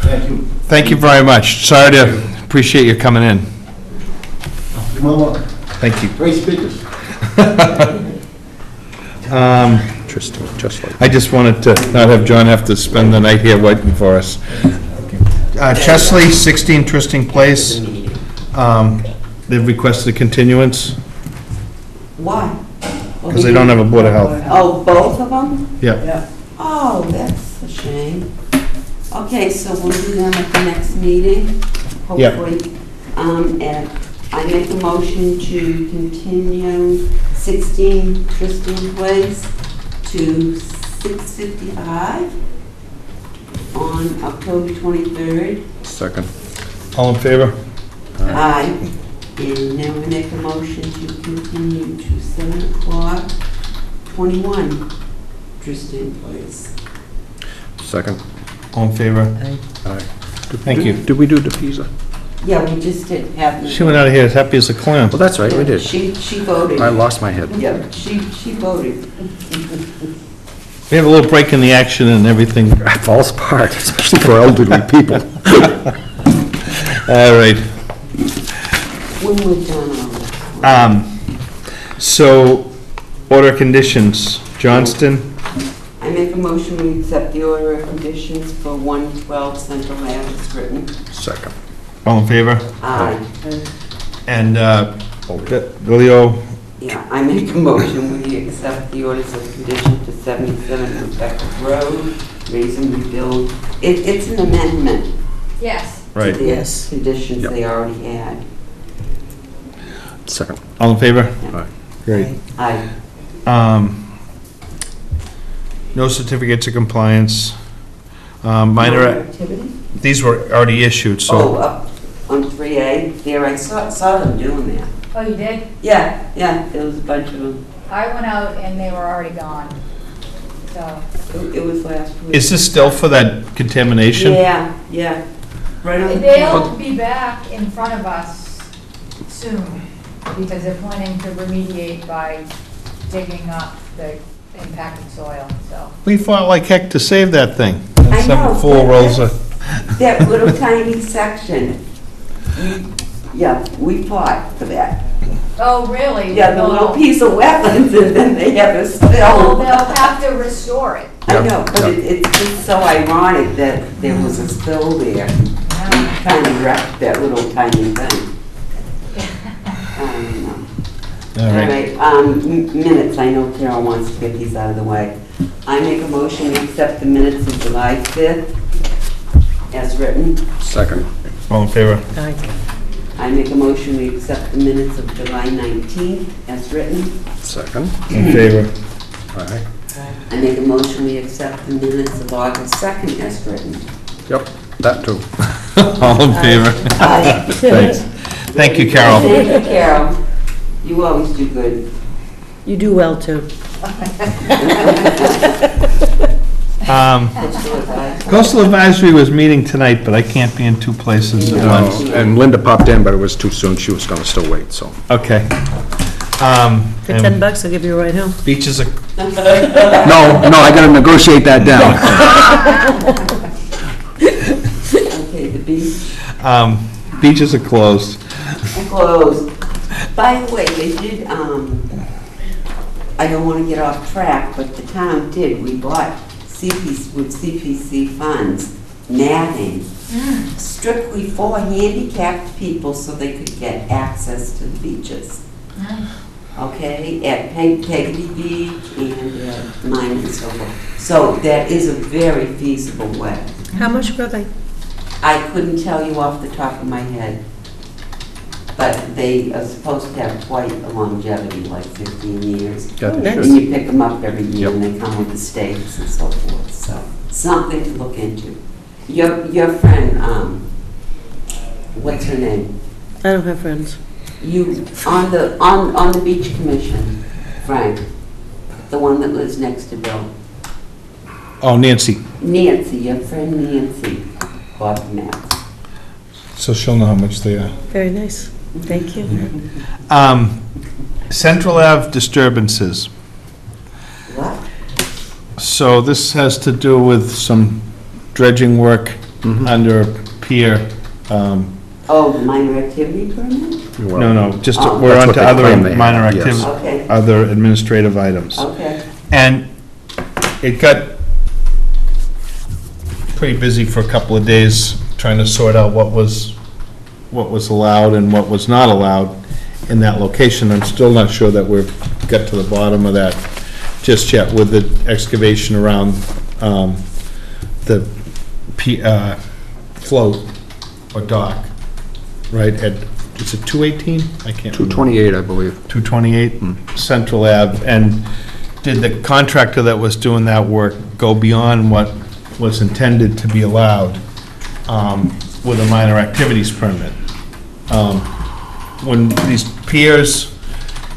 Thank you. Thank you very much. Sorry to, appreciate you coming in. Well, welcome. Thank you. Great speakers. Tristan, just like. I just wanted to not have John have to spend the night here waiting for us. Chesley, 16 Tristan Place. They've requested a continuance Why? because they don't have a Board of Health. Oh, both of them? Yeah. Oh, that's a shame. Okay, so we'll do them at the next meeting, Yeah. hopefully. And I make a motion to continue 16 Tristan Place to 6:55 on October 23rd. Second. All in favor? Aye. And now we make a motion to continue to 7 o'clock, 21 Tristan Place. Second. All in favor? Aye. Thank you. Did we do the pizza? Yeah, we just did have. She went out of here as happy as a clam. Well, that's right, we did. She voted. I lost my head. Yeah, she voted. We have a little break in the action and everything. It falls apart, especially for elderly people. All right. When we're done on this. So, order conditions. Johnston? I make a motion we accept the order of conditions for 112 Central Ave as written. Second. All in favor? Aye. And Leo? Yeah, I make a motion we accept the orders of condition to 77 Rebecca Road, raise and rebuild. It's an amendment Yes. to Right. the Yes. conditions Yep. they already had. Second. All in favor? Aye. Great. Aye. No certificates of compliance. Minor, activity? these were already issued, Oh, so, up on 3A, there, I saw them doing that. Oh, you did? Yeah, there was a bunch of them. I went out and they were already gone. So, It was last week. is this still for that contamination? Yeah. Right on the. they'll be back in front of us soon because they're planning to remediate by digging up the impacted soil, so. We fought like heck to save that thing. I Some know, fool rolls a, that little tiny section. We fought for that. Oh, really? Yeah, the little piece of wetlands, and then they have a Well, spill. they'll have to restore it. I know, but it's just so ironic that there was a spill there. Kind of wrecked that little tiny thing. I don't know. all right. Minutes, I know Carol wants to get these out of the way. I make a motion to accept the minutes of July 5th as written. Second. All in favor? Aye. I make a motion we accept the minutes of July 19th as written. Second. In favor? Aye. I make a motion we accept the minutes of August 2nd as written. Yep, that too. All in favor? Aye. Thanks. Thank you, Carol. Thank you, Carol. You always do good. You do well, too. Coastal Advisory was meeting tonight, but I can't be in two places at once. And Linda popped in, but it was too soon, she was gonna still wait, so. Okay. For $10, I'll give you a ride home. Beaches are, No, I gotta negotiate that down. Okay, the beach. beaches are closed. Closed. By the way, they did, I don't want to get off track, but the town did, we bought with CPC funds, matting, strictly for handicapped people so they could get access to the beaches. Okay, at Peggotty Beach and at mine and so forth. So that is a very feasible way. How much were they? I couldn't tell you off the top of my head, but they are supposed to have quite a longevity, like 15 years. Yeah, they And should. you pick them up every year, and they come with the stakes and so forth, so something to look into. Your friend, what's her name? I don't have friends. You, on the beach commission, Frank, the one that lives next to Bill. Oh, Nancy. Nancy, your friend Nancy, bought the maps. So she'll know how much they are. Very nice. Thank you. Central Ave disturbances. So this has to do with some dredging work under a pier. Oh, the minor activity permit? No, just, Oh. we're That's on what to they other claim they have, minor yes. activities, Okay. other administrative items. Okay. And it got pretty busy for a couple of days trying to sort out what was allowed and what was not allowed in that location. I'm still not sure that we've got to the bottom of that just yet with the excavation around the float or dock, right, at, is it 218? I can't remember. 228, I believe. 228 Central Ave, and did the contractor that was doing that work go beyond what was intended to be allowed with a minor activities permit? When these piers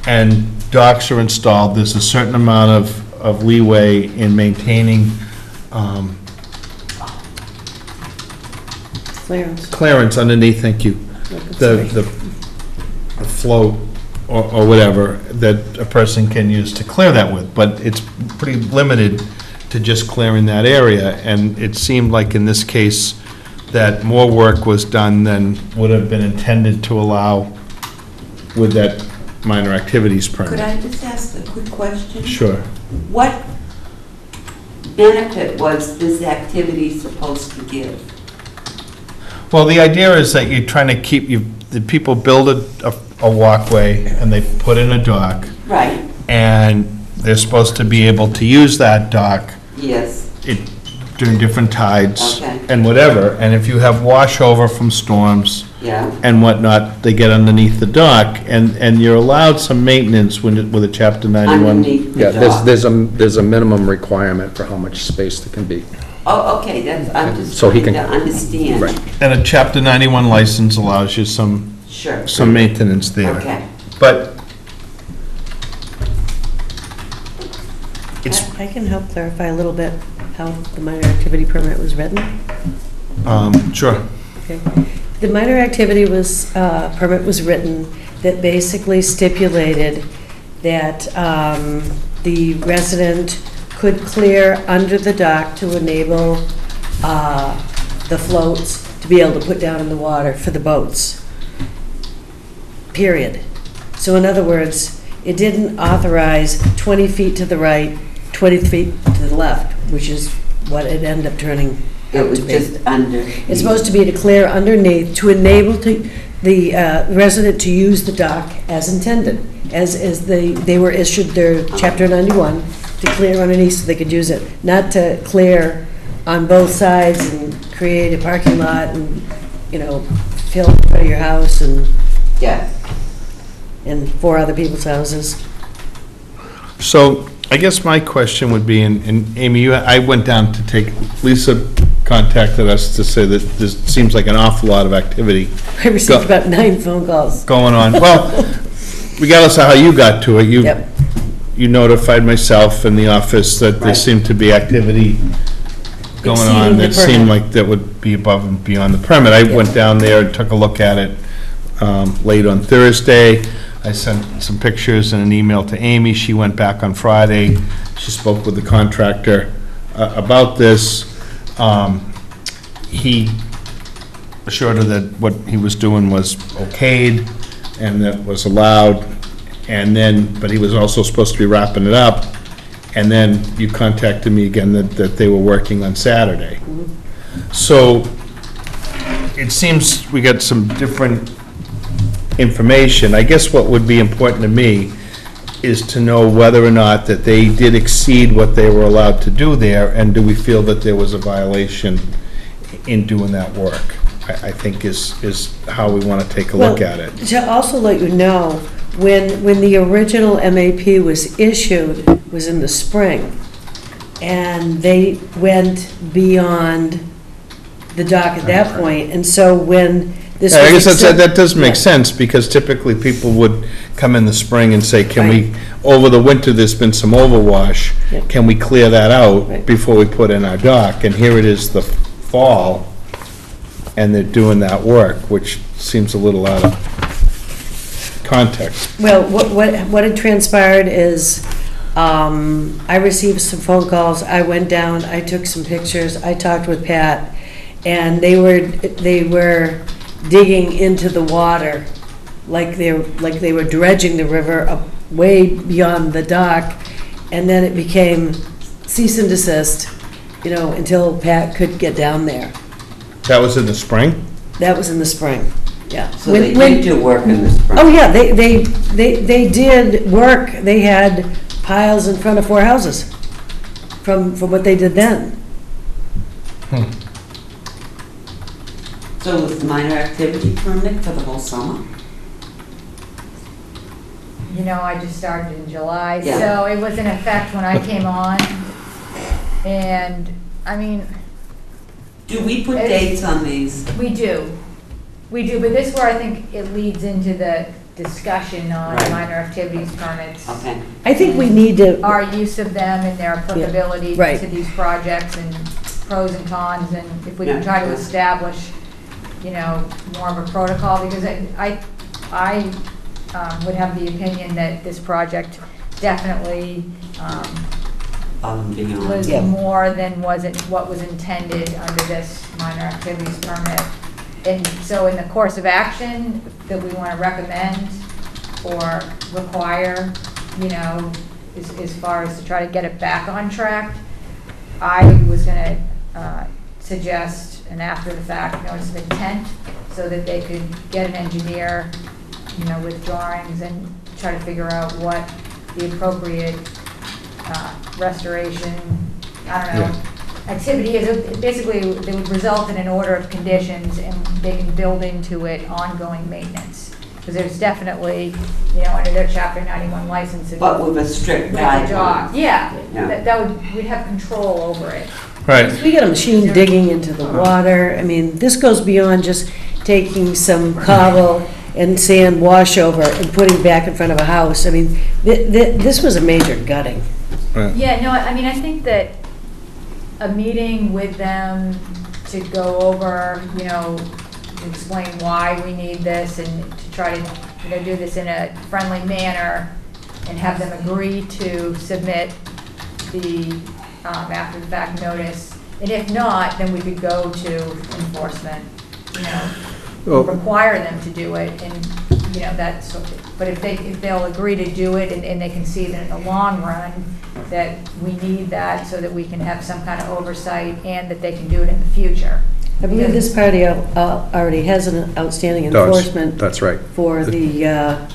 and docks are installed, there's a certain amount of leeway in maintaining clearance underneath, thank you, the float or whatever that a person can use to clear that with, but it's pretty limited to just clearing that area, and it seemed like in this case that more work was done than would have been intended to allow with that minor activities permit. Could I just ask a quick question? Sure. What benefit was this activity supposed to give? Well, the idea is that you're trying to keep, the people build a walkway and they put in a dock. Right. And they're supposed to be able to use that dock Yes. during different tides Okay. and whatever. And if you have washover from storms Yeah. and whatnot, they get underneath the dock, and you're allowed some maintenance with a Chapter 91. Underneath the Yeah, dock. there's a minimum requirement for how much space there can be. Oh, okay, that's, I'm just So he trying can- to understand. Right. And a Chapter 91 license allows you some Sure. maintenance there. Okay. But it's, I can help clarify a little bit how the minor activity permit was written. sure. Okay. The minor activity permit was written that basically stipulated that the resident could clear under the dock to enable the floats to be able to put down in the water for the boats, period. So in other words, it didn't authorize 20 feet to the right, 20 feet to the left, which is what it ended up turning It out was to be. just under. It's supposed to be to clear underneath, to enable the resident to use the dock as intended, as they were issued their Chapter 91, to clear underneath so they could use it, not to clear on both sides and create a parking lot and, fill front of your house and Yes. 4 other people's houses. So I guess my question would be, and Amy, I went down to take, Lisa contacted us to say that there seems like an awful lot of activity I received about 9 phone calls. going on. Well, regardless of how you got to it, Yep. you notified myself in the office that there Right. seemed to be activity going Exceeding on the that seemed permit. like that would be above and beyond the permit. I went down there and took a look at it late on Thursday. I sent some pictures and an email to Amy. She went back on Friday. She spoke with the contractor about this. He assured her that what he was doing was okayed and that was allowed. And then, but he was also supposed to be wrapping it up. And then you contacted me again that they were working on Saturday. So it seems we got some different information. I guess what would be important to me is to know whether or not that they did exceed what they were allowed to do there, and do we feel that there was a violation in doing that work, I think is how we want to take a look Well, at it. To also let you know, when the original MAP was issued, was in the spring, and they went beyond the dock at that point, and so when this was... Yeah, I guess that does make Yeah. sense, because typically people would come in the spring and say, can we, Right. over the winter, there's been some overwash, Yep. can we clear that out Right. before we put in our dock? And here it is the fall, and they're doing that work, which seems a little out of context. Well, what had transpired is I received some phone calls, I went down, I took some pictures, I talked with Pat, and they were digging into the water, like they were dredging the river up way beyond the dock, and then it became cease and desist, until Pat could get down there. That was in the spring? That was in the spring, yeah. So they did do work in the spring? Oh, yeah, they did work. They had piles in front of 4 houses from what they did then. So was the minor activity permit for the whole summer? I just started in July, Yeah. so it was in effect when I came on. And, Do we put dates on these? We do, but this is where I think it leads into the discussion on Right. minor activities permits. Okay. I think we need to, Our use of them and their applicability right. to these projects and pros and cons, and if we can try to establish, more of a protocol, because I would have the opinion that this project definitely was more than what was intended under this minor activities permit. And so in the course of action that we want to recommend or require, as far as to try to get it back on track, I was going to suggest an after-the-fact notice of intent so that they could get an engineer, with drawings and try to figure out what the appropriate restoration, activity is. Basically, they would result in an order of conditions, and they can build into it ongoing maintenance. Because there's definitely, under their Chapter 91 license. But with a strict guideline. Yeah, we'd have control over it. Right. We got a machine digging into the water. This goes beyond just taking some cobble and sand wash over and putting back in front of a house. This was a major gutting. Right. Yeah, no, I think that a meeting with them to go over, explain why we need this and to try to, do this in a friendly manner and have them agree to submit the after-the-fact notice. And if not, then we could go to enforcement, require them to do it, and, that's, but if they'll agree to do it and they can see that in the long run that we need that so that we can have some kind of oversight and that they can do it in the future. I believe this party already has an outstanding enforcement. That's right. For the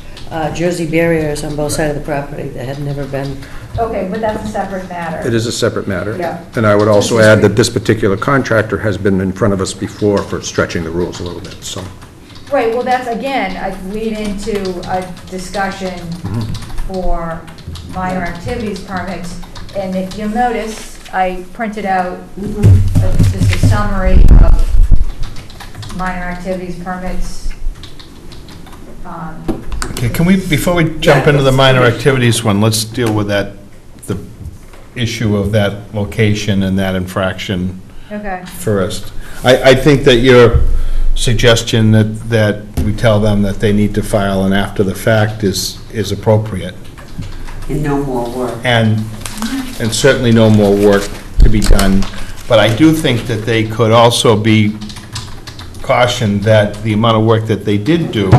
Jersey barriers on both sides of the property that had never been. Okay, but that's a separate matter. It is a separate matter. Yeah. And I would also add that this particular contractor has been in front of us before for stretching the rules a little bit, so. Right, well, that's, again, a lead into a discussion for minor activities permits. And if you'll notice, I printed out just a summary of minor activities permits. Okay, can we, before we jump into the minor activities one, let's deal with the issue of that location and that infraction first. I think that your suggestion that we tell them that they need to file an after the fact is appropriate. And no more work. And certainly no more work to be done. But I do think that they could also be cautioned that the amount of work that they did do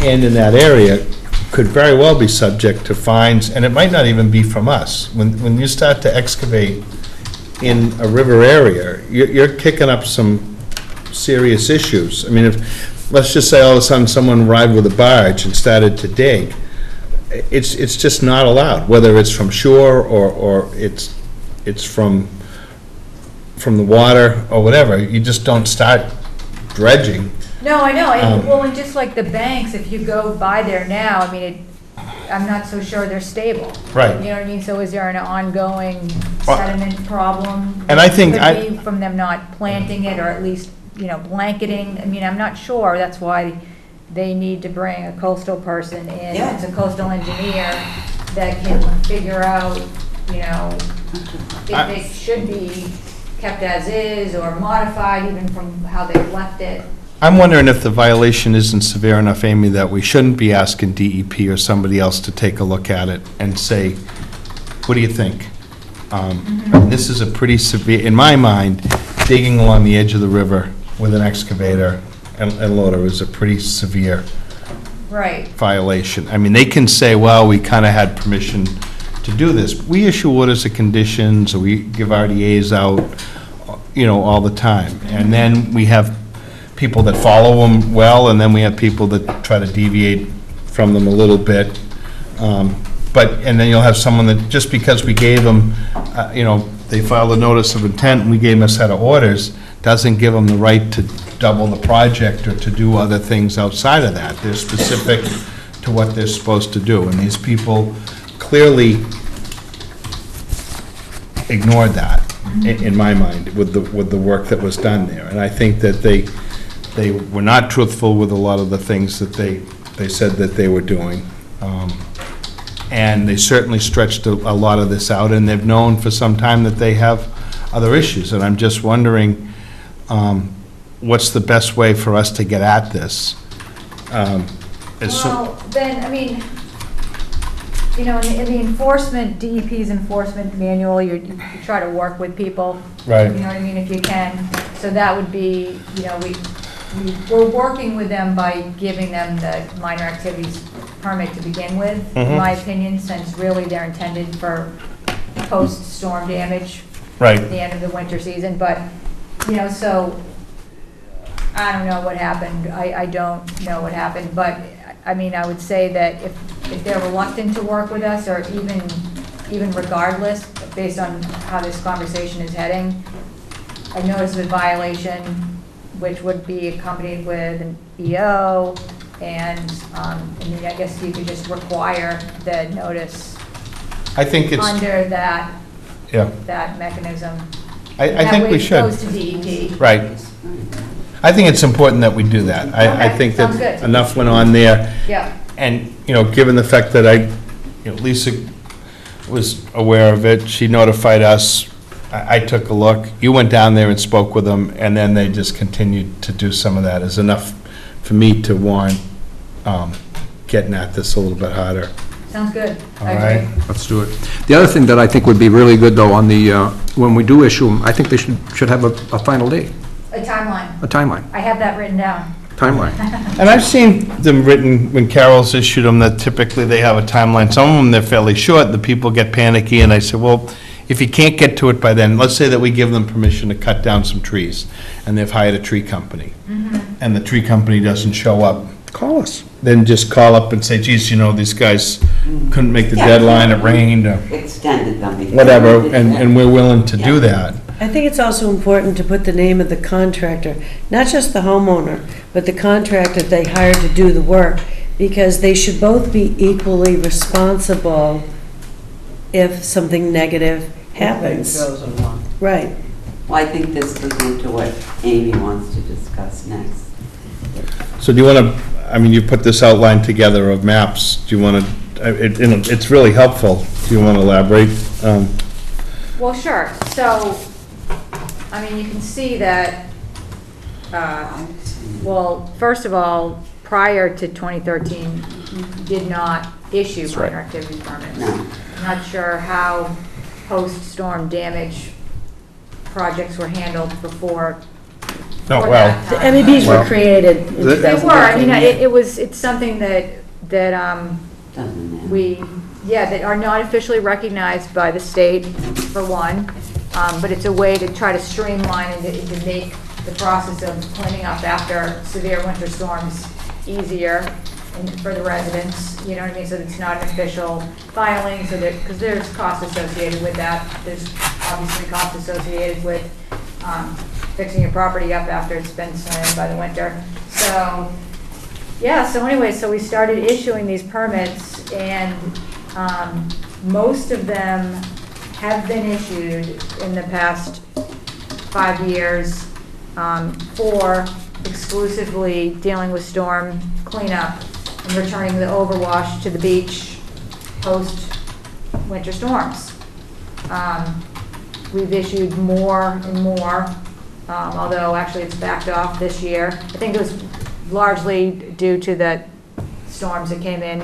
and in that area could very well be subject to fines, and it might not even be from us. When you start to excavate in a river area, you're kicking up some serious issues. If, let's just say all of a sudden someone arrived with a barge and started to dig, it's just not allowed, whether it's from shore or it's from the water or whatever. You just don't start dredging. No, I know, and well, and just like the banks, if you go by there now, I'm not so sure they're stable. Right. You know what I mean? So is there an ongoing sediment problem? And I think Could be from them not planting it, or at least, blanketing. I'm not sure. That's why they need to bring a coastal person in. Yeah. It's a coastal engineer that can figure out, if it should be kept as is or modified even from how they've left it. I'm wondering if the violation isn't severe enough, Amy, that we shouldn't be asking DEP or somebody else to take a look at it and say, what do you think? This is a pretty severe, in my mind, digging along the edge of the river with an excavator and loader is a pretty severe Right. violation. I mean, they can say, well, we kind of had permission to do this. We issue orders of conditions, or we give RDAs out, you know, all the time. And then we have people that follow them well, and then we have people that try to deviate from them a little bit. And then you'll have someone that, just because we gave them, you know, they filed a notice of intent, and we gave them a set of orders, doesn't give them the right to double the project or to do other things outside of that. They're specific to what they're supposed to do, and these people clearly ignored that, in my mind, with the work that was done there. And I think that they were not truthful with a lot of the things that they said that they were doing. And they certainly stretched a lot of this out, and they've known for some time that they have other issues. And I'm just wondering, what's the best way for us to get at this? Well, then, I mean, you know, in the enforcement, DEP's enforcement manual, you try to work with people. Right. You know what I mean, if you can. So that would be, you know, we're working with them by giving them the minor activities permit to begin with, in my opinion, since really they're intended for post-storm damage. Right. At the end of the winter season, but, you know, so, I don't know what happened. I don't know what happened, but, I mean, I would say that if they're reluctant to work with us, or even regardless, based on how this conversation is heading, a notice of violation, which would be accompanied with an EO, and I mean, I guess you could just require the notice I think it's, under that, yeah. that mechanism. I think we should. That way it goes to DEP. Right. I think it's important that we do that. I Okay, think sounds that good. enough went on there. Yeah. And, you know, given the fact that Lisa was aware of it, she notified us, I took a look, you went down there and spoke with them, and then they just continued to do some of that, is enough for me to warrant getting at this a little bit harder. Sounds good. All I right. agree. Let's do it. The other thing that I think would be really good, though, on the, when we do issue them, I think they should have a final date, A timeline. a timeline, I have that written down. timeline. And I've seen them written, when Carol's issued them, that typically they have a timeline. Some of them, they're fairly short, the people get panicky, and I said, well, if you can't get to it by then, let's say that we give them permission to cut down some trees, and they've hired a tree company, and the tree company doesn't show up. Call us. Then just call up and say, geez, you know, these guys couldn't make the Yeah. deadline, it rained, or Extended them. because whatever, we did and that. we're willing to Yeah. do that. I think it's also important to put the name of the contractor, not just the homeowner, but the contractor they hired to do the work, because they should both be equally responsible if something negative happens. Chosen one. Right. Well, I think this goes into what Amy wants to discuss next. So do you want to, I mean, you put this outline together of maps, do you want to, it's really helpful, do you want to elaborate? Well, sure. So, I mean, you can see that, well, first of all, prior to 2013, you did not issue That's right. minor activity permits. No. Not sure how post-storm damage projects were handled before. No, before well, that The time. MEBs were Well, created in They They were, I mean, 2013. it's something that, Doesn't matter. that are not officially recognized by the state, for one, but it's a way to try to streamline and to make the process of cleaning up after severe winter storms easier for the residents, you know what I mean? So it's not an official filing, so that, because there's cost associated with that. There's obviously cost associated with fixing your property up after it's been slammed by the winter. So, yeah, so anyway, so we started issuing these permits, and most of them have been issued in the past 5 years for exclusively dealing with storm cleanup and returning the overwash to the beach post-winter storms. We've issued more and more although actually it's backed off this year. I think it was largely due to the storms that came in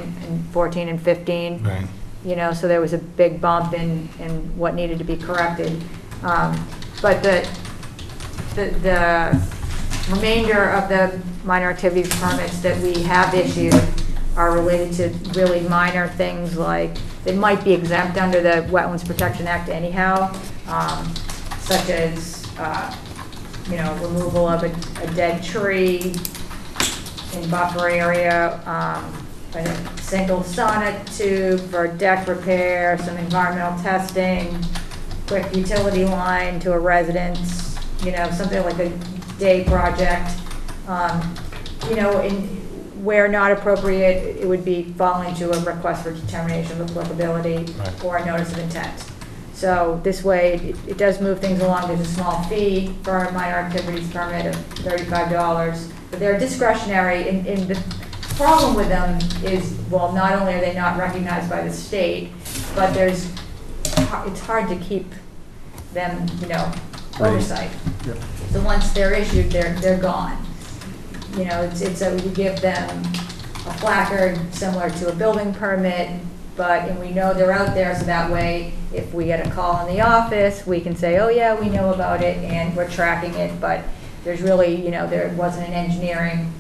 14 and 15. Right. You know, so there was a big bump in what needed to be corrected. But the remainder of the minor activities permits that we have issued are related to really minor things like, they might be exempt under the Wetlands Protection Act anyhow, such as, you know, removal of a dead tree in buffer area, a single sonnet tube for deck repair, some environmental testing, quick utility line to a residence, you know, something like a day project. You know, where not appropriate, it would be falling to a request for determination of applicability or a notice of intent. So this way, it does move things along. There's a small fee for a minor activities permit of $35, but they're discretionary. And the problem with them is, well, not only are they not recognized by the state, but it's hard to keep them, you know, oversight. Yep. So once they're issued, they're gone. You know, we give them a placard similar to a building permit, and we know they're out there, so that way, if we get a call in the office, we can say, oh yeah, we know about it, and we're tracking it, but there's really, you know, there wasn't an engineering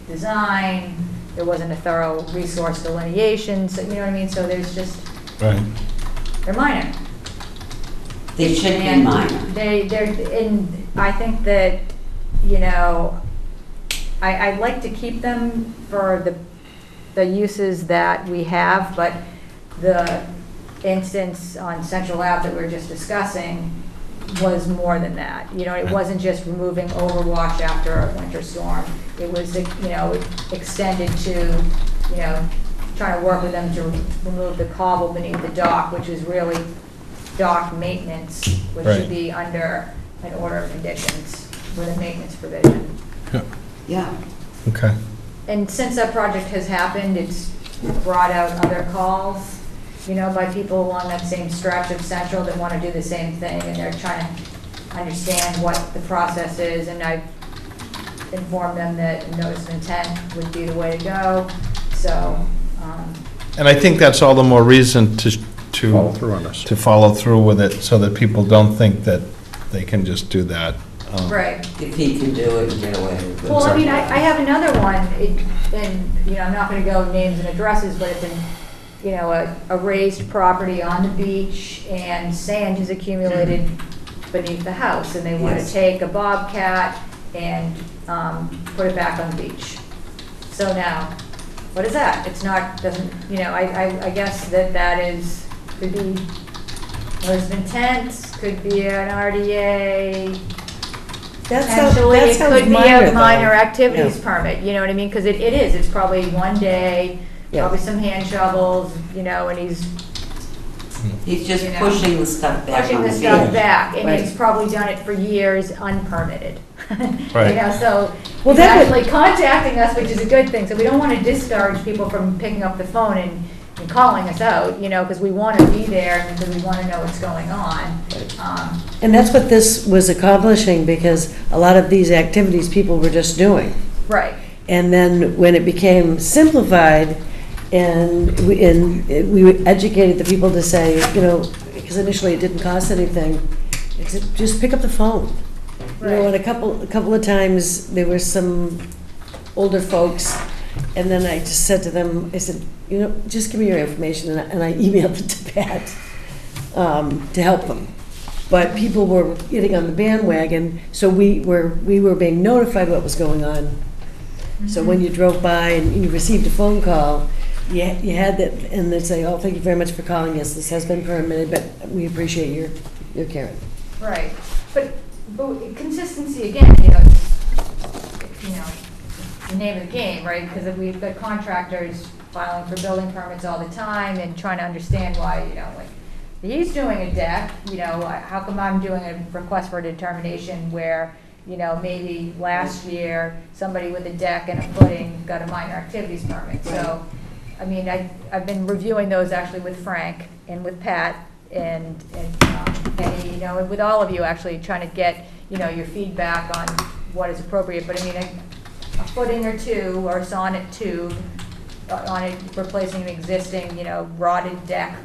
design, there wasn't a thorough resource delineation, so, you know what I mean, so there's just, they're minor. They should be And minor. and I think that, you know, I'd like to keep them for the uses that we have, but the instance on Central Ave that we were just discussing was more than that. You know, it wasn't just removing overwash after a winter storm. It was, you know, extended to, you know, trying to work with them to remove the cobble beneath the dock, which is really dock maintenance, which should be under an order of conditions with a maintenance provision. Yeah. Okay. And since that project has happened, it's brought out other calls, you know, by people along that same stretch of Central that want to do the same thing, and they're trying to understand what the process is, and I've informed them that a notice of intent would be the way to go, so. And I think that's all the more reason to Follow through on this. To follow through with it, so that people don't think that they can just do that. Right. If he can do it and get away with it. Well, I mean, I have another one, and, you know, I'm not gonna go names and addresses, but it's in, you know, a raised property on the beach, and sand has accumulated beneath the house, and they want to take a bobcat and put it back on the beach. So now, what is that? It's not, doesn't, you know, I guess that is, could be notice of intent, could be an RDA. Potentially, it could be a minor activities permit, you know what I mean? Because it is, it's probably one day, probably some hand shovels, you know, and he's just, you know, pushing the stuff back. pushing on the stuff beach. back, and Right. he's probably done it for years unpermitted. Right. You know, so Well, he's that would- actually contacting us, which is a good thing. So we don't want to discourage people from picking up the phone and calling us out, you know, because we want to be there and because we want to know what's going on. And that's what this was accomplishing, because a lot of these activities people were just doing. Right. And then when it became simplified, and we educated the people to say, you know, because initially it didn't cost anything, just pick up the phone. You know, and a couple of times there were some older folks, and then I just said to them, I said, you know, just give me your information, and I emailed it to Pat to help them. But people were getting on the bandwagon, so we were being notified what was going on. So when you drove by and you received a phone call, you had that, and they'd say, oh, thank you very much for calling us, this has been permitted, but we appreciate your caring. Right. But consistency, again, you know, the name of the game, right? Because if we've got contractors filing for building permits all the time and trying to understand why, you know, like, he's doing a deck, you know, how come I'm doing a request for a determination where, you know, maybe last year, somebody with a deck and a footing got a minor activities permit. So, I mean, I've been reviewing those actually with Frank and with Pat and you know, with all of you, actually trying to get, you know, your feedback on what is appropriate, but I mean, a footing or two, or a sonnet tube, on it, replacing an existing, you know, rotted deck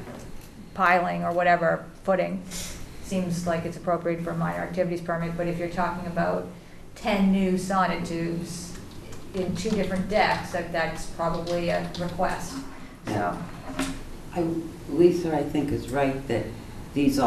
piling or whatever footing, seems like it's appropriate for a minor activities permit, but if you're talking about 10 new sonnet tubes in 2 different decks, that's probably a request, so. Lisa, I think, is right that these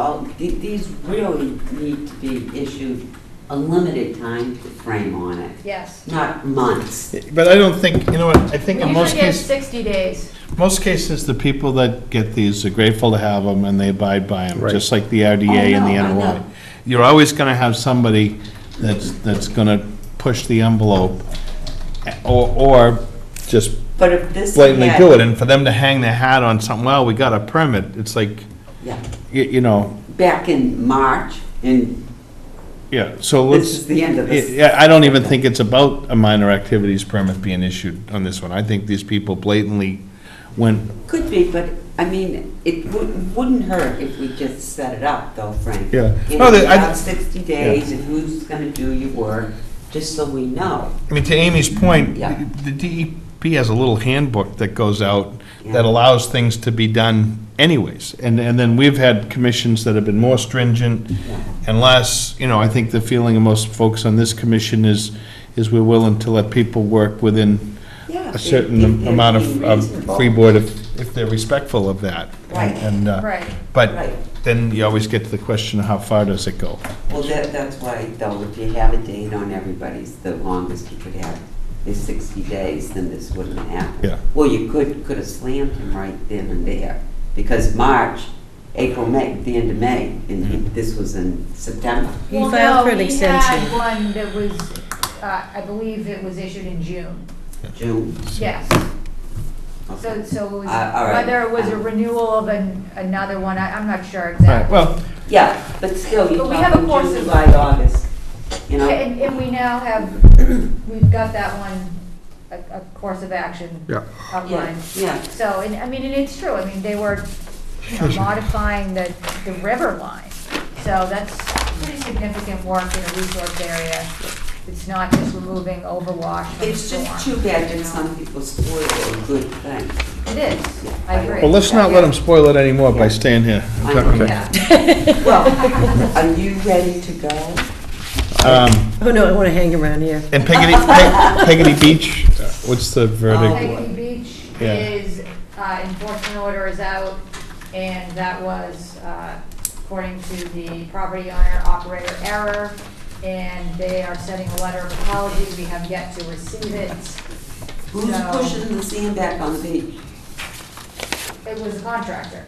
really need to be issued a limited time frame on it. Yes. Not months. But I don't think, you know what, I think in most We usually get cases, 60 days. most cases, the people that get these are grateful to have them and they abide by them, Right. just like the RDA and the I know. NOI. You're always gonna have somebody that's gonna push the envelope, or just But if this blatantly had- do it, and for them to hang their hat on something, well, we got a permit, it's like, Yeah, you know, back in March, and yeah, so this let's. is the end of this. Yeah, I don't even think it's about a minor activities permit being issued on this one. I think these people blatantly went, Could be, but, I mean, it wouldn't hurt if we just set it up, though, Frank. Yeah. You No, know, that- I- about 60 days, and who's gonna do your work, just so we know. I mean, to Amy's point, Yeah. the DEP has a little handbook that goes out Yeah. that allows things to be done anyways. And then we've had commissions that have been more stringent and less, you know, I think the feeling of most folks on this commission is we're willing to let people work within Yeah, a certain if they're amount being of reasonable. freeboard if they're respectful of that. Right. And, Right. but Right. then you always get to the question of how far does it go? Well, that's why, though, if you have a date on everybody's, the longest you could have is 60 days, then this wouldn't happen. Yeah. Well, you could have slammed him right then and there, because March, April, May, the end of May, and this was in September. He Well, filed no, for an extension. He had one that was, I believe it was issued in June. June. Yes. Okay. So it was, all right. whether it was a renewal of another one, I'm not sure All right, exactly. well, Yeah, but still, you're But we have a talking course June, of- July, August, you know? And we now have, we've got that one, a course of action Yeah. outlined. Yeah. So, and I mean, and it's true, I mean, they were, you know, modifying the river line. So that's pretty significant work in a resource area. It's not just removing overwash from the It's just storm. too bad that some people spoil a good thing. It is, I agree. well, let's not let them spoil it anymore by staying here. I know. Okay. Yeah. Well, are you ready to go? Oh, no, I want to hang around here. And Peggotty Beach, what's the verdict? Peggy Beach Yeah. is, enforcement order is out, and that was, according to the property owner, operator error, and they are sending a letter of apology. We have yet to receive it. Who's So- pushing the sand back on the beach? It was a contractor.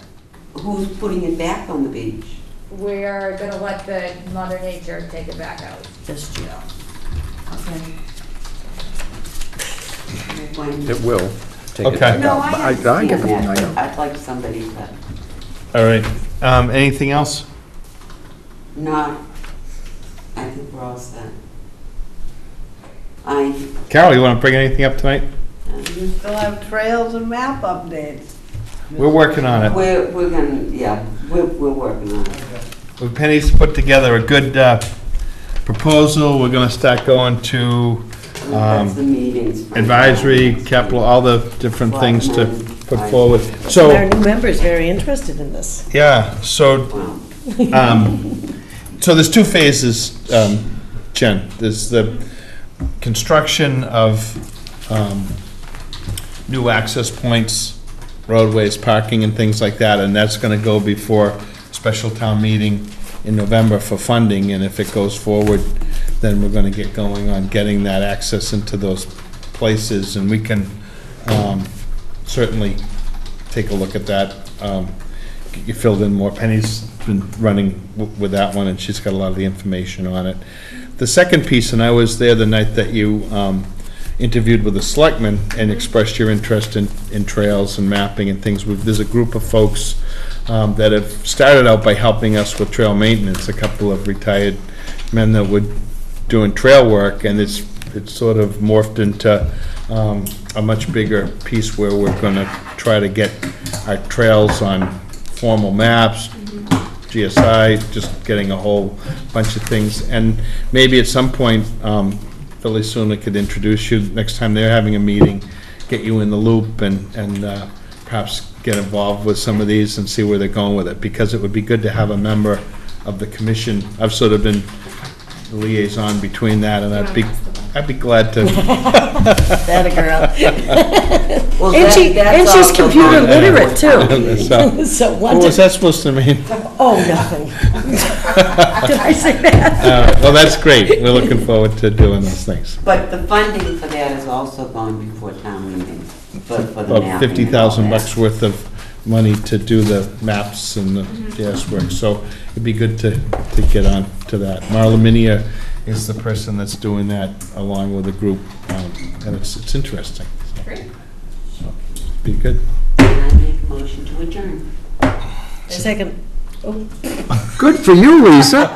Who's putting it back on the beach? We're gonna let the Mother Nature take it back out. Just you. When- It will take it Okay. back No, out. I But understand get the- that, I know. but I'd like somebody to, All right, anything else? not, I think we're all set. Carol, you want to bring anything up tonight? You still have trails and map updates. We're working on it. We're gonna, yeah, we're working on it. Penny's put together a good proposal. We're going to start going to That's the meetings. advisory, capital, all the different things to put forward. Our So, new member is very interested in this. yeah, so, Wow. so there's 2 phases, Jen. There's the construction of new access points, roadways, parking and things like that, and that's gonna go before special town meeting in November for funding, and if it goes forward, then we're gonna get going on getting that access into those places, and we can certainly take a look at that. You filled in more. Penny's been running with that one, and she's got a lot of the information on it. The second piece, and I was there the night that you interviewed with the selectmen and expressed your interest in trails and mapping and things. There's a group of folks that have started out by helping us with trail maintenance, a couple of retired men that were doing trail work, and it's sort of morphed into a much bigger piece where we're gonna try to get our trails on formal maps, GSI, just getting a whole bunch of things. And maybe at some point, Philly Sooner could introduce you next time they're having a meeting, get you in the loop and perhaps get involved with some of these and see where they're going with it, because it would be good to have a member of the commission. I've sort of been the liaison between that, and I'd be glad to. That a girl. Well, And that's she's also computer fine. literate too. So, So what once was that supposed to mean? Oh, nothing. Did I say that? Well, that's great. We're looking forward to doing those things. But the funding for that is also gone before town meeting, for the About mapping and all $50,000 that. worth of money to do the maps and the GIS work, so it'd be good to get on to that. Marla Minia is the person that's doing that along with a group, and it's interesting. Great. So, be good. And I make a motion to adjourn. Second. Oh. Good for you, Lisa.